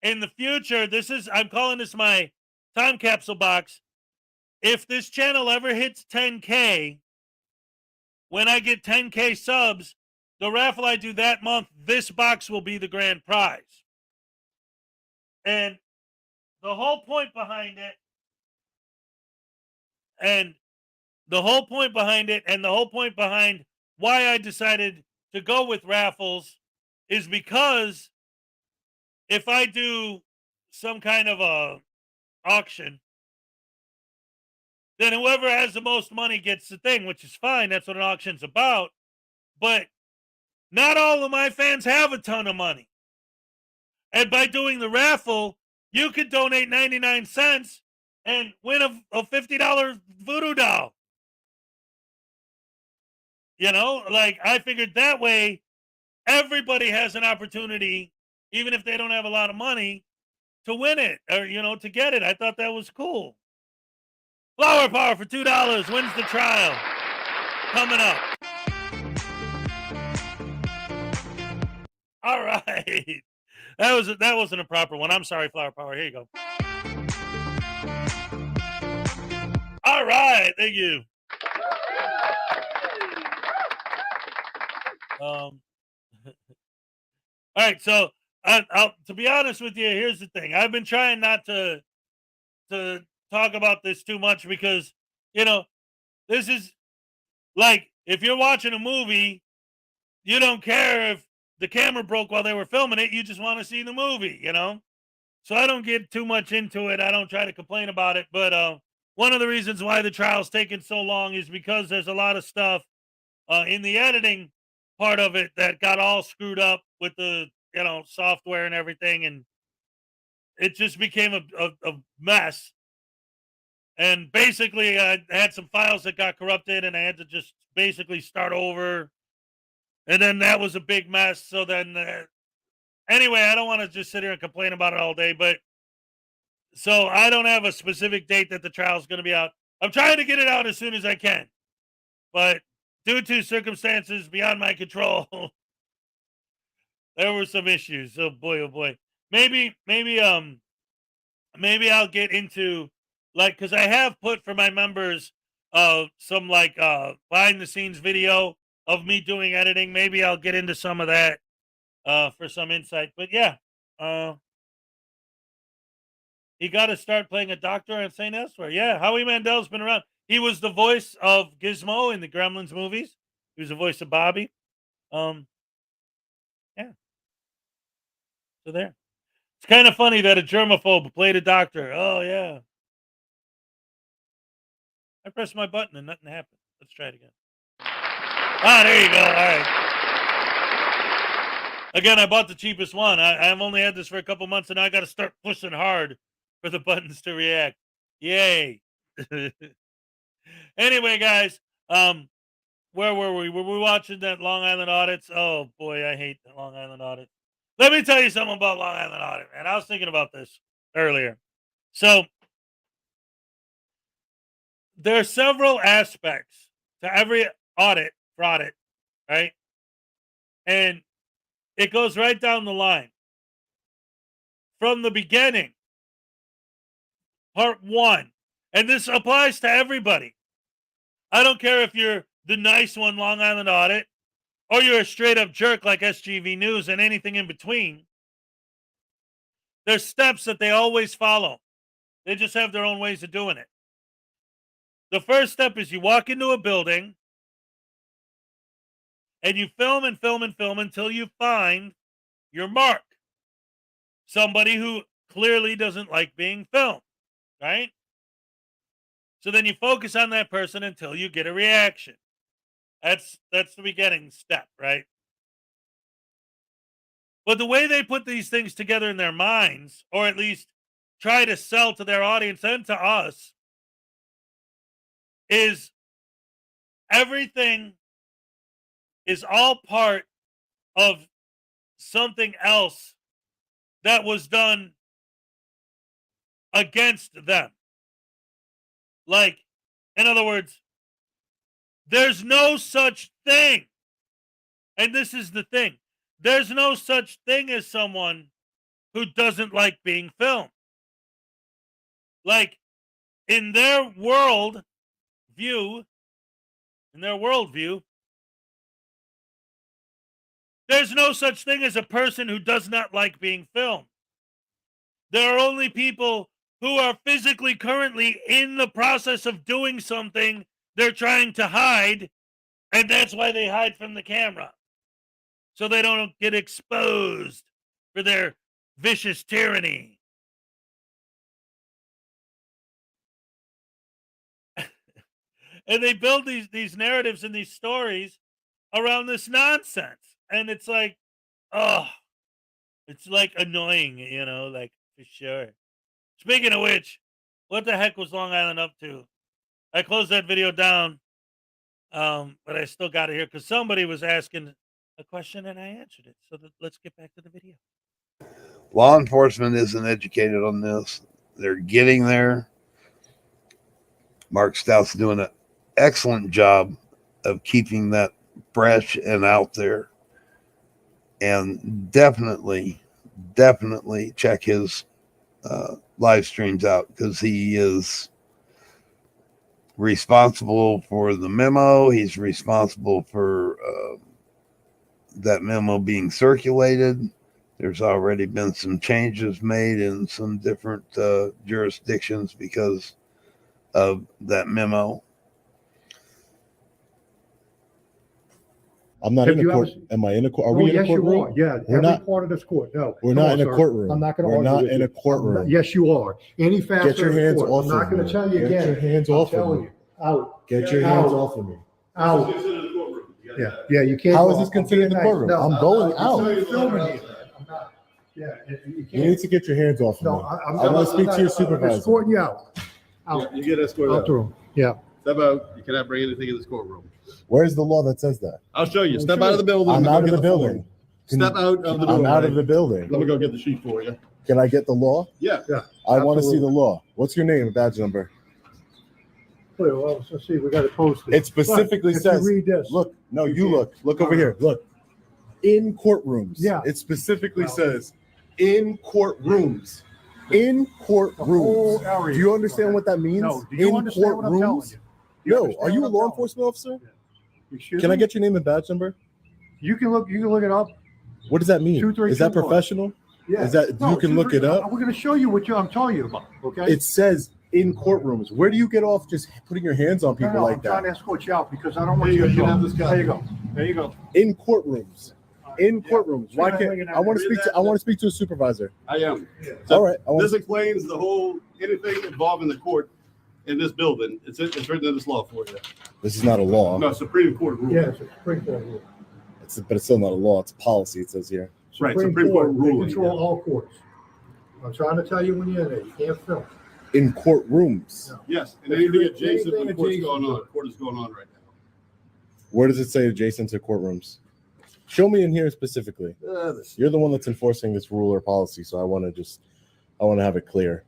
in the future, I'm calling this my time capsule box. If this channel ever hits 10K, when I get 10K subs, the raffle I do that month, this box will be the grand prize. And the whole point behind it, and the whole point behind why I decided to go with raffles is because if I do some kind of a auction, then whoever has the most money gets the thing, which is fine. That's what an auction's about. But not all of my fans have a ton of money. And by doing the raffle, you could donate 99 cents and win a $50 voodoo doll. You know, like I figured that way, everybody has an opportunity, even if they don't have a lot of money, to win it or, you know, to get it. I thought that was cool. Flower Power for $2 wins the trial. Coming up. All right. That wasn't a proper one. I'm sorry, Flower Power. Here you go. All right. Thank you. All right. So, to be honest with you, here's the thing. I've been trying not to talk about this too much because, you know, this is like if you're watching a movie, you don't care if the camera broke while they were filming it. You just want to see the movie, you know? So I don't get too much into it. I don't try to complain about it. But one of the reasons why the trial's taking so long is because there's a lot of stuff in the editing part of it that got all screwed up with the, you know, software and everything. And it just became a mess. And basically, I had some files that got corrupted and I had to just basically start over. And then that was a big mess. So then, anyway, I don't want to just sit here and complain about it all day. But so I don't have a specific date that the trial is going to be out. I'm trying to get it out as soon as I can. But due to circumstances beyond my control, There were some issues. Oh boy. Maybe I'll get into like, because I have put for my members some like behind the scenes video of me doing editing. Maybe I'll get into some of that for some insight. But yeah, he got to start playing a doctor on St. Elsewhere. Yeah, Howie Mandel's been around. He was the voice of Gizmo in the Gremlins movies. He was the voice of Bobby. Yeah. So there. It's kind of funny that a germaphobe played a doctor. Oh yeah. I pressed my button and nothing happened. Let's try it again. There you go. All right. Again, I bought the cheapest one. I've only had this for a couple months, and now I got to start pushing hard for the buttons to react. Yay. Anyway, guys, where were we? Were we watching that Long Island audits? Oh boy, I hate the Long Island audit. Let me tell you something about Long Island audit, man. I was thinking about this earlier. So there are several aspects to every audit, right? And it goes right down the line. From the beginning, part one, and this applies to everybody. I don't care if you're the nice one, Long Island audit, or you're a straight up jerk like SGV News and anything in between. There's steps that they always follow. They just have their own ways of doing it. The first step is you walk into a building and you film and film and film until you find your mark. Somebody who clearly doesn't like being filmed, right? So then you focus on that person until you get a reaction. That's the beginning step, right? But the way they put these things together in their minds, or at least try to sell to their audience and to us, is everything is all part of something else that was done against them. Like, in other words, there's no such thing. And this is the thing. There's no such thing as someone who doesn't like being filmed. Like, in their worldview, there's no such thing as a person who does not like being filmed. There are only people who are physically currently in the process of doing something they're trying to hide, and that's why they hide from the camera. So they don't get exposed for their vicious tyranny. And they build these narratives and these stories around this nonsense. And it's like, oh, it's like annoying, like for sure. Speaking of which, what the heck was Long Island up to? I closed that video down, but I still got it here because somebody was asking a question and I answered it. So let's get back to the video. Law enforcement isn't educated on this. They're getting there. Mark Stout's doing an excellent job of keeping that fresh and out there. And definitely check his live streams out because he is responsible for the memo. He's responsible for that memo being circulated. There's already been some changes made in some different jurisdictions because of that memo. I'm not in a court. Am I in a court? Are we in a courtroom? Yeah, we're not part of this court. No, we're not in a courtroom. I'm not going to argue. We're not in a courtroom. Yes, you are. Any faster. Get your hands off I'm not going to tell you again. Get your hands off of me. Out. Get your hands off of me. Out. Yeah, you can't. How is this considered the courtroom? No, I'm going out. Yeah, you need to get your hands off of me. I want to speak to your supervisor. Escorting you out. Out. You get escorted out the room. Yeah. Step out. You cannot bring anything in this courtroom. Where's the law that says that? I'll show you. Step out of the building. I'm out of the building. Step out of the building. I'm out of the building. Let me go get the sheet for you. Can I get the law? Yeah. I want to see the law. What's your name and badge number? Well, let's see. We got to post it. It specifically says. Read this. Look. No, you look. Look over here. Look. In courtrooms. Yeah. It specifically says in courtrooms. In whole courtrooms. area. Do you understand what that means? No. Do you in understand what I'm telling courtrooms? you? You No. understand Are you what a I'm law telling enforcement officer? Excuse Can I me? get your name and badge number? You can look it up. What does that mean? 2321. Is that professional? Yeah. Is that you can look it up? We're going to show you what I'm telling you about. Okay. It says in courtrooms. Where do you get off just putting your hands on people like I'm trying that? to escort you out because I don't want There you you to go. go. You have this guy. There you go. There you go. In courtrooms. In courtrooms. Why can't I want to Read speak to that. I want to speak to a supervisor. I am. All right. I want This explains the whole anything involving the court in this building. It's written in this law for you. This is not a law. No, Supreme Court rule. Yeah, it's a Supreme Court rule. But it's still not a law. It's a policy. It says here. Right, Supreme Court They ruling. control all courts. I'm trying to tell you when you're in there, you can't film. In courtrooms. No. Yes, and anything adjacent Anything to the court's adjacent going to on. it. Court is going on right now. Where does it say adjacent to courtrooms? Show me in here specifically. You're the one that's enforcing this rule or policy, so I want to have it clear.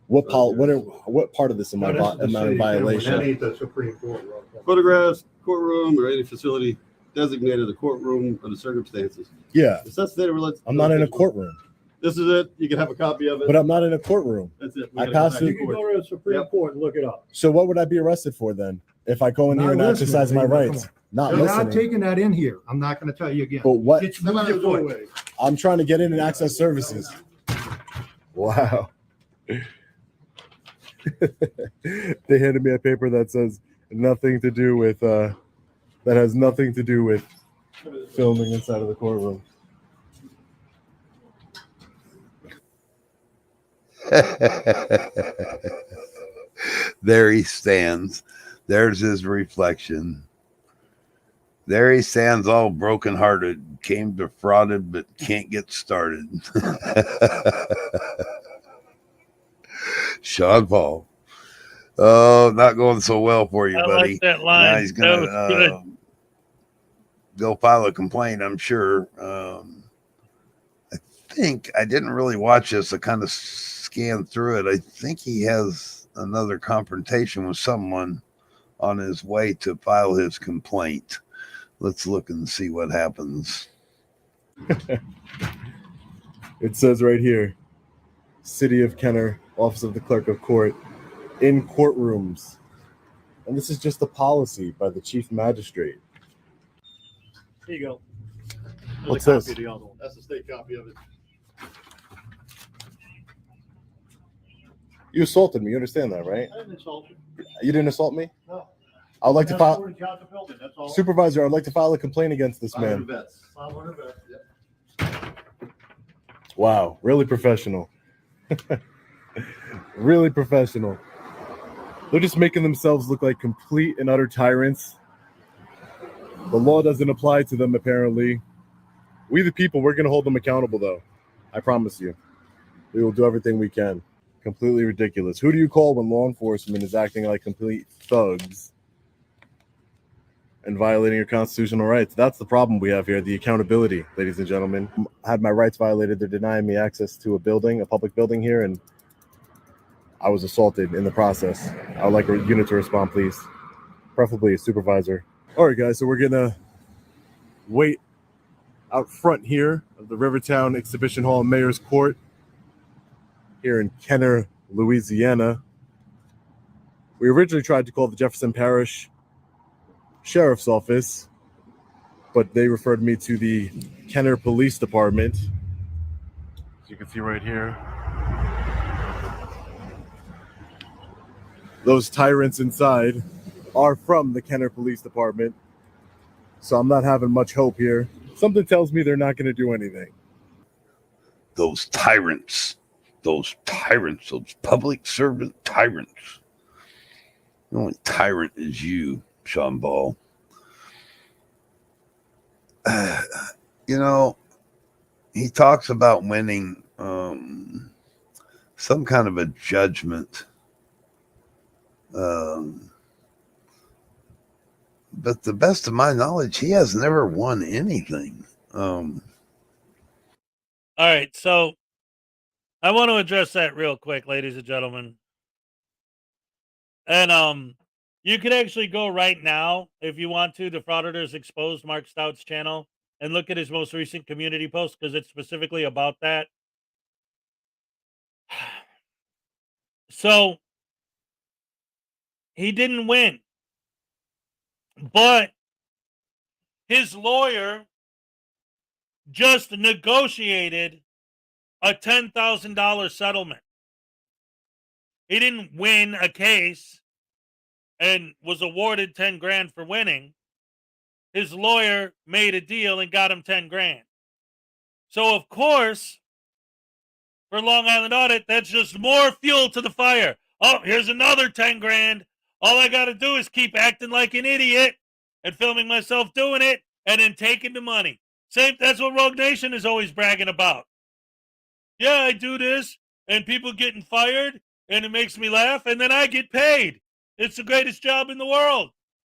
What part of this am I in violation? That ain't the Supreme Court rule. Photographs, courtroom, or any facility designated a courtroom under circumstances. Yeah. It's not stated related. I'm not in a courtroom. This is it. You can have a copy of it. But I'm not in a courtroom. That's it. I passed You it. can go to the Supreme Court and look it up. So what would I be arrested for then? If I go in here and Not listening, exercise my David, come rights? on. Not They're not listening. taking that in here. I'm not going to tell you again. But what? It's move your foot. I'm trying to get in and access services. Wow. They handed me a paper that says nothing to do with that has nothing to do with filming inside of the courtroom. There he stands. There's his reflection. There he stands all brokenhearted, came defrauded, but can't get started. Sean Paul. Oh, not going so well for you, I buddy. like that line. Now he's That going was good. to go file a complaint, I'm sure. I think I didn't really watch this. I kind of scanned through it. I think he has another confrontation with someone on his way to file his complaint. Let's look and see what happens. It says right here, City of Kenner, Office of the Clerk of Court, in courtrooms. And this is just a policy by the Chief Magistrate. Here you go. There's What's a copy this? of the other one. That's the state copy of it. You assaulted me. You understand that, right? I didn't insult you. You didn't assault me? No. I would like to That's file. where you got the building, that's all. Supervisor, I'd like to file a complaint against this man. 500 vets. 500 vets, yep. Wow, really professional. Really professional. They're just making themselves look like complete and utter tyrants. The law doesn't apply to them, apparently. We, the people, we're going to hold them accountable, though. I promise you. We will do everything we can. Completely ridiculous. Who do you call when law enforcement is acting like complete thugs and violating your constitutional rights? That's the problem we have here, the accountability, ladies and gentlemen. I had my rights violated. They're denying me access to a building, a public building here, and I was assaulted in the process. I would like a unit to respond, please. Preferably a supervisor. All right, guys, so we're going to wait out front here of the Rivertown Exhibition Hall Mayor's Court here in Kenner, Louisiana. We originally tried to call the Jefferson Parish Sheriff's Office, but they referred me to the Kenner Police Department. As you can see right here. Those tyrants inside are from the Kenner Police Department, so I'm not having much hope here. Something tells me they're not going to do anything. Those tyrants, those public servant tyrants. The only tyrant is you, Sean Ball. You know, he talks about winning some kind of a judgment. But the best of my knowledge, he has never won anything. All right, so I want to address that real quick, ladies and gentlemen. And you can actually go right now if you want to Frauditors Exposed, Mark Stout's channel. and look at his most recent community post because it's specifically about that. So he didn't win, but his lawyer just negotiated a $10,000 settlement. He didn't win a case and was awarded 10 grand for winning. His lawyer made a deal and got him 10 grand. So, of course, for Long Island Audit, that's just more fuel to the fire. Oh, here's another 10 grand. All I got to do is keep acting like an idiot and filming myself doing it and then taking the money. That's what Rogue Nation is always bragging about. Yeah, I do this and people getting fired and it makes me laugh and then I get paid. It's the greatest job in the world.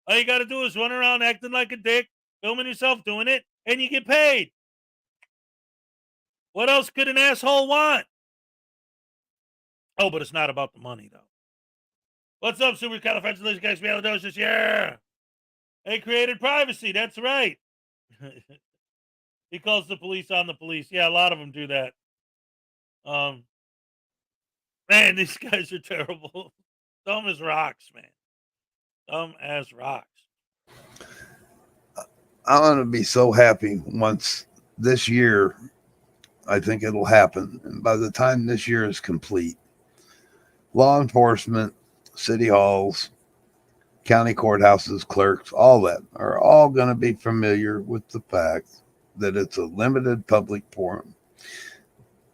All you got to do is run around acting like a dick, filming yourself doing it, and you get paid. What else could an asshole want? Oh, but it's not about the money, though. What's up, supercalifragilisticexpialidocious? Yeah. They created privacy. That's right. He calls the police on the police. Yeah, a lot of them do that. Man, these guys are terrible. Dumb as rocks, man. Dumb as rocks. I'm going to be so happy once this year. I think it'll happen. And by the time this year is complete, law enforcement, city halls, county courthouses, clerks, all that are all going to be familiar with the fact that it's a limited public forum.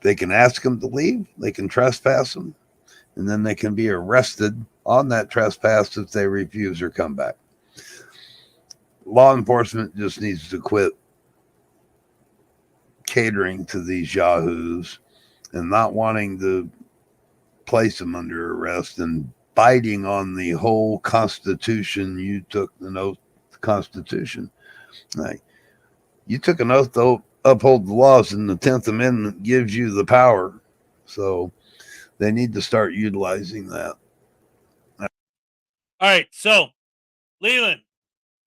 They can ask them to leave, they can trespass them, and then they can be arrested on that trespass if they refuse or come back. Law enforcement just needs to quit catering to these yahoos and not wanting to place them under arrest and biting on the whole Constitution. You took an oath to the Constitution. Like, you took an oath to uphold the laws, and the 10th Amendment gives you the power. So they need to start utilizing that. All right. So, Leland,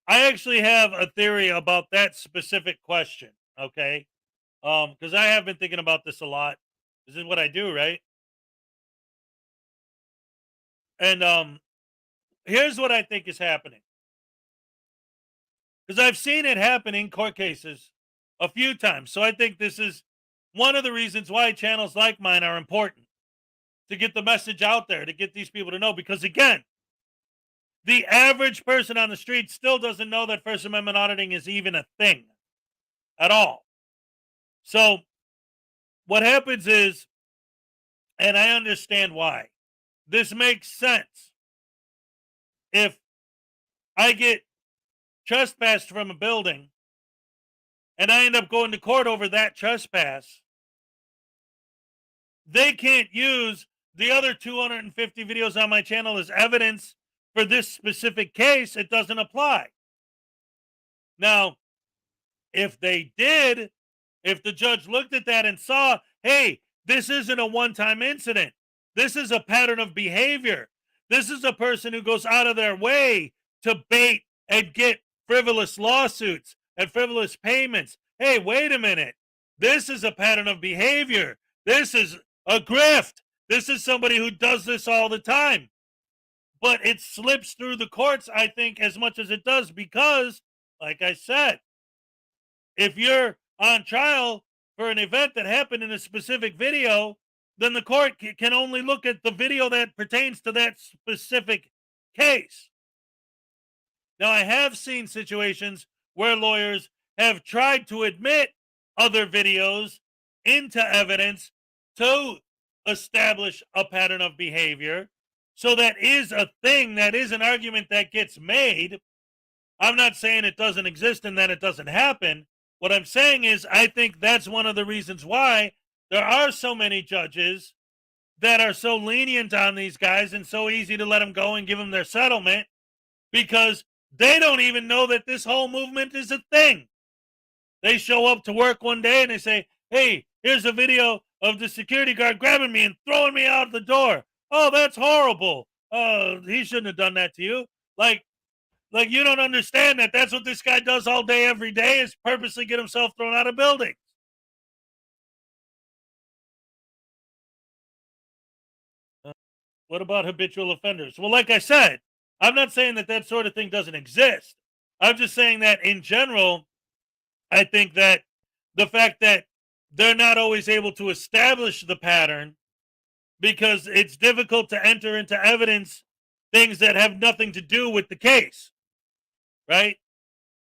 I actually have a theory about that specific question. Okay. Because I have been thinking about this a lot. This is what I do, right? And here's what I think is happening. Because I've seen it happen in court cases a few times. So I think this is one of the reasons why channels like mine are important, to get the message out there, to get these people to know. Because again, the average person on the street still doesn't know that First Amendment auditing is even a thing at all. So what happens is, and I understand why, this makes sense. If I get trespassed from a building and I end up going to court over that trespass, they can't use the other 250 videos on my channel as evidence for this specific case. It doesn't apply. Now, if they did, if the judge looked at that and saw, hey, this isn't a one-time incident. This is a pattern of behavior. This is a person who goes out of their way to bait and get frivolous lawsuits and frivolous payments. Hey, wait a minute. This is a pattern of behavior. This is a grift. This is somebody who does this all the time. But it slips through the courts, I think, as much as it does because, like I said, if you're on trial for an event that happened in a specific video, then the court can only look at the video that pertains to that specific case. Now, I have seen situations where lawyers have tried to admit other videos into evidence to establish a pattern of behavior. So that is a thing, that is an argument that gets made. I'm not saying it doesn't exist and that it doesn't happen. What I'm saying is I think that's one of the reasons why there are so many judges that are so lenient on these guys and so easy to let them go and give them their settlement, because they don't even know that this whole movement is a thing. They show up to work one day and they say, hey, here's a video of the security guard grabbing me and throwing me out the door. Oh, that's horrible. He shouldn't have done that to you. Like, Like, you don't understand that that's what this guy does all day, every day, is purposely get himself thrown out of buildings. What about habitual offenders? Well, like I said, I'm not saying that that sort of thing doesn't exist. I'm just saying that in general, I think that the fact that they're not always able to establish the pattern because it's difficult to enter into evidence things that have nothing to do with the case, right?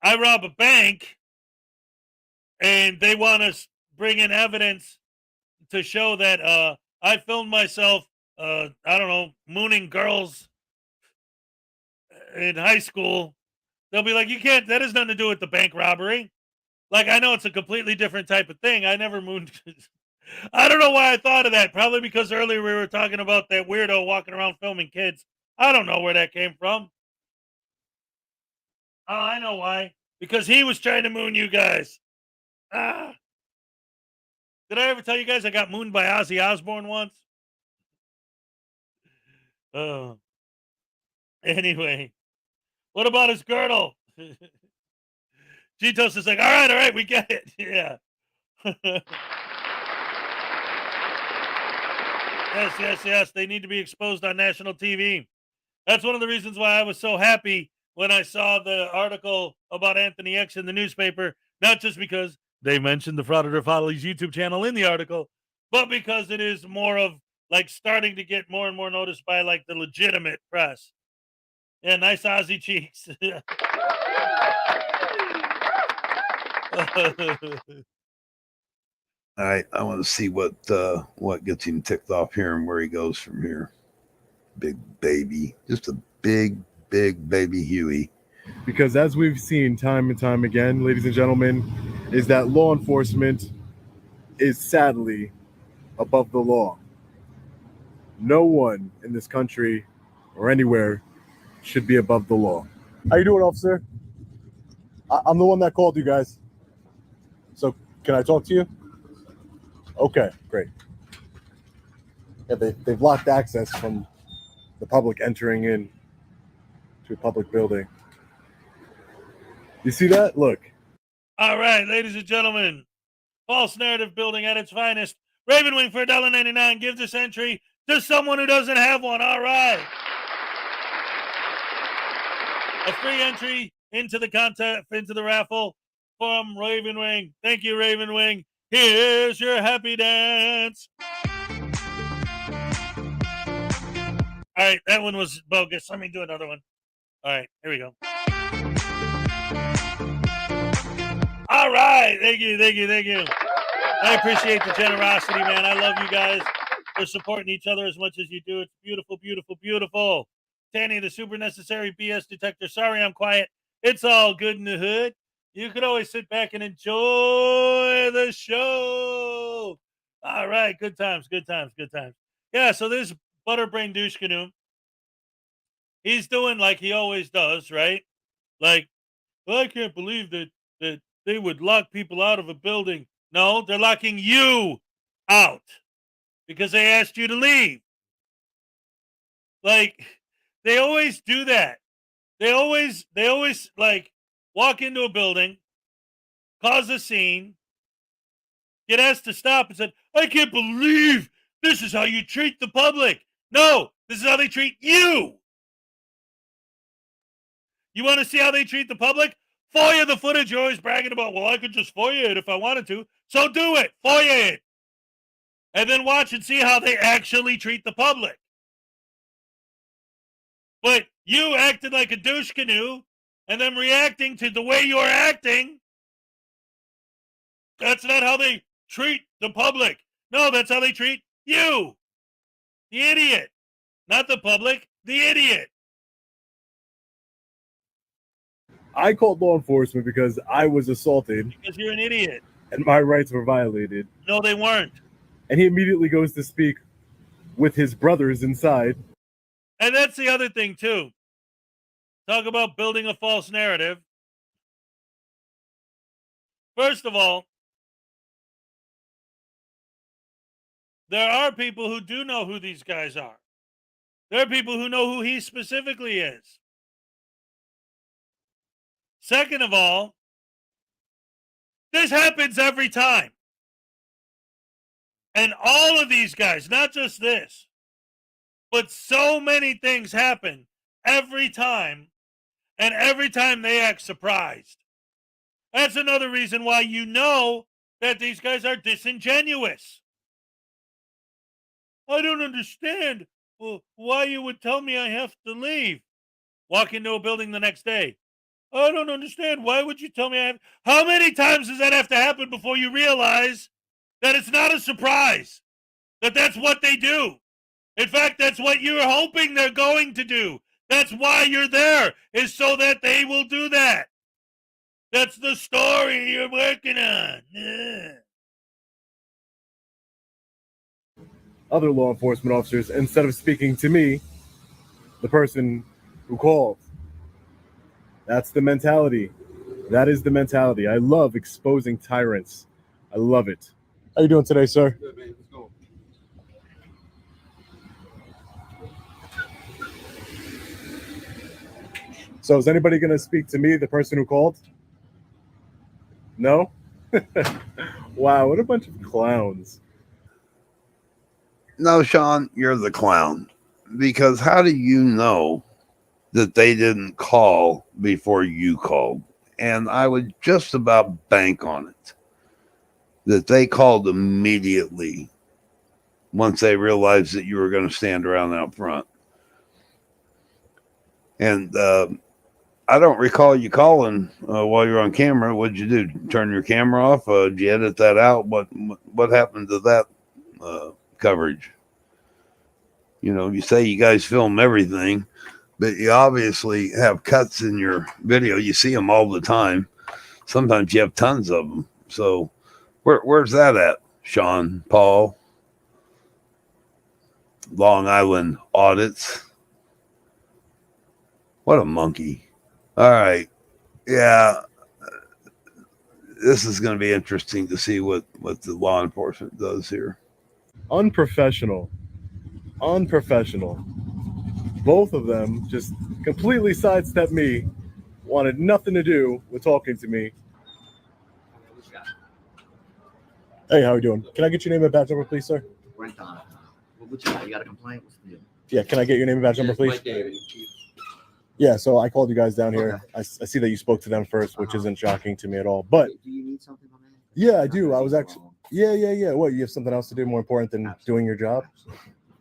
I rob a bank and they want to bring in evidence to show that I filmed myself, I don't know, mooning girls in high school. They'll be like, you can't, that has nothing to do with the bank robbery. Like, I know it's a completely different type of thing. I never mooned. I don't know why I thought of that. Probably because earlier we were talking about that weirdo walking around filming kids. I don't know where that came from. Oh, I know why. Because he was trying to moon you guys. Ah. Did I ever tell you guys I got mooned by Ozzy Osbourne once? Oh. Anyway. What about his girdle? Gitos is like, all right, we get it. Yeah. Yes. They need to be exposed on national TV. That's one of the reasons why I was so happy when I saw the article about Anthony X in the newspaper. Not just because they mentioned the Frauditor Follies YouTube channel in the article, but because it is more of like starting to get more and more noticed by like the legitimate press. Yeah, nice Aussie cheeks. All right, I want to see what gets him ticked off here and where he goes from here. Big baby, just a big baby Huey. Because as we've seen time and time again, ladies and gentlemen, is that law enforcement is sadly above the law. No one in this country or anywhere should be above the law. How you doing, officer? I'm the one that called you guys. So can I talk to you? Okay, great. Yeah, they've blocked access from the public entering in to a public building. You see that? Look. All right, ladies and gentlemen, false narrative building at its finest. Ravenwing for $1.99 gives this entry to someone who doesn't have one. All right. A free entry into the contest, into the raffle from Ravenwing. Thank you, Ravenwing. Here's your happy dance. All right, that one was bogus. Let me do another one. All right, here we go. All right, thank you. I appreciate the generosity, man. I love you guys for supporting each other as much as you do. It's beautiful. Tanny, the super necessary BS detector. Sorry I'm quiet. It's all good in the hood. You can always sit back and enjoy the show. All right, good times. Yeah, so this Butterbrain douche canoe, he's doing like he always does, right? Like, well, I can't believe that they would lock people out of a building. No, they're locking you out because they asked you to leave. Like, they always do that. They always like walk into a building, cause a scene, get asked to stop and said, I can't believe this is how you treat the public. No, this is how they treat you. You want to see how they treat the public? FOIA the footage you're always bragging about. Well, I could just FOIA it if I wanted to. So do it. FOIA it. And then watch and see how they actually treat the public. But you acted like a douche canoe and then reacting to the way you're acting. That's not how they treat the public. No, that's how they treat you. The idiot. Not the public, the idiot. I called law enforcement because I was assaulted. Because you're an idiot. And my rights were violated. No, they weren't. And he immediately goes to speak with his brothers inside. And that's the other thing, too. Talk about building a false narrative. First of all, there are people who do know who these guys are. There are people who know who he specifically is. Second of all, this happens every time. And all of these guys, not just this, but so many things happen every time, and every time they act surprised. That's another reason why you know that these guys are disingenuous. I don't understand why you would tell me I have to leave. Walk into a building the next day. I don't understand. Why would you tell me I have? How many times does that have to happen before you realize that it's not a surprise? That that's what they do. In fact, that's what you're hoping they're going to do. That's why you're there, is so that they will do that. That's the story you're working on. Yeah. Other law enforcement officers, instead of speaking to me, the person who called. That's the mentality. That is the mentality. I love exposing tyrants. I love it. How you doing today, sir? Good, man. Let's go. So is anybody going to speak to me, the person who called? No? Wow, what a bunch of clowns. No, Sean, you're the clown. Because how do you know that they didn't call before you called? And I would just about bank on it that they called immediately once they realized that you were going to stand around out front. And I don't recall you calling while you're on camera. What'd you do? Turn your camera off? Did you edit that out? What happened to that coverage? You know, you say you guys film everything, but you obviously have cuts in your video. You see them all the time. Sometimes you have tons of them. So where's that at, Sean, Paul? Long Island Audits. What a monkey. All right. Yeah. This is going to be interesting to see what the law enforcement does here. Unprofessional. Unprofessional. Both of them just completely sidestepped me, wanted nothing to do with talking to me. Hey, how are you doing? Can I get your name and badge number, please, sir? What you got? You got a complaint? What's the deal? Yeah, can I get your name and badge number, please? Yeah, so I called you guys down here. I see that you spoke to them first, which isn't shocking to me at all. But Do you need something on that? yeah, I do. I was actually, yeah. What, you have something else to do more important than doing your job?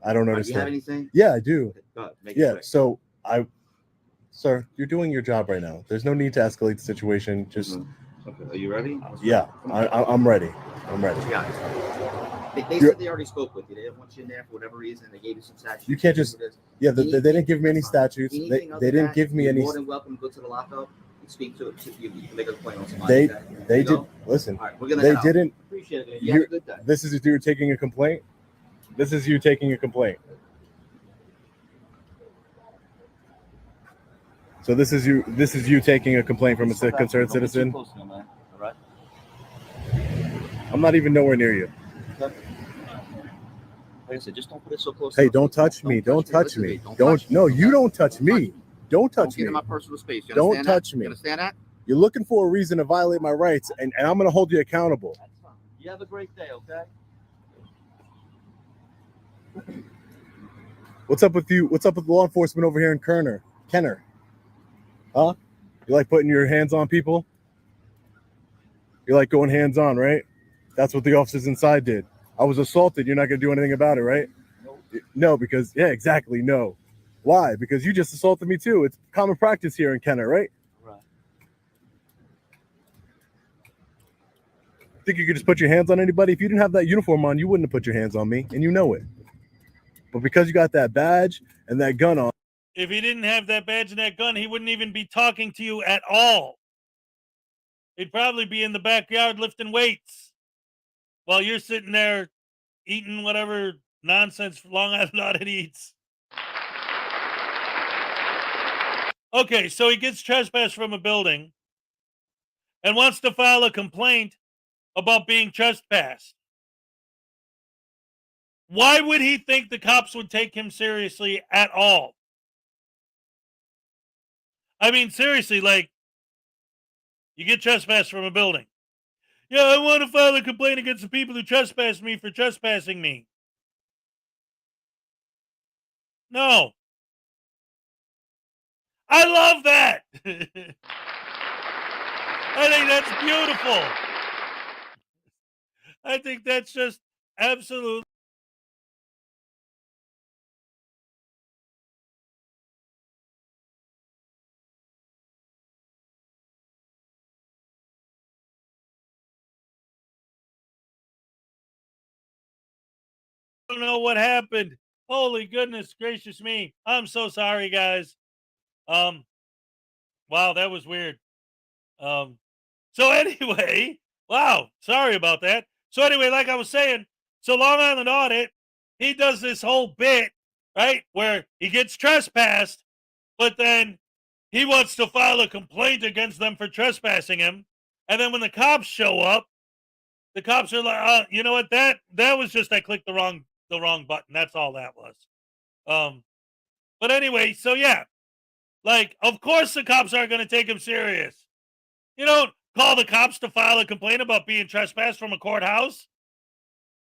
I don't Do you understand. have anything? Yeah, I do. Go ahead, make it Yeah, quick. so sir, you're doing your job right now. There's no need to escalate the situation. Just, Okay, are you ready? yeah, I'm ready. I'm ready. What you got? They You're- said they already spoke with you. They didn't want you in there for whatever reason. They gave you some statutes. You can't just, yeah, they didn't give me any statutes. Anything other They than didn't that, give me you're any. more than welcome to go to the lockup and speak to it. You can make a complaint on somebody. They You did, know? listen, All right, we're gonna they head out. didn't. Appreciate it. You have a good day. This is you taking a complaint. This is you taking a complaint. So this is you taking a complaint from a concerned citizen. I'm not even nowhere near you. Like I said, just don't put it so close. Hey, don't touch me. Don't touch me. Don't. No, you don't touch me. Don't touch Don't get in me. my personal space. You Don't understand that? touch me. You understand that? You're looking for a reason to violate my rights, and I'm going to hold you accountable. You have a great day, okay? What's up with you? What's up with law enforcement over here in Kenner? Huh? You like putting your hands on people? You like going hands on, right? That's what the officers inside did. I was assaulted. You're not going to do anything about it, right? No, because, yeah, exactly. No. Why? Because you just assaulted me too. It's common practice here in Kenner, right? Right. Think you could just put your hands on anybody? If you didn't have that uniform on, you wouldn't have put your hands on me, and you know it. But because you got that badge and that gun on. If he didn't have that badge and that gun, he wouldn't even be talking to you at all. He'd probably be in the backyard lifting weights while you're sitting there eating whatever nonsense Long Island Audit eats. Okay, so he gets trespassed from a building and wants to file a complaint about being trespassed. Why would he think the cops would take him seriously at all? I mean, seriously, like, You get trespassed from a building. Yeah, I want to file a complaint against the people who trespassed me for trespassing me. No. I love that. I think that's beautiful. I think that's just absolutely. I don't know what happened. Holy goodness gracious me. I'm so sorry, guys. Wow, that was weird. So anyway, wow, sorry about that. So anyway, like I was saying, so Long Island Audit, he does this whole bit, right, where he gets trespassed, but then he wants to file a complaint against them for trespassing him. And then when the cops show up, the cops are like, you know what? That was just I clicked the wrong button. That's all that was. But anyway, so yeah, like of course the cops aren't going to take him serious. You don't call the cops to file a complaint about being trespassed from a courthouse.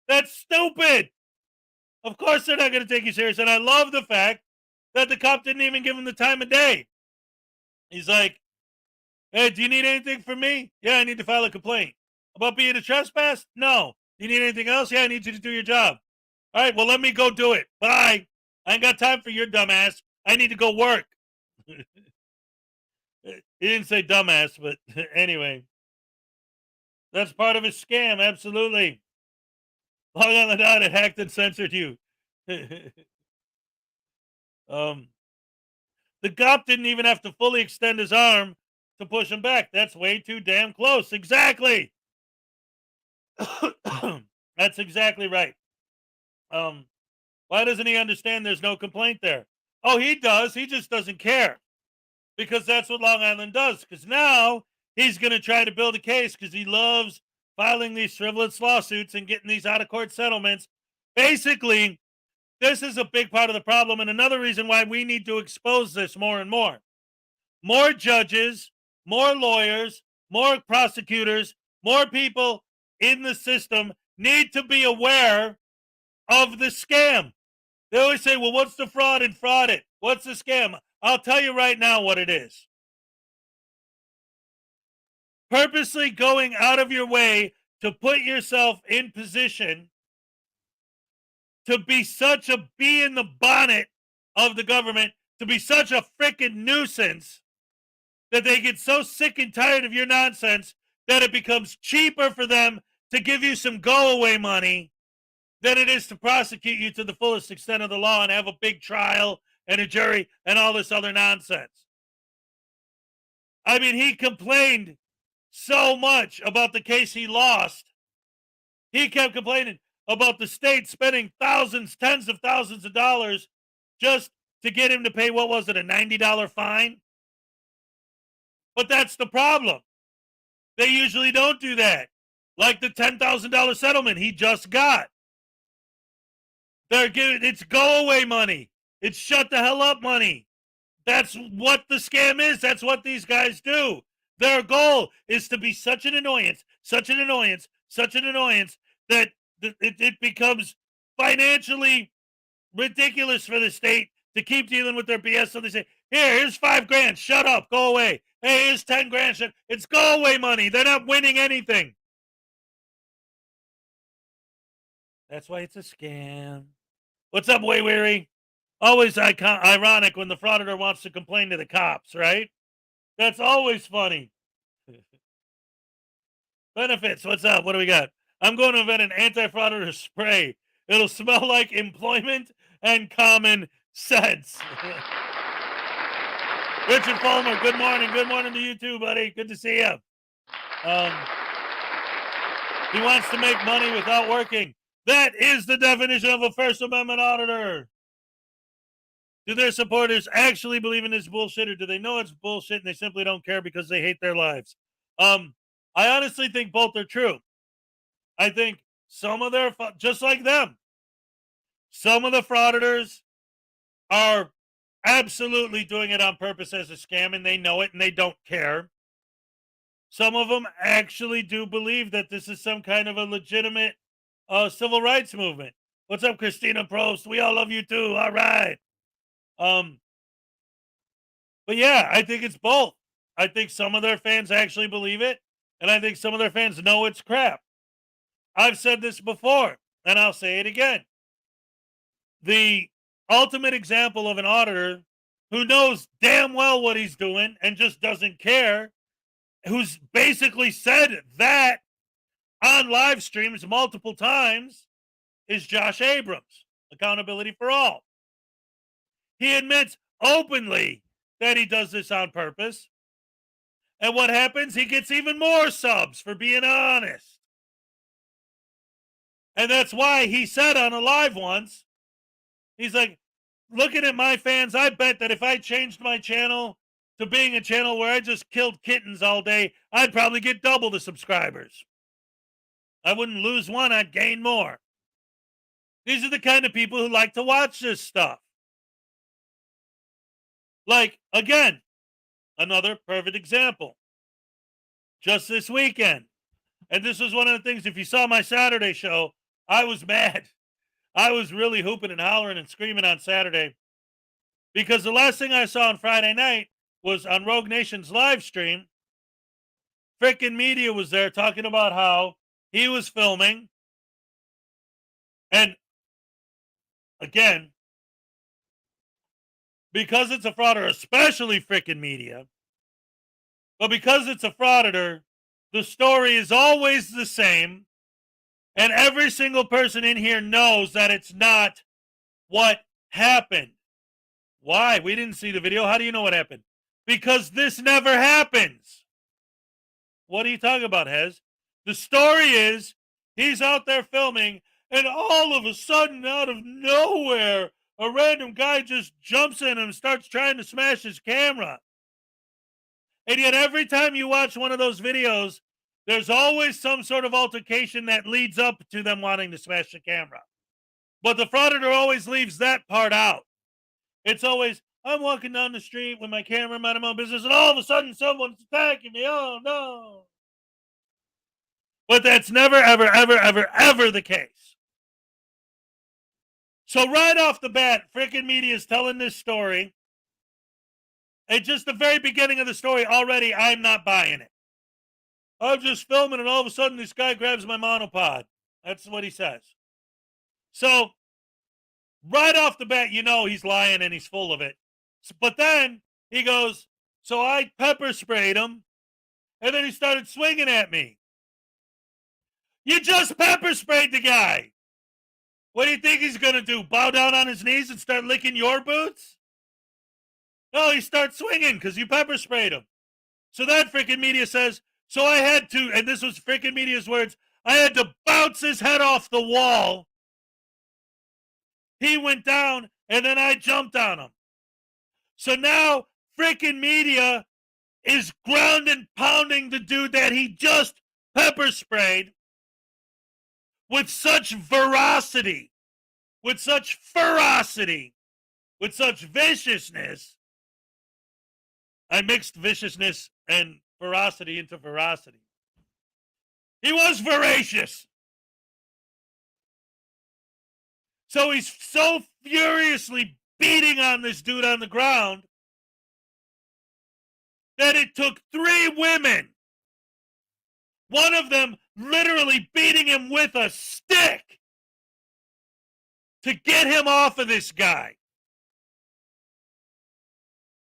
That's stupid. Of course they're not going to take you serious. And I love the fact that the cop didn't even give him the time of day. He's like, hey, do you need anything from me? Yeah, I need to file a complaint. About being a trespass? No. Do you need anything else? Yeah, I need you to do your job. All right, well, let me go do it. Bye. I ain't got time for your dumbass. I need to go work. He didn't say dumbass, but anyway. That's part of his scam, absolutely. Long on the dot, it hacked and censored you. The cop didn't even have to fully extend his arm to push him back. That's way too damn close. Exactly. That's exactly right. Why doesn't he understand there's no complaint there? Oh, he does. He just doesn't care. Because that's what Long Island does. Because now he's going to try to build a case because he loves filing these frivolous lawsuits and getting these out-of-court settlements. Basically, this is a big part of the problem and another reason why we need to expose this more and more. More judges, more lawyers, more prosecutors, more people in the system need to be aware of the scam. They always say, well, what's the fraud in fraud it? What's the scam? I'll tell you right now what it is. Purposely going out of your way to put yourself in position to be such a bee in the bonnet of the government, to be such a freaking nuisance that they get so sick and tired of your nonsense that it becomes cheaper for them to give you some go away money than it is to prosecute you to the fullest extent of the law and have a big trial and a jury and all this other nonsense. I mean, he complained so much about the case he lost. He kept complaining about the state spending thousands, tens of thousands of dollars just to get him to pay, what was it, a $90 fine? But that's the problem. They usually don't do that. Like the $10,000 settlement he just got. They're giving, it's go away money. It's shut the hell up money. That's what the scam is. That's what these guys do. Their goal is to be such an annoyance, such an annoyance, such an annoyance that it becomes financially ridiculous for the state to keep dealing with their BS. So they say, here's $5,000. Shut up. Go away. Hey, here's 10 grand. It's go away money. They're not winning anything. That's why it's a scam. What's up, Way Weary? Always ironic when the frauditor wants to complain to the cops, right? That's always funny. Benefits, what's up? What do we got? I'm going to invent an anti-frauditor spray. It'll smell like employment and common sense. Richard Fulmer, good morning. Good morning to you too, buddy. Good to see you. He wants to make money without working. That is the definition of a First Amendment auditor. Do their supporters actually believe in this bullshit, or do they know it's bullshit and they simply don't care because they hate their lives? I honestly think both are true. I think some of their, just like them, some of the frauditors are absolutely doing it on purpose as a scam and they know it and they don't care. Some of them actually do believe that this is some kind of a legitimate civil rights movement. What's up, Christina Prost? We all love you too. All right. But yeah, I think it's both. I think some of their fans actually believe it, and I think some of their fans know it's crap. I've said this before, and I'll say it again. The ultimate example of an auditor who knows damn well what he's doing and just doesn't care, who's basically said that on live streams multiple times, is Josh Abrams, Accountability for All. He admits openly that he does this on purpose. And what happens? He gets even more subs for being honest. And that's why he said on a live once, he's like, looking at my fans, I bet that if I changed my channel to being a channel where I just killed kittens all day, I'd probably get double the subscribers. I wouldn't lose one, I'd gain more. These are the kind of people who like to watch this stuff. Like, again, another perfect example. Just this weekend. And this was one of the things, if you saw my Saturday show, I was mad. I was really hooping and hollering and screaming on Saturday. Because the last thing I saw on Friday night was on Rogue Nation's live stream. Frickin' media was there talking about how he was filming. And again, because it's a frauditor, especially frickin' media, but because it's a frauditor, the story is always the same, and every single person in here knows that it's not what happened. Why? We didn't see the video. How do you know what happened? Because this never happens. What are you talking about, Hez? The story is he's out there filming, and all of a sudden, out of nowhere, a random guy just jumps in and starts trying to smash his camera. And yet every time you watch one of those videos, there's always some sort of altercation that leads up to them wanting to smash the camera. But the frauditor always leaves that part out. It's always, I'm walking down the street with my camera, minding my own business, and all of a sudden someone's attacking me. Oh, no. But that's never, ever, ever, ever, ever the case. So right off the bat, frickin' media is telling this story. And just the very beginning of the story, already I'm not buying it. I'm just filming, and all of a sudden this guy grabs my monopod. That's what he says. So right off the bat, you know he's lying and he's full of it. But then he goes, so I pepper sprayed him, and then he started swinging at me. You just pepper sprayed the guy. What do you think he's going to do? Bow down on his knees and start licking your boots? No, he starts swinging because you pepper sprayed him. So that freaking media says, so I had to, and this was freaking media's words, I had to bounce his head off the wall. He went down, and then I jumped on him. So now freaking media is ground and pounding the dude that he just pepper sprayed with such veracity, with such ferocity, with such viciousness. I mixed viciousness and ferocity into veracity. He was voracious. So he's so furiously beating on this dude on the ground that it took 3 women, one of them literally beating him with a stick, to get him off of this guy.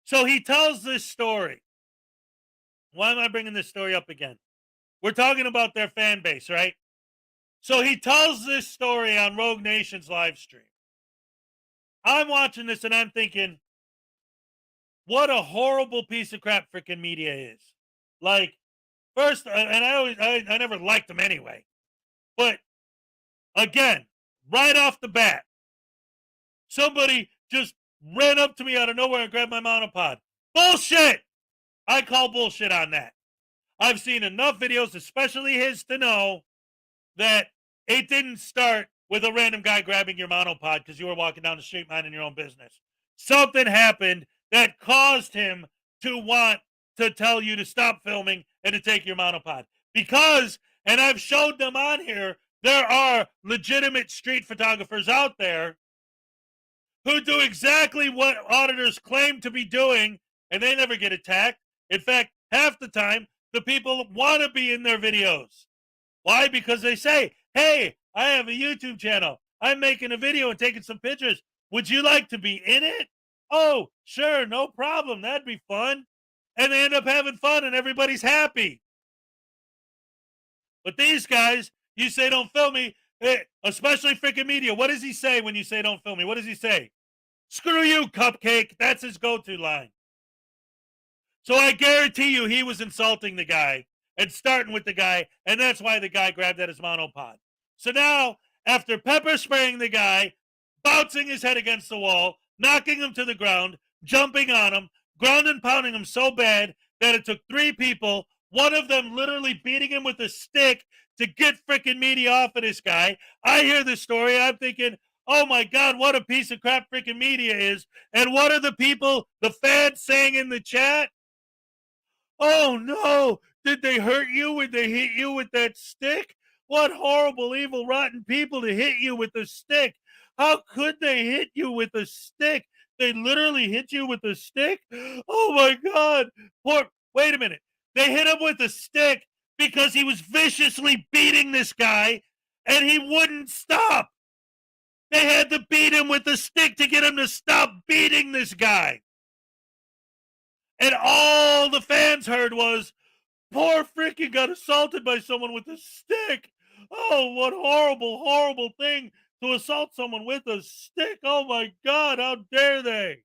So he tells this story. Why am I bringing this story up again? We're talking about their fan base, right? So he tells this story on Rogue Nation's live stream. I'm watching this and I'm thinking, what a horrible piece of crap freaking media is. Like, first, and I never liked them anyway. But again, right off the bat, somebody just ran up to me out of nowhere and grabbed my monopod. Bullshit! I call bullshit on that. I've seen enough videos, especially his, to know that it didn't start with a random guy grabbing your monopod because you were walking down the street minding your own business. Something happened that caused him to want to tell you to stop filming and to take your monopod. Because, and I've showed them on here, there are legitimate street photographers out there who do exactly what auditors claim to be doing, and they never get attacked. In fact, half the time, the people want to be in their videos. Why? Because they say, hey, I have a YouTube channel. I'm making a video and taking some pictures. Would you like to be in it? Oh, sure, no problem. That'd be fun. And they end up having fun and everybody's happy. But these guys, you say don't film me, especially freaking media. What does he say when you say don't film me? What does he say? Screw you, Cupcake. That's his go-to line. So I guarantee you he was insulting the guy and starting with the guy, and that's why the guy grabbed at his monopod. So now, after pepper spraying the guy, bouncing his head against the wall, knocking him to the ground, jumping on him, ground and pounding him so bad that it took 3 people, one of them literally beating him with a stick to get freaking media off of this guy. I hear this story, I'm thinking, oh my God, what a piece of crap freaking media is. And what are the people, the fans saying in the chat? Oh no, did they hurt you when they hit you with that stick? What horrible, evil, rotten people to hit you with a stick. How could they hit you with a stick? They literally hit you with a stick? Oh my God. Wait a minute. They hit him with a stick because he was viciously beating this guy and he wouldn't stop. They had to beat him with a stick to get him to stop beating this guy. And all the fans heard was, poor freaking got assaulted by someone with a stick. Oh, what horrible, horrible thing to assault someone with a stick. Oh my God, how dare they?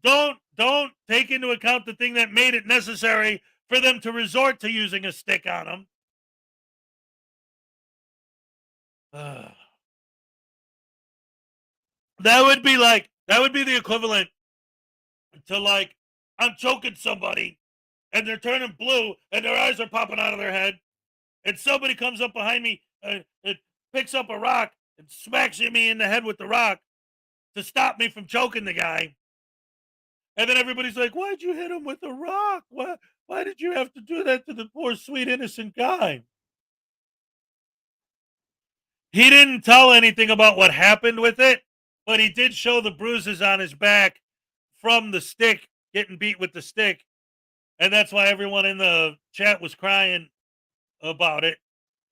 Don't take into account the thing that made it necessary for them to resort to using a stick on him. That would be the equivalent to like, I'm choking somebody and they're turning blue and their eyes are popping out of their head. And somebody comes up behind me and picks up a rock and smacks me in the head with the rock to stop me from choking the guy. And then everybody's like, why'd you hit him with a rock? Why did you have to do that to the poor, sweet, innocent guy? He didn't tell anything about what happened with it, but he did show the bruises on his back from the stick, getting beat with the stick. And that's why everyone in the chat was crying about it.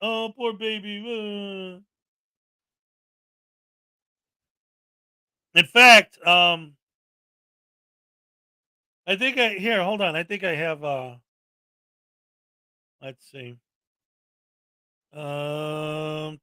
Oh, poor baby. In fact, I think hold on. I think I have, let's see. On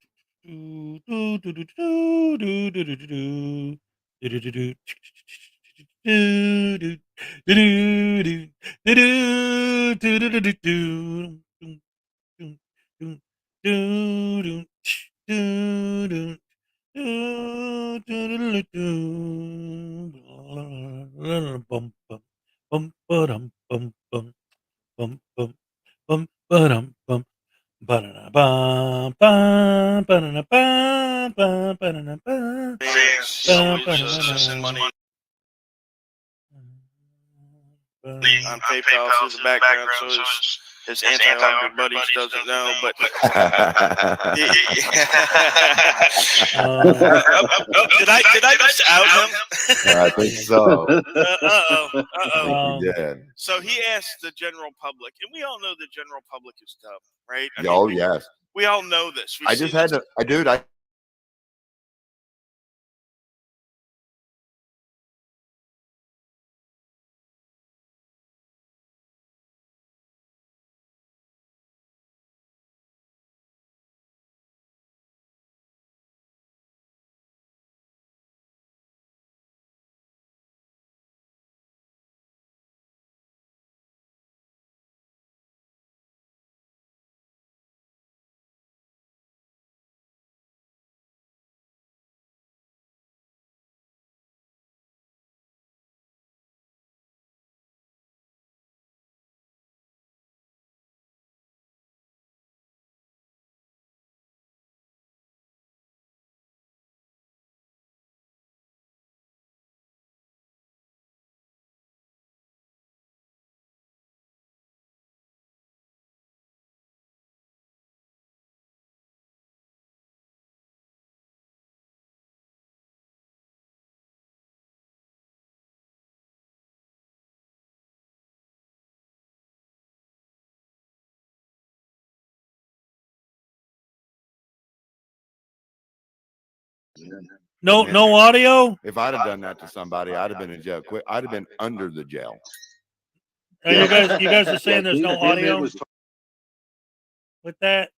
PayPal through the background, so his anti-auditor buddies doesn't know, but did I just out him? I think so. Uh-oh. So he asked the general public, and we all know the general public is dumb, right? I mean, Oh, yes. We all know this. I just had to, No audio. If I'd have done that to somebody, I'd have been in jail. I'd have been under the jail. You guys are saying there's no audio with that?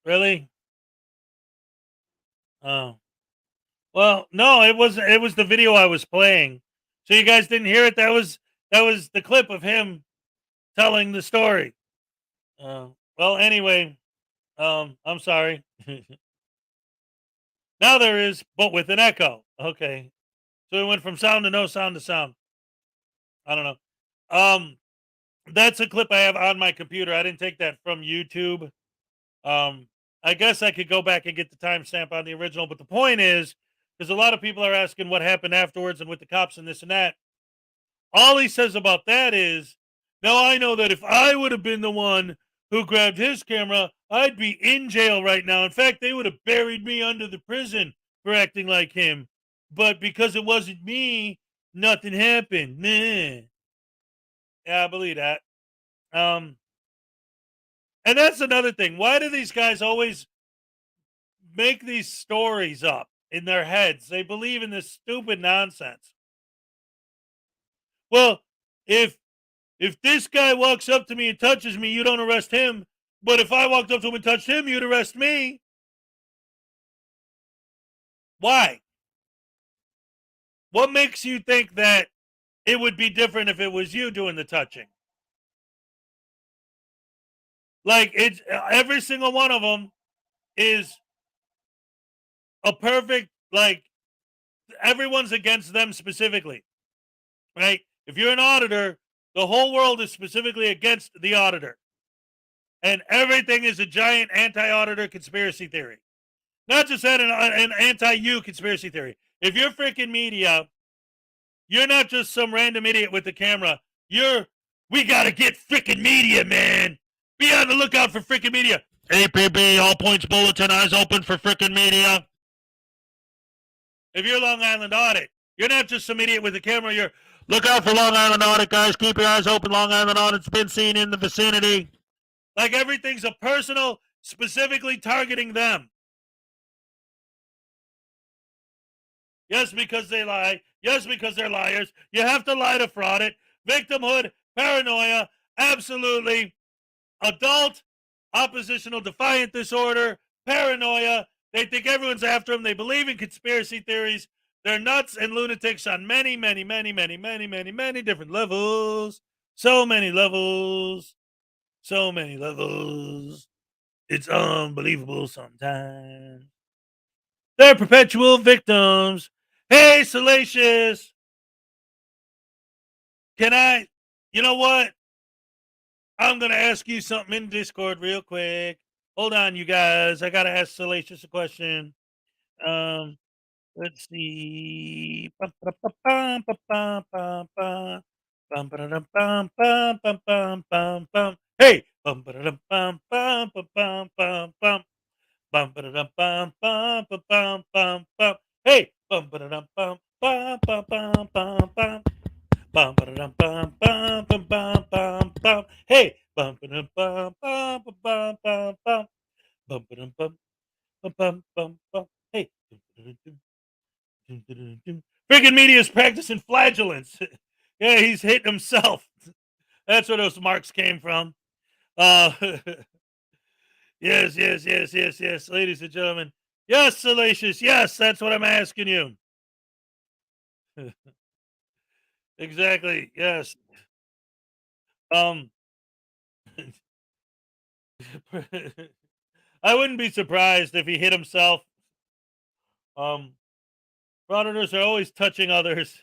Really? Oh. Well, no, it was the video I was playing. So you guys didn't hear it? That was the clip of him telling the story. Well, anyway, I'm sorry. Now there is, but with an echo. Okay. So it went from sound to no sound to sound. I don't know. That's a clip I have on my computer. I didn't take that from YouTube. I guess I could go back and get the timestamp on the original, but the point is, because a lot of people are asking what happened afterwards and with the cops and this and that. All he says about that is, now I know that if I would have been the one who grabbed his camera, I'd be in jail right now. In fact, they would have buried me under the prison for acting like him. But because it wasn't me, nothing happened. Nah. Yeah, I believe that. And that's another thing. Why do these guys always make these stories up in their heads? They believe in this stupid nonsense. Well, if this guy walks up to me and touches me, you don't arrest him. But if I walked up to him and touched him, you'd arrest me. Why? What makes you think that it would be different if it was you doing the touching? Like, it's every single one of them is a perfect, like, everyone's against them specifically, right? If you're an auditor, the whole world is specifically against the auditor. And everything is a giant anti-auditor conspiracy theory. Not just that, an anti-you conspiracy theory. If you're freaking media, you're not just some random idiot with the camera. We got to get freaking media, man. Be on the lookout for freaking media. APB, All Points Bulletin, eyes open for freaking media. If you're Long Island Audit, you're not just some idiot with the camera. You're, look out for Long Island Audit, guys. Keep your eyes open. Long Island Audit's been seen in the vicinity. Like, everything's a personal, specifically targeting them. Yes, because they lie. Yes, because they're liars. You have to lie to fraud it. Victimhood, paranoia, absolutely. Adult, oppositional defiant disorder, paranoia. They think everyone's after them. They believe in conspiracy theories. They're nuts and lunatics on many, many, many, many, many, many, many different levels. So many levels. So many levels. It's unbelievable sometimes. They're perpetual victims. Hey, Salacious. You know what? I'm going to ask you something in Discord real quick. Hold on, you guys. I got to ask Salacious a question. Let's see. Hey. Hey. Hey. Hey. Friggin' media's practicing flagellance. Yeah, he's hitting himself. That's where those marks came from. Yes, ladies and gentlemen. Yes, Salacious. Yes, that's what I'm asking you. Exactly. Yes. I wouldn't be surprised if he hit himself. Frauditors are always touching others.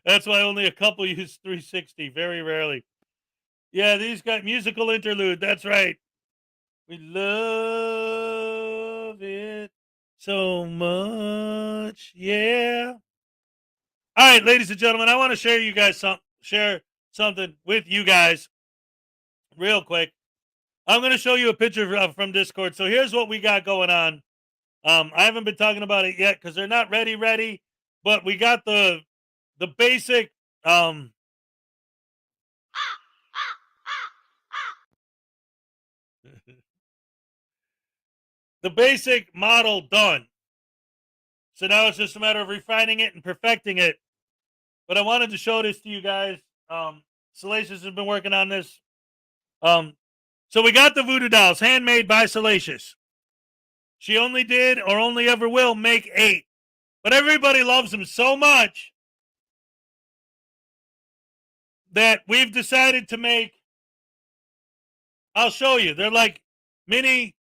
That's why only a couple use 360. Very rarely. Yeah, these got musical interlude. That's right. We love it so much. Yeah. All right, ladies and gentlemen, I want to share something with you guys real quick. I'm going to show you a picture from Discord. So here's what we got going on. I haven't been talking about it yet because they're not ready, but we got the basic the basic model done. So now it's just a matter of refining it and perfecting it. But I wanted to show this to you guys. Salacious has been working on this. So we got the voodoo dolls, handmade by Salacious. She only did or only ever will make 8. But everybody loves them so much that we've decided to make, I'll show you. They're like mini,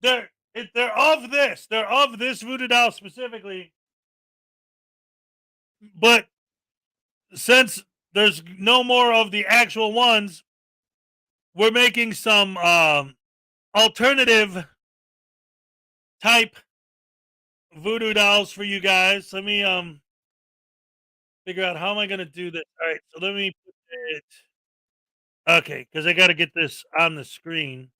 they're of this. They're of this voodoo doll specifically. But since there's no more of the actual ones, we're making some alternative type voodoo dolls for you guys. Let me figure out how am I going to do this. All right, so let me put it. Okay, because I got to get this on the screen.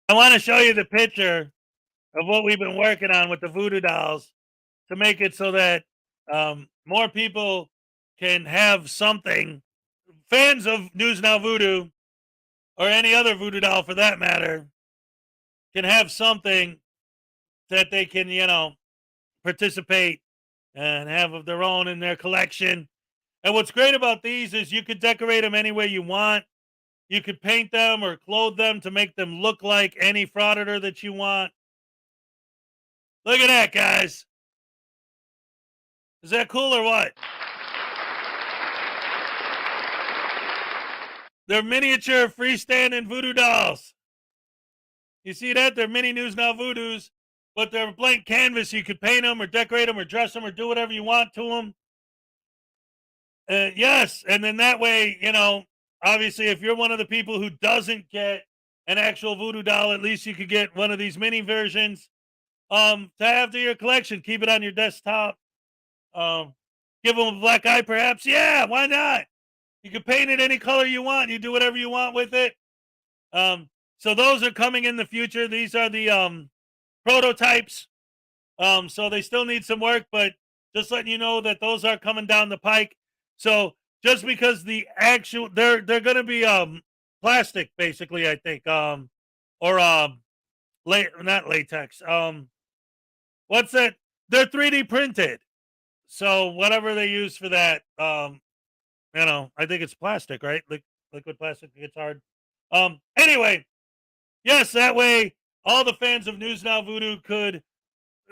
I want to show you the picture of what we've been working on with the voodoo dolls to make it so that more people can have something. Fans of News Now Voodoo, or any other voodoo doll for that matter, can have something that they can, participate and have of their own in their collection. And what's great about these is you could decorate them any way you want. You could paint them or clothe them to make them look like any Frauditor that you want. Look at that, guys. Is that cool or what? They're miniature freestanding voodoo dolls. You see that? They're mini News Now Voodoos, but they're a blank canvas. You could paint them or decorate them or dress them or do whatever you want to them. Yes, and then that way, obviously if you're one of the people who doesn't get an actual voodoo doll, at least you could get one of these mini versions to have to your collection. Keep it on your desktop. Give them a black eye perhaps. Yeah, why not? You can paint it any color you want. You do whatever you want with it. So those are coming in the future. These are the prototypes. So they still need some work, but just letting you know that those are coming down the pike. So just because the actual, they're going to be plastic, basically, I think, or not latex. What's that? They're 3D printed. So whatever they use for that, I think it's plastic, right? Liquid plastic. It's hard. Anyway, yes, that way all the fans of News Now Voodoo could,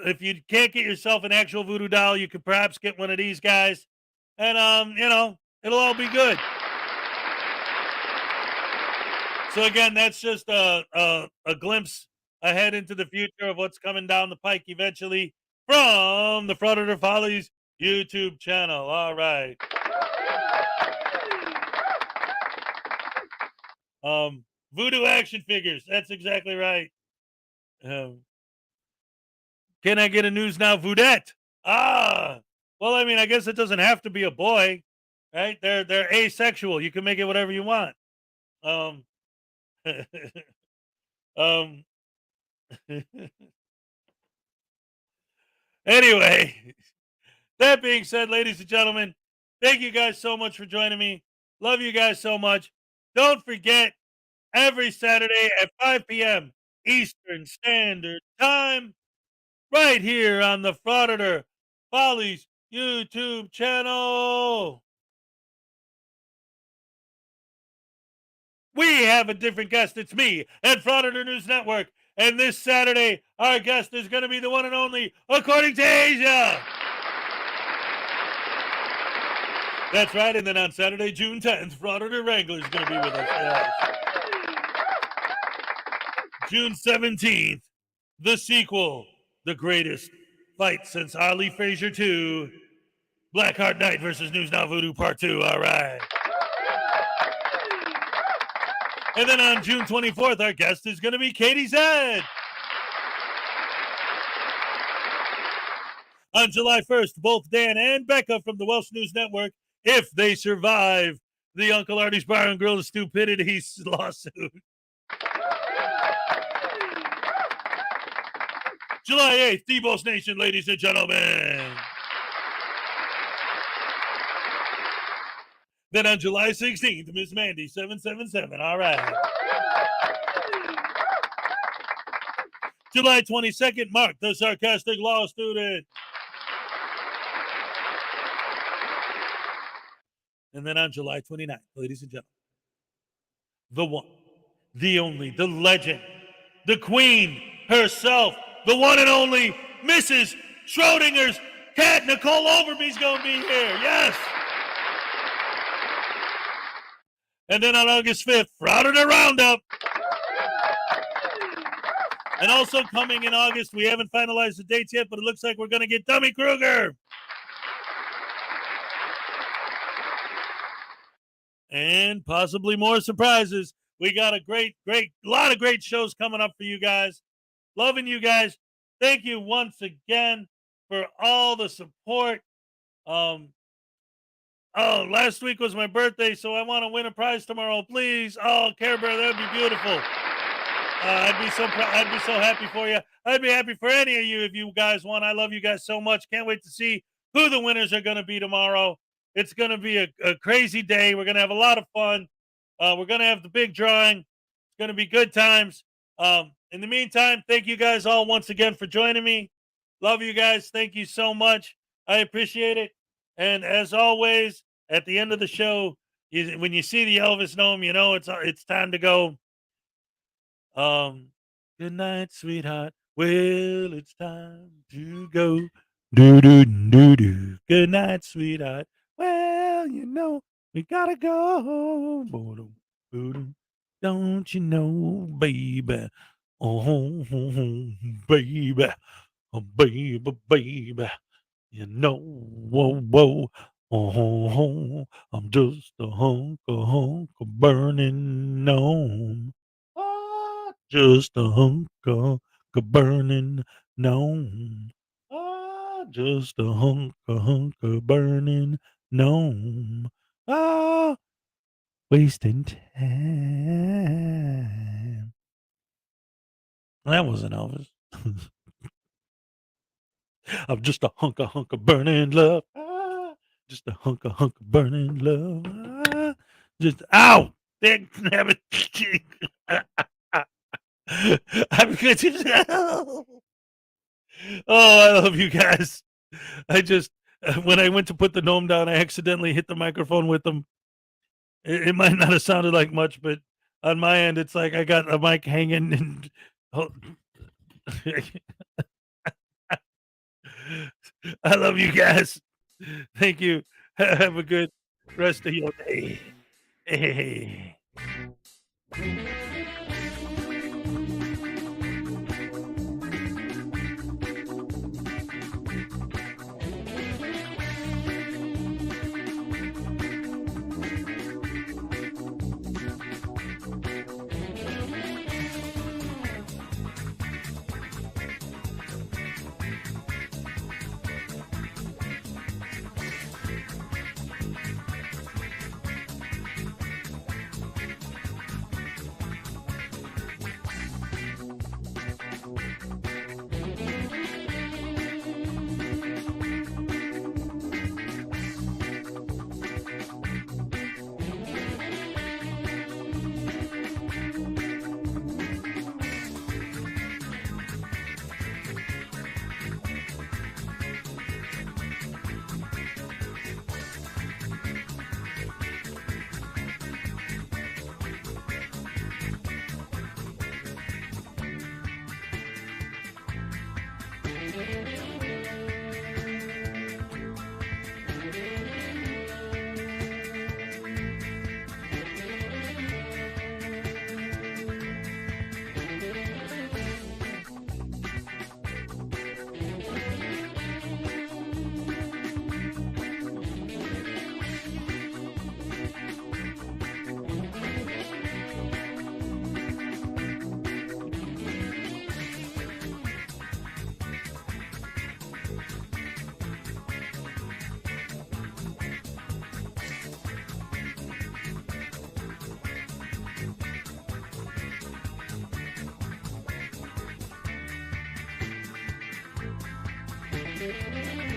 if you can't get yourself an actual voodoo doll, you could perhaps get one of these guys, and it'll all be good. So again, that's just a glimpse ahead into the future of what's coming down the pike eventually from the Frauditor Follies YouTube channel. All right. Voodoo action figures. That's exactly right. Can I get a News Now Voodette? Well, I mean, I guess it doesn't have to be a boy, right? They're asexual. You can make it whatever you want. Anyway, that being said, ladies and gentlemen, thank you guys so much for joining me. Love you guys so much. Don't forget, every Saturday at 5 p.m. Eastern Standard Time, right here on the Frauditor Follies YouTube channel. We have a different guest. It's me at Frauditor News Network. And this Saturday, our guest is going to be the one and only, according to Asia. That's right. And then on Saturday, June 10th, Frauditor Wrangler is going to be with us. Yes. June 17th, the sequel, the greatest fight since Ali Frazier 2, Blackheart Knight versus News Now Voodoo Part 2. All right. And then on June 24th, our guest is going to be Katie Zed. On July 1st, both Dan and Becca from the Welsh News Network, if they survive the Uncle Artie's Bar and Grill Stupidity lawsuit. July 8th, Debos Nation, ladies and gentlemen. Then on July 16th, Miss Mandy 777. All right. July 22nd, Mark the Sarcastic Law Student. And then on July 29th, ladies and gentlemen, the one, the only, the legend, the queen herself, the one and only Mrs. Schrodinger's cat, Nicole Overby's going to be here. Yes. And then on August 5th, Frauditor Roundup. And also coming in August, we haven't finalized the dates yet, but it looks like we're going to get Dummy Kruger. And possibly more surprises. We got a lot of great shows coming up for you guys. Loving you guys. Thank you once again for all the support. Last week was my birthday, so I want to win a prize tomorrow, please. Oh, Care Bear, that'd be beautiful. I'd be so happy for you. I'd be happy for any of you if you guys won. I love you guys so much. Can't wait to see who the winners are going to be tomorrow. It's going to be a crazy day. We're going to have a lot of fun. We're going to have the big drawing. It's going to be good times. In the meantime, thank you guys all once again for joining me. Love you guys. Thank you so much. I appreciate it. And as always, at the end of the show, when you see the Elvis gnome, you know it's time to go. Good night, sweetheart. Well, it's time to go. Do do do do. Good night, sweetheart. Well, you know we gotta go. Don't you know, baby? Oh, baby, oh, baby. You know, whoa. Oh, I'm just a hunk of burning gnome. Just a hunk of burning gnome. Just a hunk of burning gnome. Wasting time. That wasn't Elvis. I'm just a hunk of burning love. Just a hunk of burning love. Just ow! Damn it! I'm good to Oh, I love you guys. I just when I went to put the gnome down, I accidentally hit the microphone with them. It might not have sounded like much, but on my end, it's like I got a mic hanging and. I love you guys. Thank you. Have a good rest of your day. Hey. Thank you.